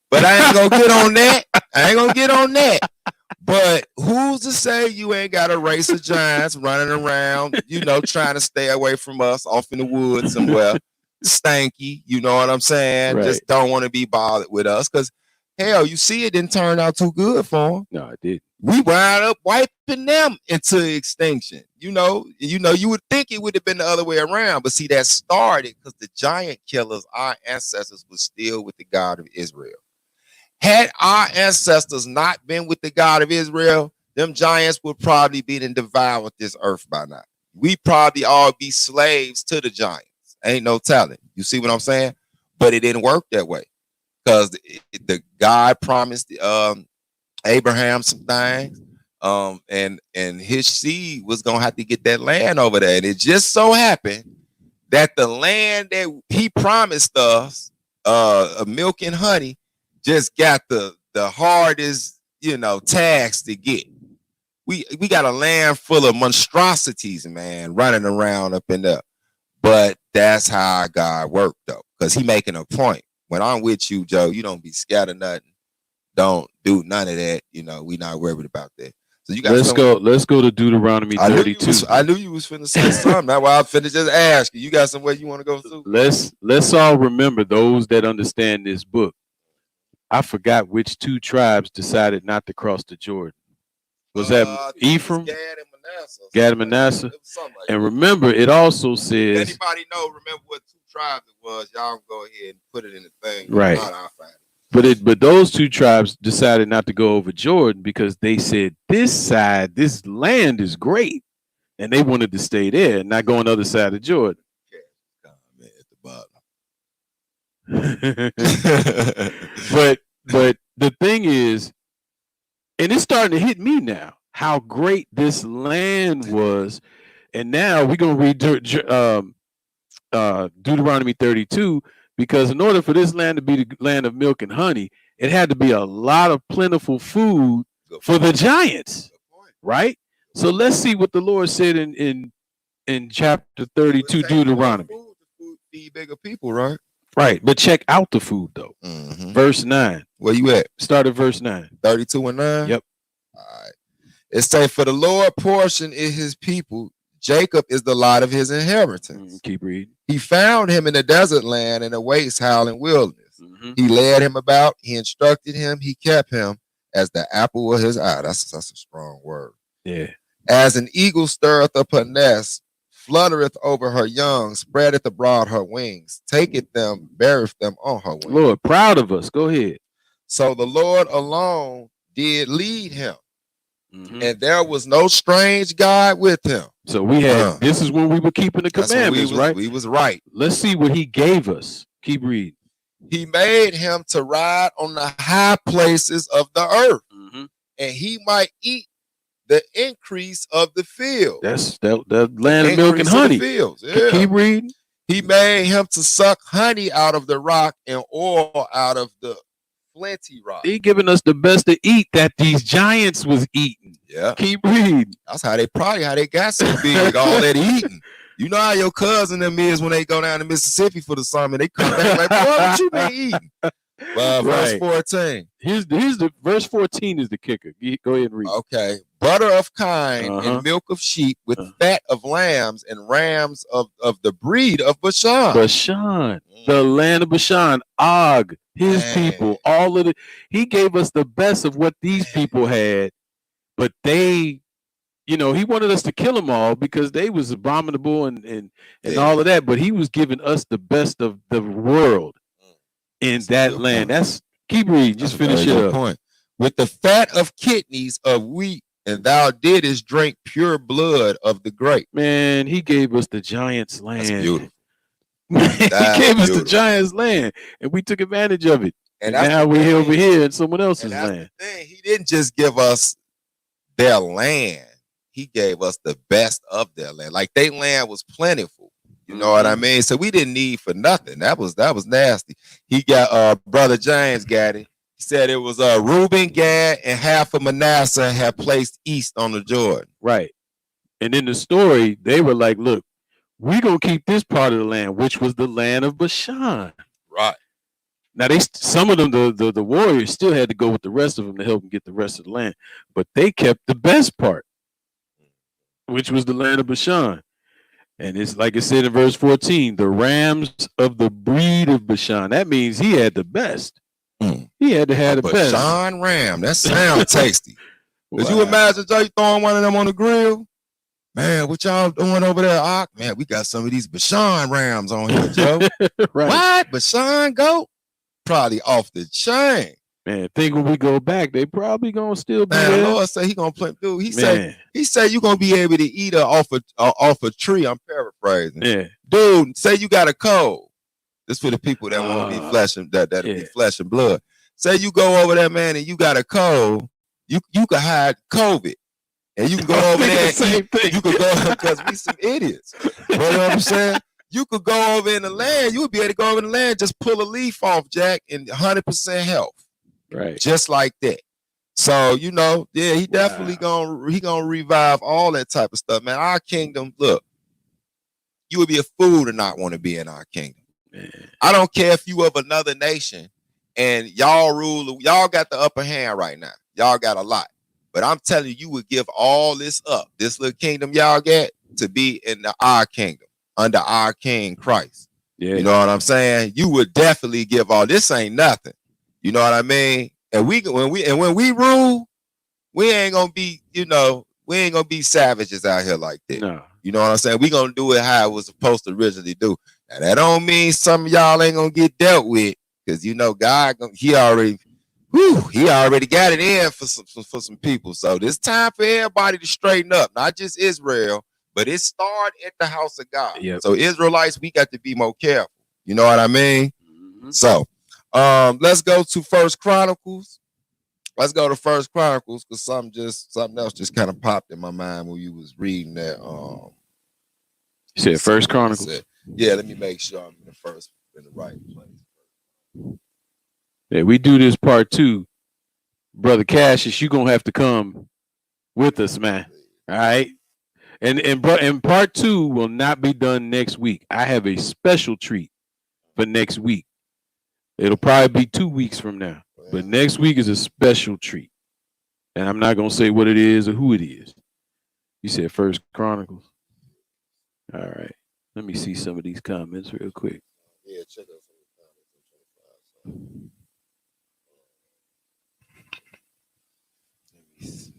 [SPEAKER 3] But I ain't gonna get on that. But who's to say you ain't got a race of giants running around, trying to stay away from us off in the woods somewhere, stanky, you know what I'm saying?
[SPEAKER 4] Right.
[SPEAKER 3] Just don't want to be bothered with us. Because, hell, you see it didn't turn out too good for them.
[SPEAKER 4] No, it did.
[SPEAKER 3] We wound up wiping them into extinction. You would think it would have been the other way around. But see, that started because the giant killers, our ancestors, were still with the God of Israel. Had our ancestors not been with the God of Israel, them giants would probably be devoured this earth by now. We probably all be slaves to the giants. Ain't no telling. You see what I'm saying? But it didn't work that way, because the God promised Abraham some things, and his seed was gonna have to get that land over there. And it just so happened that the land that he promised us, milk and honey, just got the hardest, tax to get. We got a land full of monstrosities, man, running around up in there. But that's how God worked, though, because he making a point. When I'm with you, Joe, you don't be scared of nothing. Don't do none of that. We not worried about that. So you got.
[SPEAKER 4] Let's go to Deuteronomy 32.
[SPEAKER 3] I knew you was finna say something. That's why I finna just ask you. You got somewhere you want to go to?
[SPEAKER 4] Let's all remember, those that understand this book. I forgot which two tribes decided not to cross the Jordan. Was that Ephraim? Gad and Manasseh. And remember, it also says.
[SPEAKER 3] Anybody remember what two tribes it was? Y'all go ahead and put it in the thing.
[SPEAKER 4] Right. But those two tribes decided not to go over Jordan because they said this land is great, and they wanted to stay there, not go on the other side of Jordan. But the thing is, and it's starting to hit me now, how great this land was. And now we're gonna read Deuteronomy 32, because in order for this land to be the land of milk and honey, it had to be a lot of plentiful food for the giants, right? So let's see what the Lord said in chapter 32, Deuteronomy.
[SPEAKER 3] Food feed bigger people, right?
[SPEAKER 4] Right, but check out the food though. Verse 9.
[SPEAKER 3] Where you at?
[SPEAKER 4] Start at verse 9.
[SPEAKER 3] 32 and 9?
[SPEAKER 4] Yep.
[SPEAKER 3] All right. It say, for the Lord portion is his people. Jacob is the lot of his inheritance.
[SPEAKER 4] Keep reading.
[SPEAKER 3] He found him in the desert land, in a waste howling wilderness. He led him about. He instructed him. He kept him as the apple of his eye. That's a strong word.
[SPEAKER 4] Yeah.
[SPEAKER 3] As an eagle stirreth up her nest, fluttereth over her young, spreadeth abroad her wings, taketh them, beareth them on her wings.
[SPEAKER 4] Lord, proud of us. Go ahead.
[SPEAKER 3] So the Lord alone did lead him, and there was no strange God with him.
[SPEAKER 4] So we had, this is when we were keeping the commandments, right?
[SPEAKER 3] We was right.
[SPEAKER 4] Let's see what he gave us. Keep reading.
[SPEAKER 3] He made him to ride on the high places of the earth, and he might eat the increase of the field.
[SPEAKER 4] That's the land of milk and honey.
[SPEAKER 3] Fields. Yeah.
[SPEAKER 4] Keep reading.
[SPEAKER 3] He made him to suck honey out of the rock and oil out of the flinty rock.
[SPEAKER 4] He giving us the best to eat that these giants was eating.
[SPEAKER 3] Yeah.
[SPEAKER 4] Keep reading.
[SPEAKER 3] That's how they got so big, all that eating. You know how your cousin them is when they go down to Mississippi for the summer. They come back like, boy, what you been eating? Verse
[SPEAKER 4] Right.
[SPEAKER 3] 14.
[SPEAKER 4] Here's the verse 14 is the kicker. Go ahead and read.
[SPEAKER 3] Okay. Butter of kine
[SPEAKER 4] Uh-huh.
[SPEAKER 3] and milk of sheep with fat of lambs and rams of the breed of Bashan.
[SPEAKER 4] Bashan, the land of Bashan, Og, his
[SPEAKER 3] Man.
[SPEAKER 4] people, all of he gave us the best of what these people had, but they, he wanted us to kill them all because they was abominable and all of that, but he was giving us the best of the world in that land.
[SPEAKER 3] Point.
[SPEAKER 4] That's keep reading, just finish it up.
[SPEAKER 3] Point. With the fat of kidneys of wheat, and thou didst drink pure blood of the grape.
[SPEAKER 4] Man, he gave us the giants' land.
[SPEAKER 3] That's beautiful.
[SPEAKER 4] He gave us the giants' land, and we took advantage of it. And now we're over here in someone else's land.
[SPEAKER 3] The thing. He didn't just give us their land. He gave us the best of their land. Like their land was plentiful. You know what I mean? So we didn't need for nothing. That was nasty. He got Brother James got it. He said it was Reuben, Gad, and half of Manasseh had placed east on the Jordan.
[SPEAKER 4] Right. And in the story, they were like, look, we're going to keep this part of the land, which was the land of Bashan.
[SPEAKER 3] Right.
[SPEAKER 4] Now, some of them, the warriors still had to go with the rest of them to help them get the rest of the land. But they kept the best part, which was the land of Bashan. And it's like it said in verse 14, the rams of the breed of Bashan. That means he had the best. He had to have the best.
[SPEAKER 3] Bashan ram. That sounds tasty. Could you imagine Joe throwing one of them on the grill? Man, what y'all doing over there, Ock? Man, we got some of these Bashan rams on here, Joe.
[SPEAKER 4] Right.
[SPEAKER 3] What? Bashan goat? Probably off the chain.
[SPEAKER 4] Man, think when we go back, they probably gonna still be
[SPEAKER 3] there.
[SPEAKER 4] Lord
[SPEAKER 3] say he gonna play, dude. He said you gonna be able to eat her off a tree. I'm paraphrasing.
[SPEAKER 4] Yeah,
[SPEAKER 3] dude. Say you got a cold. This for the people that want to be flesh and be flesh and blood. Say you go over there, man, and you got a cold. You can hide COVID, and you can go over there. And
[SPEAKER 4] same thing.
[SPEAKER 3] You could go because we some idiots. You know what I'm saying? You could go over in the land. You would be able to go over in the land, just pull a leaf off, Jack, and 100% health.
[SPEAKER 4] Right.
[SPEAKER 3] Just like that. So, he definitely gonna revive all that type of stuff, man. Our kingdom, look, you would be a fool to not want to be in our kingdom. Man. I don't care if you of another nation and y'all got the upper hand right now. Y'all got a lot. But I'm telling you, you would give all this up, this little kingdom y'all get, to be in our kingdom, under our King Christ. Yeah. You know what I'm saying? You would definitely give all. This ain't nothing. You know what I mean? And when we rule, we ain't gonna be, we ain't gonna be savages out here like that.
[SPEAKER 4] No.
[SPEAKER 3] You know what I'm saying? We gonna do it how it was supposed to originally do. Now that don't mean some of y'all ain't gonna get dealt with, because God, he already got it in for some people. So this time for everybody to straighten up, not just Israel, but it started at the house of God. Yep. So Israelites, we got to be more careful. You know what I mean? Mm-hmm. So let's go to First Chronicles. Let's go to First Chronicles, because something else just kind of popped in my mind when you was reading that. You
[SPEAKER 4] said First Chronicles.
[SPEAKER 3] Yeah, let me make sure I'm in the right place.
[SPEAKER 4] Yeah, we do this part 2. Brother Cassius, you're gonna have to come with us, man. All right. And part 2 will not be done next week. I have a special treat for next week. It'll probably be 2 weeks from now. But next week is a special treat. And I'm not going to say what it is or who it is. You said First Chronicles. All right. Let me see some of these comments real quick.
[SPEAKER 3] Yeah, check out some of the comments. Let me see.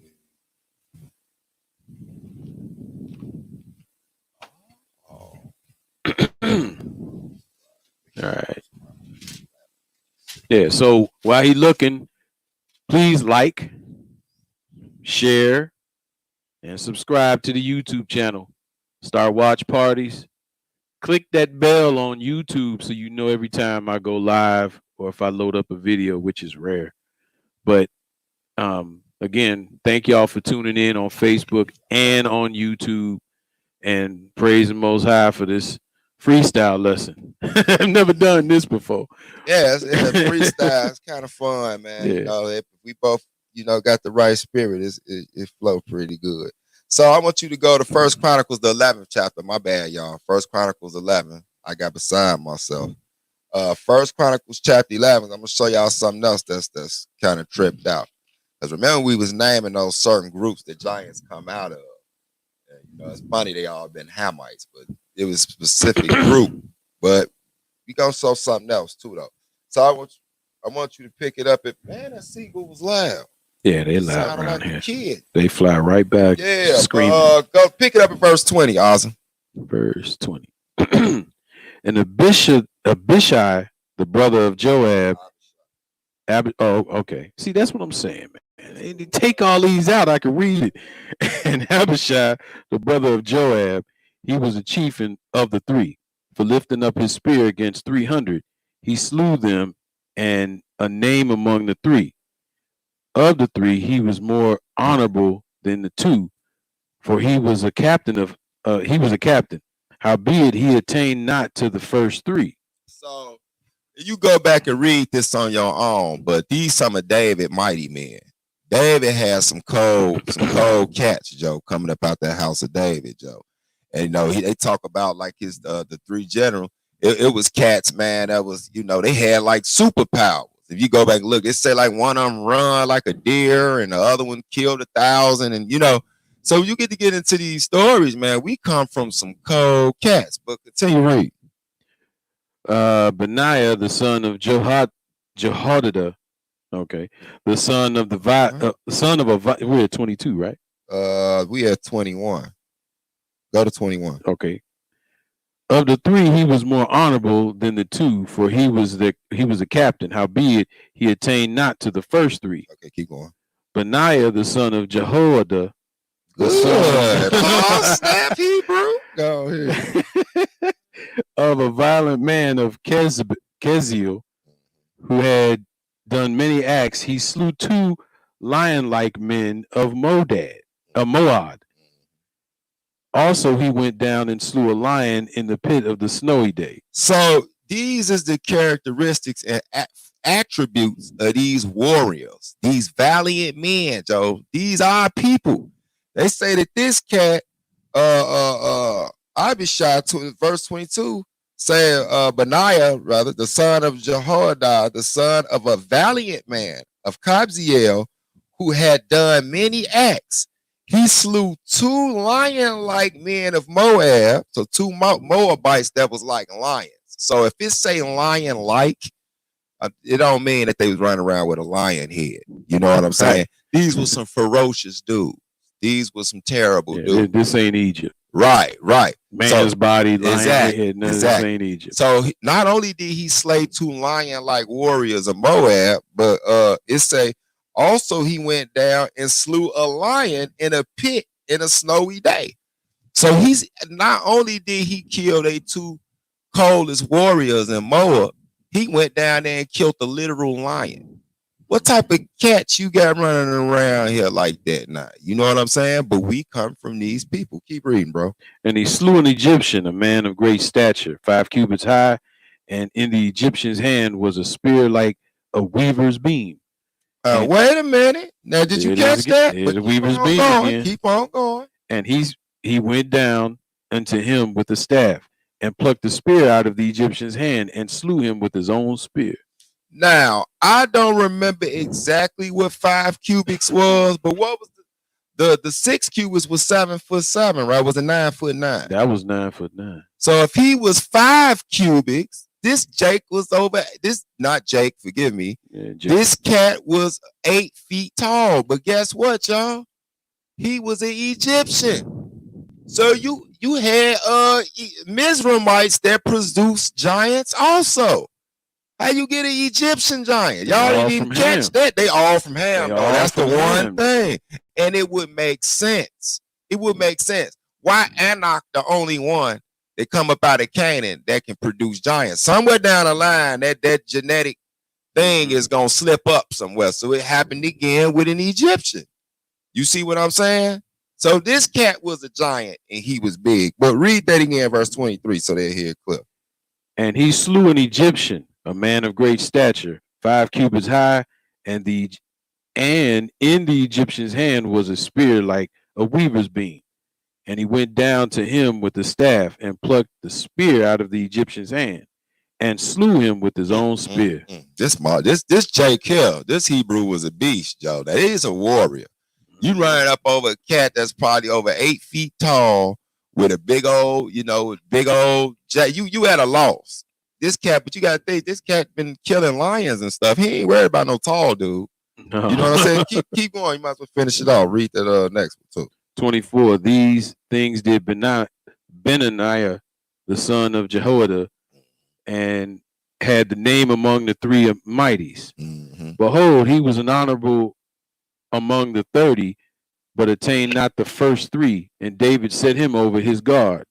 [SPEAKER 4] All right. Yeah, so while he looking, please like, share, and subscribe to the YouTube channel. Start watch parties. Click that bell on YouTube so you know every time I go live or if I load up a video, which is rare. But again, thank y'all for tuning in on Facebook and on YouTube, and praise the Most High for this freestyle lesson. I've never done this before.
[SPEAKER 3] Yeah, it's freestyle. It's kind of fun, man. Yeah. If we both, got the right spirit, it flow pretty good. So I want you to go to First Chronicles, the 11th chapter. My bad, y'all. First Chronicles 11. I got beside myself. First Chronicles chapter 11. I'm gonna show y'all something else that's kind of tripped out. Because remember, we was naming those certain groups that giants come out of. And, you know, it's funny they all been Hamites, but it was a specific group. But we gonna show something else too, though. So I want you to pick it up. Man, that seagull was loud.
[SPEAKER 4] Yeah, they loud around
[SPEAKER 3] like
[SPEAKER 4] here.
[SPEAKER 3] A kid.
[SPEAKER 4] They fly right back.
[SPEAKER 3] Yeah,
[SPEAKER 4] screaming.
[SPEAKER 3] Go pick it up at verse 20, Awesome.
[SPEAKER 4] Verse 20. And Abishai, the brother of Joab. Okay. See, that's what I'm saying, man. They take all these out. I can read it. And Abishai, the brother of Joab, he was a chief of the three. For lifting up his spear against 300, he slew them, and a name among the three. Of the three, he was more honorable than the two, for he was a captain. Howbeit, he attained not to the first three.
[SPEAKER 3] So you go back and read this on your own, but these some of David mighty men. David had some cold cats, Joe, coming up out that house of David, Joe. And you know, they talk about like his the three general. It was cats, man. That was, you know, they had like superpowers. If you go back and look, it said like one of them run like a deer and the other one killed 1,000. And, you know, so you get to get into these stories, man. We come from some cold cats, but continue read.
[SPEAKER 4] Benaiah, the son of Jehoiada, okay, the son of we're at 22, right?
[SPEAKER 3] We at 21. Go to 21.
[SPEAKER 4] Okay. Of the three, he was more honorable than the two, for he was a captain. Howbeit, he attained not to the first three.
[SPEAKER 3] Okay, keep going.
[SPEAKER 4] Benaiah, the son of Jehoiada,
[SPEAKER 3] snap Hebrew. Go ahead.
[SPEAKER 4] of a violent man of Keziel, who had done many acts, he slew 2 lion-like men of Moab. Also, he went down and slew a lion in the pit of the snowy day.
[SPEAKER 3] So these is the characteristics and attributes of these warriors, these valiant men, Joe. These are people. They say that this cat, Abishai, verse 22, say Benaiah, rather, the son of Jehoiada, the son of a valiant man of Kabziel, who had done many acts. He slew 2 lion-like men of Moab, so 2 Moabites that was like lions. So if it say lion-like, it don't mean that they was running around with a lion head. You know what I'm saying? These were some ferocious dudes. These were some terrible dudes.
[SPEAKER 4] This ain't Egypt.
[SPEAKER 3] Right.
[SPEAKER 4] Man's body, lion
[SPEAKER 3] exactly,
[SPEAKER 4] head. This ain't Egypt.
[SPEAKER 3] So not only did he slay 2 lion-like warriors of Moab, but it say, also, he went down and slew a lion in a pit in a snowy day. So he's not only did he kill the 2 coldest warriors in Moab, he went down there and killed the literal lion. What type of cats you got running around here like that now? You know what I'm saying? But we come from these people. Keep reading, bro.
[SPEAKER 4] And he slew an Egyptian, a man of great stature, 5 cubits high, and in the Egyptian's hand was a spear like a weaver's beam.
[SPEAKER 3] Wait a minute. Now, did you catch that?
[SPEAKER 4] The weaver's beam again.
[SPEAKER 3] Keep on going.
[SPEAKER 4] And he went down unto him with the staff and plucked the spear out of the Egyptian's hand and slew him with his own spear.
[SPEAKER 3] Now, I don't remember exactly what 5 cubits was, but what was the 6 cubits was 7'7", right? Was it 9'9"?
[SPEAKER 4] That was 9'9".
[SPEAKER 3] So if he was 5 cubics, this Jake was not Jake, forgive me.
[SPEAKER 4] Yeah,
[SPEAKER 3] this cat was 8 feet tall. But guess what, y'all? He was an Egyptian. So you had Mizraimites that produced giants also. How you get an Egyptian giant? Y'all didn't even catch that. They all from Ham. That's the one thing. And it would make sense. Why Anak the only one that come up out of Canaan that can produce giants? Somewhere down the line, that genetic thing is going to slip up somewhere. So it happened again with an Egyptian. You see what I'm saying? So this cat was a giant and he was big. But read that again, verse 23, so they hear clear.
[SPEAKER 4] And he slew an Egyptian, a man of great stature, 5 cubits high, and in the Egyptian's hand was a spear like a weaver's beam. And he went down to him with the staff and plucked the spear out of the Egyptian's hand and slew him with his own spear.
[SPEAKER 3] This Jake Hill, this Hebrew was a beast, Joe. That is a warrior. You running up over a cat that's probably over 8 feet tall with a big old, you had a loss. This cat, but you gotta think this cat been killing lions and stuff. He ain't worried about no tall dude.
[SPEAKER 4] No.
[SPEAKER 3] You know what I'm saying? Keep going. You might as well finish it off. Read that next one too.
[SPEAKER 4] 24. These things did Benaniah, the son of Jehoiada, and had the name among the 3 mighties.
[SPEAKER 3] Mm-hmm.
[SPEAKER 4] Behold, he was an honorable among the 30, but attained not the first 3, and David set him over his guard.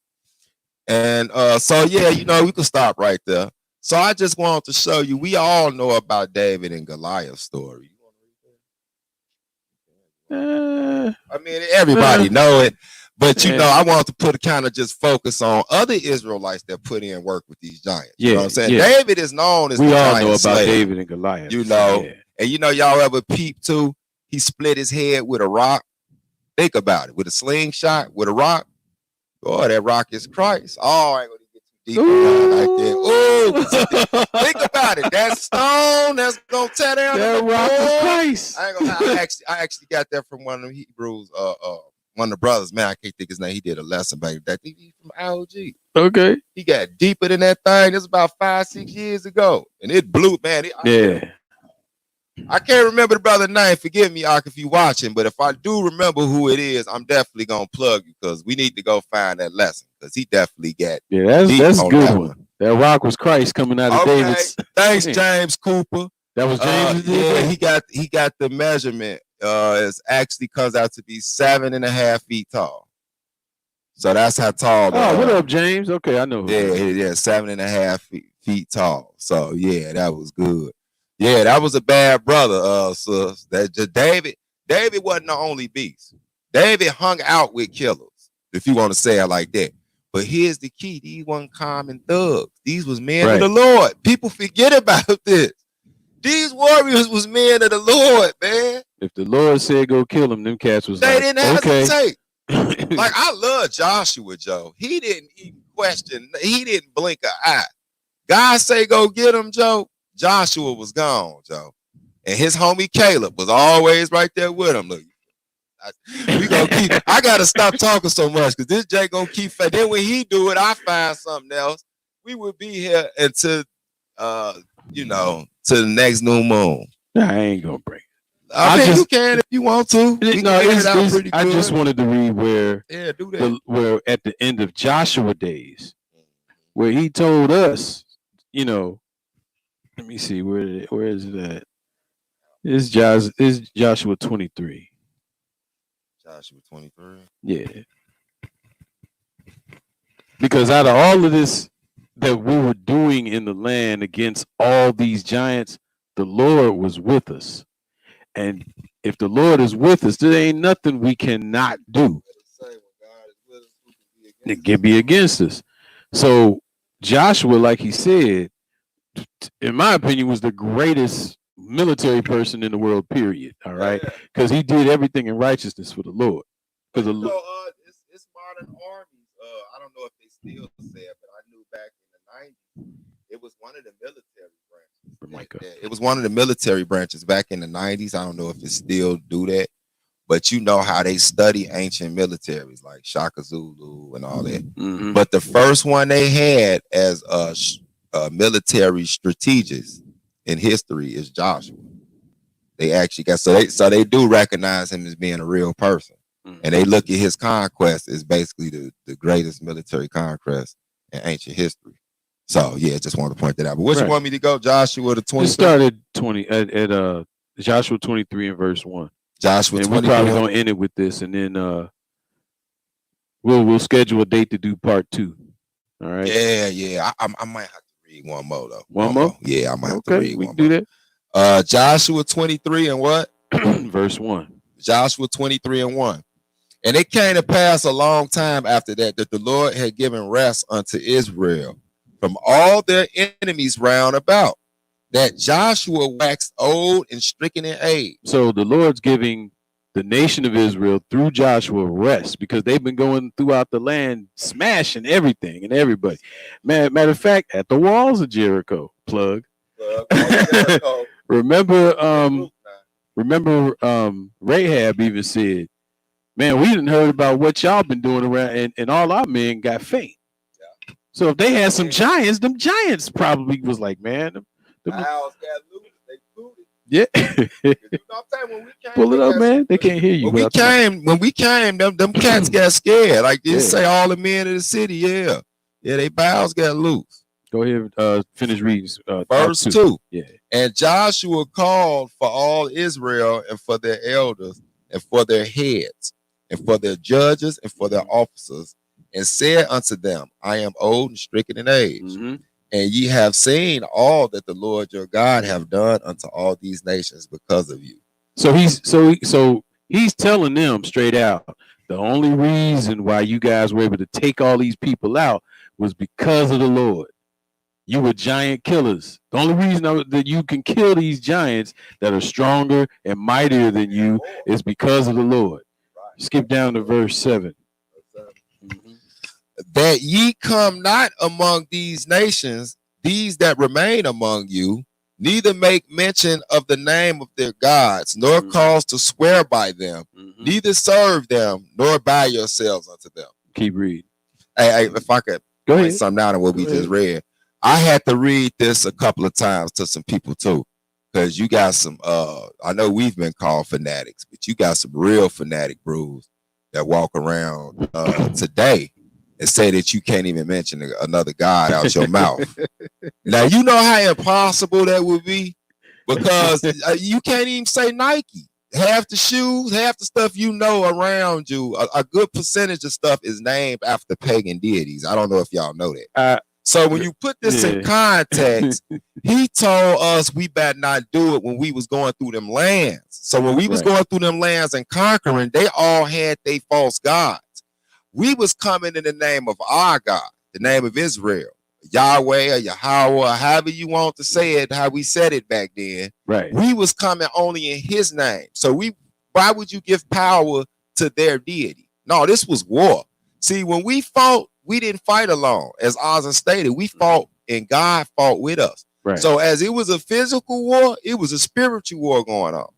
[SPEAKER 3] And so yeah, we can stop right there. So I just wanted to show you, we all know about David and Goliath's story. I mean, everybody know it, but I want to put just focus on other Israelites that put in work with these giants. You know what I'm saying?
[SPEAKER 4] Yeah.
[SPEAKER 3] David is known as
[SPEAKER 4] we
[SPEAKER 3] the
[SPEAKER 4] all
[SPEAKER 3] giant
[SPEAKER 4] know about
[SPEAKER 3] slayer.
[SPEAKER 4] David and Goliath.
[SPEAKER 3] And y'all ever peep too? He split his head with a rock. Think about it, with a slingshot, with a rock. Boy, that rock is Christ. Oh, I ain't gonna get too deep like that. Ooh, think about it. That stone that's gonna tear down
[SPEAKER 4] that rock is Christ.
[SPEAKER 3] I ain't gonna lie. I actually got that from one of them Hebrews, one of the brothers. Man, I can't think his name. He did a lesson about that. He from LG.
[SPEAKER 4] Okay.
[SPEAKER 3] He got deeper than that thing. This was about 5-6 years ago, and it blew, man. I can't remember the brother's name. Forgive me, Ark, if you watching, but if I do remember who it is, I'm definitely gonna plug you because we need to go find that lesson because he definitely got.
[SPEAKER 4] Yeah, that's a good one. That rock was Christ coming out of David's.
[SPEAKER 3] Thanks, James Cooper.
[SPEAKER 4] That was James.
[SPEAKER 3] He got the measurement. It actually comes out to be 7.5 feet tall. So that's how tall.
[SPEAKER 4] What up, James? Okay, I know.
[SPEAKER 3] Yeah, 7.5 feet tall. So yeah, that was good. Yeah, that was a bad brother. Sis. That just David wasn't the only beast. David hung out with killers, if you want to say it like that. But here's the key: these weren't common thugs. These was men of the Lord. People forget about this. These warriors was men of the Lord, man.
[SPEAKER 4] If the Lord said go kill them cats was
[SPEAKER 3] they
[SPEAKER 4] like,
[SPEAKER 3] didn't hesitate. Like I love Joshua, Joe. He didn't even question. He didn't blink an eye. God say go get him, Joe. Joshua was gone, Joe. And his homie Caleb was always right there with him. Look, I gotta stop talking so much because this Jay gonna keep. Then when he do it, I find something else. We would be here until, to the next new moon.
[SPEAKER 4] I ain't gonna break it.
[SPEAKER 3] I mean, you can if you want to.
[SPEAKER 4] I just wanted to read where
[SPEAKER 3] do that.
[SPEAKER 4] Where at the end of Joshua days, where he told us, let me see where is it at? It's Joshua 23.
[SPEAKER 3] Joshua 23.
[SPEAKER 4] Yeah. Because out of all of this that we were doing in the land against all these giants, the Lord was with us. And if the Lord is with us, there ain't nothing we cannot do. It can be against us. So Joshua, like he said, in my opinion, was the greatest military person in the world, period. All right. Because he did everything in righteousness for the Lord. Because
[SPEAKER 3] it's modern armies. I don't know if they still say it, but I knew back in the 90s, it was one of the military branches. It was one of the military branches back in the 90s. I don't know if it still do that, but you know how they study ancient militaries like Shaka Zulu and all that.
[SPEAKER 4] Mm-hmm.
[SPEAKER 3] But the first one they had as military strategist in history is Joshua. They actually got so they do recognize him as being a real person, and they look at his conquest as basically the greatest military conquest in ancient history. So yeah, just wanted to point that out. But what you want me to go, Joshua the 20?
[SPEAKER 4] It started 20 at Joshua 23 and verse 1.
[SPEAKER 3] Joshua 23.
[SPEAKER 4] We're probably gonna end it with this, and then we'll schedule a date to do part 2. All right.
[SPEAKER 3] Yeah. I might have to read one more though.
[SPEAKER 4] One more?
[SPEAKER 3] Yeah, I might have to read
[SPEAKER 4] we
[SPEAKER 3] one
[SPEAKER 4] can
[SPEAKER 3] more.
[SPEAKER 4] Do that.
[SPEAKER 3] Joshua 23 and what?
[SPEAKER 4] Verse 1.
[SPEAKER 3] Joshua 23 and 1. And it came to pass a long time after that the Lord had given rest unto Israel from all their enemies round about, that Joshua waxed old and stricken in age.
[SPEAKER 4] So the Lord's giving the nation of Israel through Joshua rest, because they've been going throughout the land smashing everything and everybody. Matter of fact, at the walls of Jericho, plug. Remember Rahab even said, man, we didn't heard about what y'all been doing around, and all our men got faint. Yeah. So if they had some giants, them giants probably was like, man, the house got loose. They booted. Yeah. You know what I'm saying? When we came, pull it up, man. They can't hear you.
[SPEAKER 3] When we came, them cats got scared. Like they say, all the men of the city, yeah, they bowels got loose.
[SPEAKER 4] Go ahead, finish reading.
[SPEAKER 3] Verse 2.
[SPEAKER 4] Yeah.
[SPEAKER 3] And Joshua called for all Israel and for their elders and for their heads and for their judges and for their officers, and said unto them, I am old and stricken in age, and ye have seen all that the Lord your God have done unto all these nations because of you.
[SPEAKER 4] So he's telling them straight out, the only reason why you guys were able to take all these people out was because of the Lord. You were giant killers. The only reason that you can kill these giants that are stronger and mightier than you is because of the Lord. Skip down to verse 7.
[SPEAKER 3] That ye come not among these nations, these that remain among you, neither make mention of the name of their gods, nor cause to swear by them, neither serve them, nor buy yourselves unto them.
[SPEAKER 4] Keep reading.
[SPEAKER 3] Hey, if I could
[SPEAKER 4] go ahead.
[SPEAKER 3] Something down on what we just read. I had to read this a couple of times to some people too, because you got some, I know we've been called fanatics, but you got some real fanatic brews that walk around today and say that you can't even mention another God out your mouth. Now, you know how impossible that would be, because you can't even say Nike. Half the shoes, half the stuff you know around you, a good percentage of stuff is named after pagan deities. I don't know if y'all know that. So when you put this in context, he told us we better not do it when we was going through them lands. So when we was going through them lands and conquering, they all had their false gods. We was coming in the name of our God, the name of Israel, Yahweh or Yahweh, however you want to say it, how we said it back then.
[SPEAKER 4] Right.
[SPEAKER 3] We was coming only in his name. So why would you give power to their deity? No, this was war. See, when we fought, we didn't fight alone. As Ozzy stated, we fought and God fought with us.
[SPEAKER 4] Right.
[SPEAKER 3] So as it was a physical war, it was a spiritual war going on.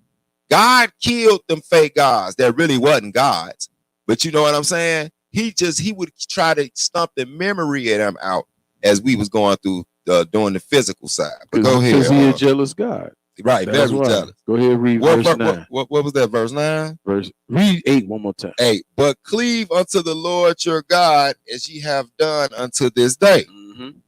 [SPEAKER 3] God killed them fake gods that really wasn't gods. But you know what I'm saying? He would try to stump the memory of them out as we was going through doing the physical side. But go ahead.
[SPEAKER 4] Because he a jealous God.
[SPEAKER 3] Right, very jealous.
[SPEAKER 4] Go ahead, read verse 9.
[SPEAKER 3] What was that, verse 9?
[SPEAKER 4] Read 8 one more time.
[SPEAKER 3] 8. But cleave unto the Lord your God as ye have done unto this day.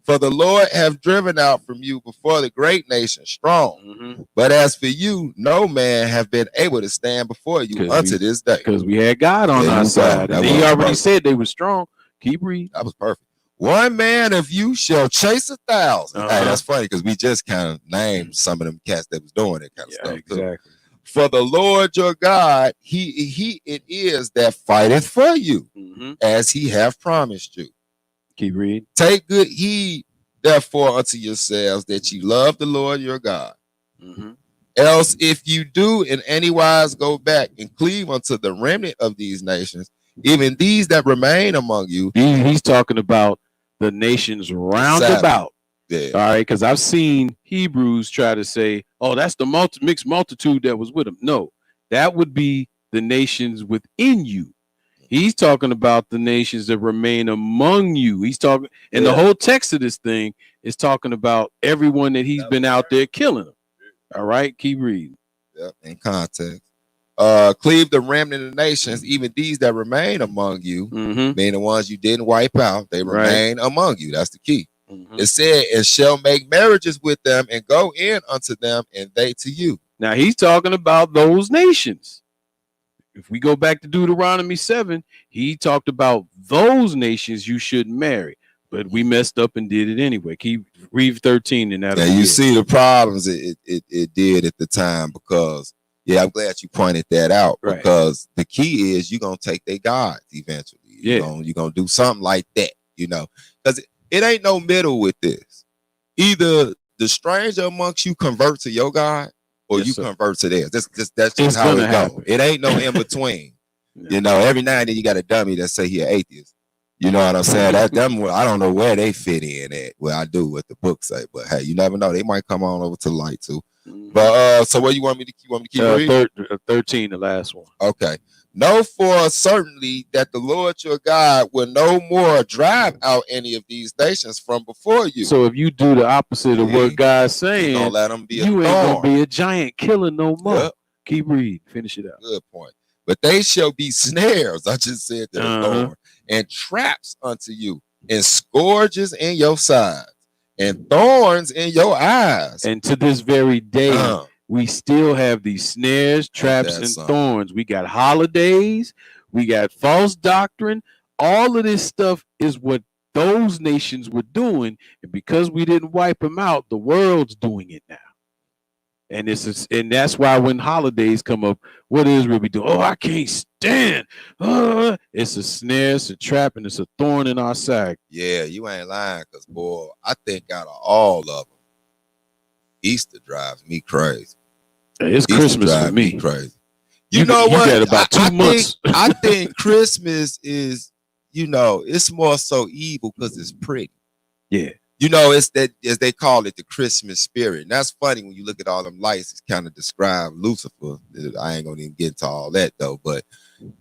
[SPEAKER 3] For the Lord have driven out from you before the great nation strong. But as for you, no man have been able to stand before you unto this day.
[SPEAKER 4] Because we had God on our side. And he already said they were strong. Keep reading.
[SPEAKER 3] That was perfect. One man of you shall chase 1,000. Hey, that's funny because we just kind of named some of them cats that was doing that kind of stuff.
[SPEAKER 4] Exactly.
[SPEAKER 3] For the Lord your God, he it is that fighteth for you, as he have promised you.
[SPEAKER 4] Keep reading.
[SPEAKER 3] Take good heed, therefore, unto yourselves that ye love the Lord your God. Else, if you do in any wise go back and cleave unto the remnant of these nations, even these that remain among you.
[SPEAKER 4] He's talking about the nations round about.
[SPEAKER 3] Yeah.
[SPEAKER 4] All right, because I've seen Hebrewz try to say, oh, that's the mixed multitude that was with him. No, that would be the nations within you. He's talking about the nations that remain among you. He's talking, and the whole text of this thing is talking about everyone that he's been out there killing them. All right, keep reading.
[SPEAKER 3] Yep, in context. Cleave the remnant of the nations, even these that remain among you, meaning the ones you didn't wipe out, they remain among you. That's the key. It said, and shall make marriages with them and go in unto them, and they to you.
[SPEAKER 4] Now he's talking about those nations. If we go back to Deuteronomy 7, he talked about those nations you shouldn't marry, but we messed up and did it anyway. Keep read 13 and that.
[SPEAKER 3] Yeah, you see the problems it did at the time, because I'm glad you pointed that out, because the key is you're gonna take their gods eventually. You're gonna do something like that, because it ain't no middle with this. Either the stranger amongst you convert to your God, or
[SPEAKER 4] Yes,
[SPEAKER 3] you
[SPEAKER 4] sir.
[SPEAKER 3] convert to theirs. That's
[SPEAKER 4] It's
[SPEAKER 3] just how
[SPEAKER 4] gonna
[SPEAKER 3] it
[SPEAKER 4] happen.
[SPEAKER 3] goes. It ain't no in between.
[SPEAKER 4] Yeah.
[SPEAKER 3] You know, every now and then you got a dummy that say he an atheist. You know what I'm saying? That them, I don't know where they fit in at. Well, I do what the book say, but hey, you never know. They might come on over to the light too. But so what you want me to keep reading?
[SPEAKER 4] 13, the last one.
[SPEAKER 3] Okay. Know for certainly that the Lord your God will no more drive out any of these nations from before you.
[SPEAKER 4] So if you do the opposite of what God's
[SPEAKER 3] He
[SPEAKER 4] saying,
[SPEAKER 3] gonna let them be a
[SPEAKER 4] you ain't
[SPEAKER 3] thorn.
[SPEAKER 4] gonna be a giant killer no more.
[SPEAKER 3] Yep.
[SPEAKER 4] Keep reading. Finish it out.
[SPEAKER 3] Good point. But they shall be snares. I just said that thorn, and traps unto you, and scourges in your sides, and thorns in your eyes.
[SPEAKER 4] And to this very day, we still have these snares, traps, and thorns. We got holidays, we got false doctrine. All of this stuff is what those nations were doing, and because we didn't wipe them out, the world's doing it now. And that's why when holidays come up, what Israel be doing? Oh, I can't stand. It's a snare, it's a trap, and it's a thorn in our side.
[SPEAKER 3] Yeah, you ain't lying, because boy, I think out of all of them, Easter drives me crazy.
[SPEAKER 4] It's
[SPEAKER 3] Easter
[SPEAKER 4] Christmas for me.
[SPEAKER 3] Crazy. You know what?
[SPEAKER 4] You got about 2 months.
[SPEAKER 3] I think Christmas is, you know, it's more so evil because it's pretty.
[SPEAKER 4] Yeah.
[SPEAKER 3] You know, it's that, as they call it, the Christmas spirit. And that's funny when you look at all them lights, it's kind of describe Lucifer. I ain't gonna even get into all that though, but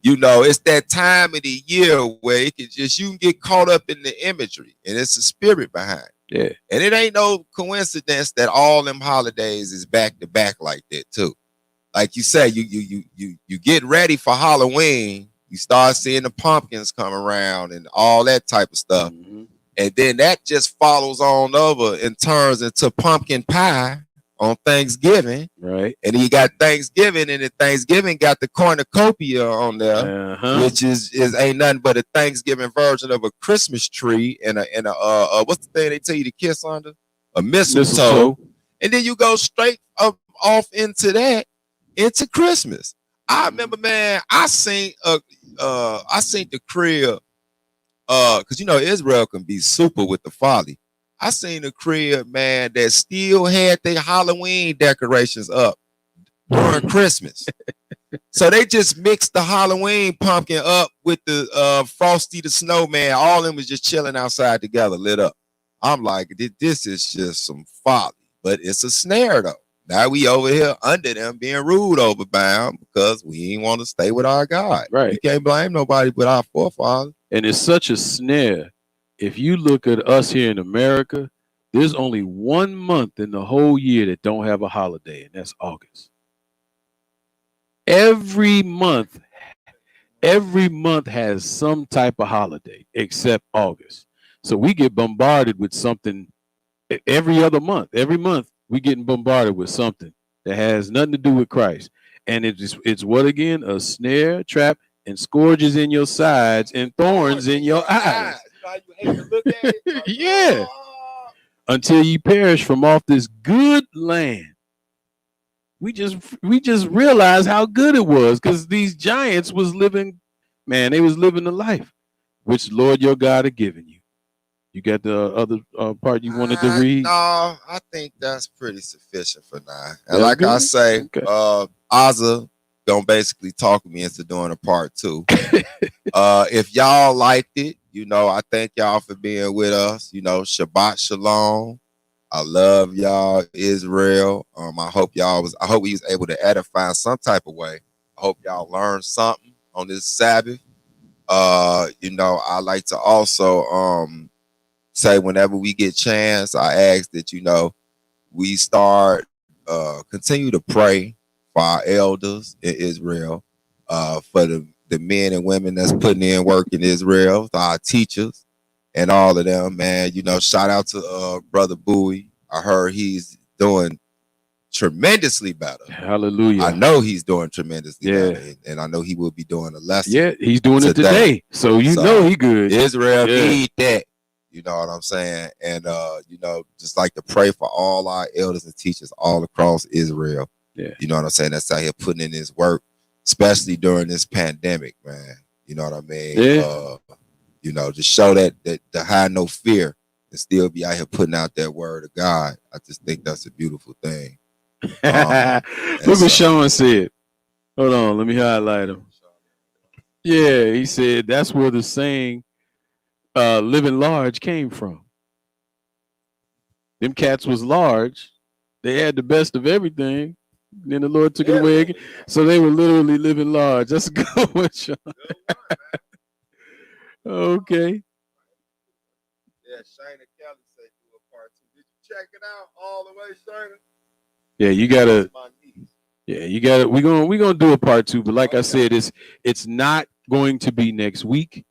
[SPEAKER 3] you know, it's that time of the year where it can just, you can get caught up in the imagery, and it's a spirit behind it.
[SPEAKER 4] Yeah.
[SPEAKER 3] And it ain't no coincidence that all them holidays is back to back like that too. Like you say, you get ready for Halloween, you start seeing the pumpkins come around and all that type of stuff. And then that just follows on over and turns into pumpkin pie on Thanksgiving.
[SPEAKER 4] Right.
[SPEAKER 3] And then you got Thanksgiving, and then Thanksgiving got the cornucopia on there, which is ain't nothing but a Thanksgiving version of a Christmas tree and a what's the thing they tell you to kiss under? A mistletoe. And then you go straight up off into that, into Christmas. I remember, man, I seen the crib. Because you know Israel can be super with the folly. I seen a crib, man, that still had their Halloween decorations up during Christmas. So they just mixed the Halloween pumpkin up with the Frosty the Snowman. All of them was just chilling outside together, lit up. I'm like, this is just some folly, but it's a snare though. Now we over here under them being ruled over bound because we ain't want to stay with our God.
[SPEAKER 4] Right.
[SPEAKER 3] You can't blame nobody but our forefathers.
[SPEAKER 4] And it's such a snare. If you look at us here in America, there's only 1 month in the whole year that don't have a holiday, and that's August. Every month has some type of holiday except August. So we get bombarded with something every other month. Every month we getting bombarded with something that has nothing to do with Christ. And it's what again? A snare, trap, and scourges in your sides and thorns in your eyes.
[SPEAKER 3] You hate to look at it.
[SPEAKER 4] Yeah. Until you perish from off this good land. We just realized how good it was, because these giants was living, man, they was living the life which Lord your God had given you. You got the other part you wanted to read?
[SPEAKER 3] No, I think that's pretty sufficient for now. And like I say, Azza gonna basically talk me into doing a part 2. If y'all liked it, you know, I thank y'all for being with us. You know, Shabbat Shalom. I love y'all, Israel. I hope we was able to edify in some type of way. I hope y'all learned something on this Sabbath. You know, I like to also say whenever we get chance, I ask that, you know, we start continue to pray for our elders in Israel, for the men and women that's putting in work in Israel, for our teachers and all of them, man. You know, shout out to Brother Bowie. I heard he's doing tremendously better.
[SPEAKER 4] Hallelujah.
[SPEAKER 3] I know he's doing tremendously better, and I know he will be doing a lesson.
[SPEAKER 4] Yeah, he's doing it today. So you know he good.
[SPEAKER 3] Israel need that. You know what I'm saying? And you know, just like to pray for all our elders and teachers all across Israel. Yeah. You know what I'm saying? That's out here putting in his work, especially during this pandemic, man. You know what I mean? Yeah. You know, just show that to hide no fear and still be out here putting out that word of God. I just think that's a beautiful thing.
[SPEAKER 4] Look what Sean said. Hold on, let me highlight him. Yeah, he said that's where the saying living large came from. Them cats was large. They had the best of everything. Then the Lord took it away again. So they were literally living large. That's a good one, Sean. Okay.
[SPEAKER 3] Yeah, Shayna Kelly said do a part 2. Did you check it out all the way, Shayna?
[SPEAKER 4] Yeah, you gotta. Yeah, you gotta. We're gonna do a part 2, but like I said, it's not going to be next week.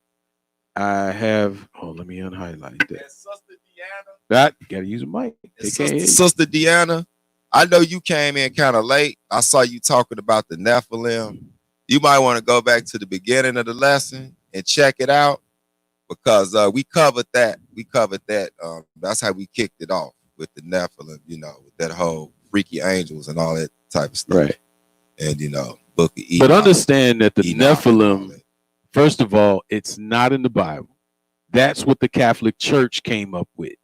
[SPEAKER 4] I have. Oh, let me unhighlight that.
[SPEAKER 3] And Sister Deanna.
[SPEAKER 4] That you gotta use a mic.
[SPEAKER 3] Sister Deanna, I know you came in kind of late. I saw you talking about the Nephilim. You might want to go back to the beginning of the lesson and check it out, because we covered that. That's how we kicked it off with the Nephilim, with that whole freaky angels and all that type of stuff.
[SPEAKER 4] Right.
[SPEAKER 3] And, Book of Enoch.
[SPEAKER 4] But understand that the
[SPEAKER 3] Enoch
[SPEAKER 4] Nephilim, first of all, it's not in the Bible. That's what the Catholic Church came up with.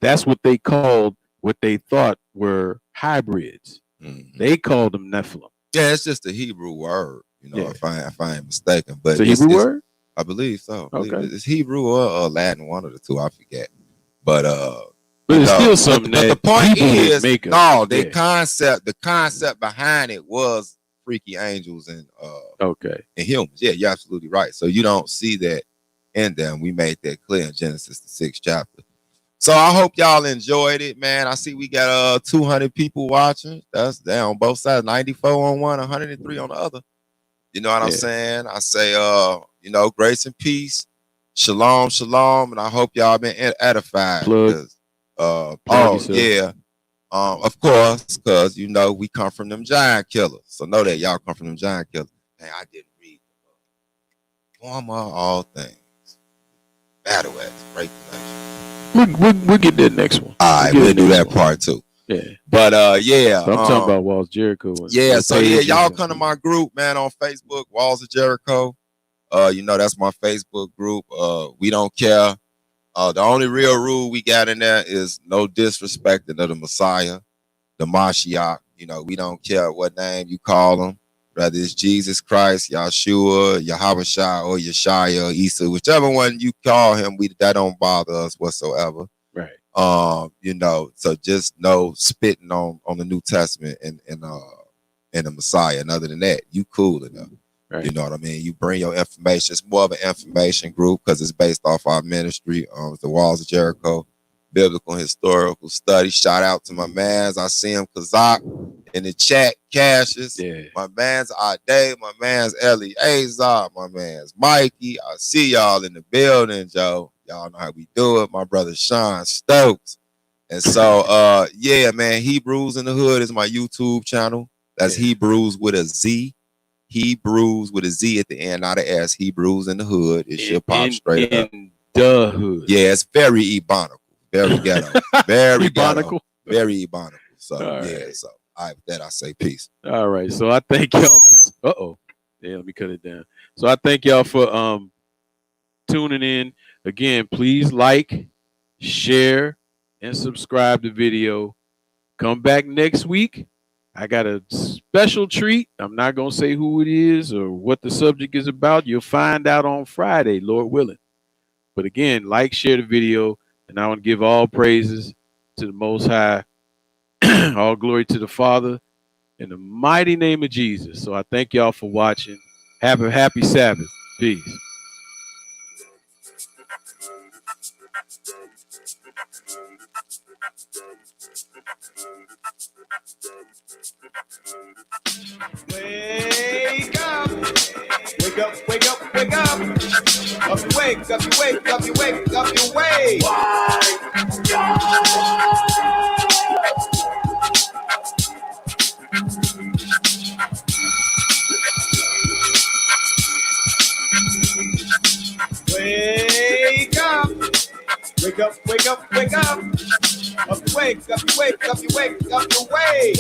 [SPEAKER 4] That's what they called what they thought were hybrids. They called them Nephilim.
[SPEAKER 3] Yeah, it's just a Hebrew word, if I ain't mistaken. But
[SPEAKER 4] it's a Hebrew word?
[SPEAKER 3] I believe so.
[SPEAKER 4] Okay.
[SPEAKER 3] It's Hebrew or Latin, one of the two, I forget. But
[SPEAKER 4] it's still something
[SPEAKER 3] but
[SPEAKER 4] that
[SPEAKER 3] the point
[SPEAKER 4] is
[SPEAKER 3] the concept behind it was freaky angels and humans. Yeah, you're absolutely right. So you don't see that in them. We made that clear in Genesis, the 6th chapter. So I hope y'all enjoyed it, man. I see we got 200 people watching. That's down on both sides, 94 on one, 103 on the other. You know what I'm saying? I say, grace and peace, shalom, shalom, and I hope y'all been edified. Of course, because we come from them giant killers. So know that y'all come from them giant killers. Man, I didn't read the former all things. Battle axe, break the nation.
[SPEAKER 4] We'll get that next one.
[SPEAKER 3] All right, we'll do that part 2.
[SPEAKER 4] Yeah.
[SPEAKER 3] But
[SPEAKER 4] so I'm talking about Walls of Jericho.
[SPEAKER 3] Y'all come to my group, man, on Facebook, Walls of Jericho. That's my Facebook group. We don't care. The only real rule we got in there is no disrespecting of the Messiah, the Mashiach. We don't care what name you call him, whether it's Jesus Christ, Yahshua, Yahushua, or Yeshaya, or Isa, whichever one you call him, that don't bother us whatsoever.
[SPEAKER 4] Right.
[SPEAKER 3] So just no spitting on the New Testament and the Messiah. And other than that, you cool enough. Right. You know what I mean? You bring your information. It's more of an information group because it's based off our ministry. The Walls of Jericho, Biblical and Historical Study. Shout out to my mans. I see him, Kazak, in the chat. Cassius.
[SPEAKER 4] Yeah.
[SPEAKER 3] My mans, Ade. My mans, Ellie Azar. My mans, Mikey. I see y'all in the building, Joe. Y'all know how we do it. My brother, Sean Stokes. And so, man, Hebrewz In Da Hood is my YouTube channel. That's Hebrewz with a Z. Hebrewz with a Z at the end, not an S. Hebrewz In Da Hood. It should pop straight up.
[SPEAKER 4] In the hood.
[SPEAKER 3] Yeah, it's very ebonical. Very ghetto. Very
[SPEAKER 4] ebonical.
[SPEAKER 3] Ghetto. Very ebonical. So,
[SPEAKER 4] right.
[SPEAKER 3] So with that, I say peace.
[SPEAKER 4] All right. So I thank y'all. Yeah, let me cut it down. So I thank y'all for tuning in. Again, please like, share, and subscribe to the video. Come back next week. I got a special treat. I'm not going to say who it is or what the subject is about. You'll find out on Friday, Lord willing. But again, like, share the video, and I want to give all praises to the Most High, all glory to the Father, in the mighty name of Jesus. So I thank y'all for watching. Have a happy Sabbath. Peace.
[SPEAKER 2] Wake up! Wake up, wake up, wake up! Up you wake, up you wake, up you wake, up you wake! Wake up! Wake up, wake up, wake up! Up you wake, up you wake, up you wake, up you wake!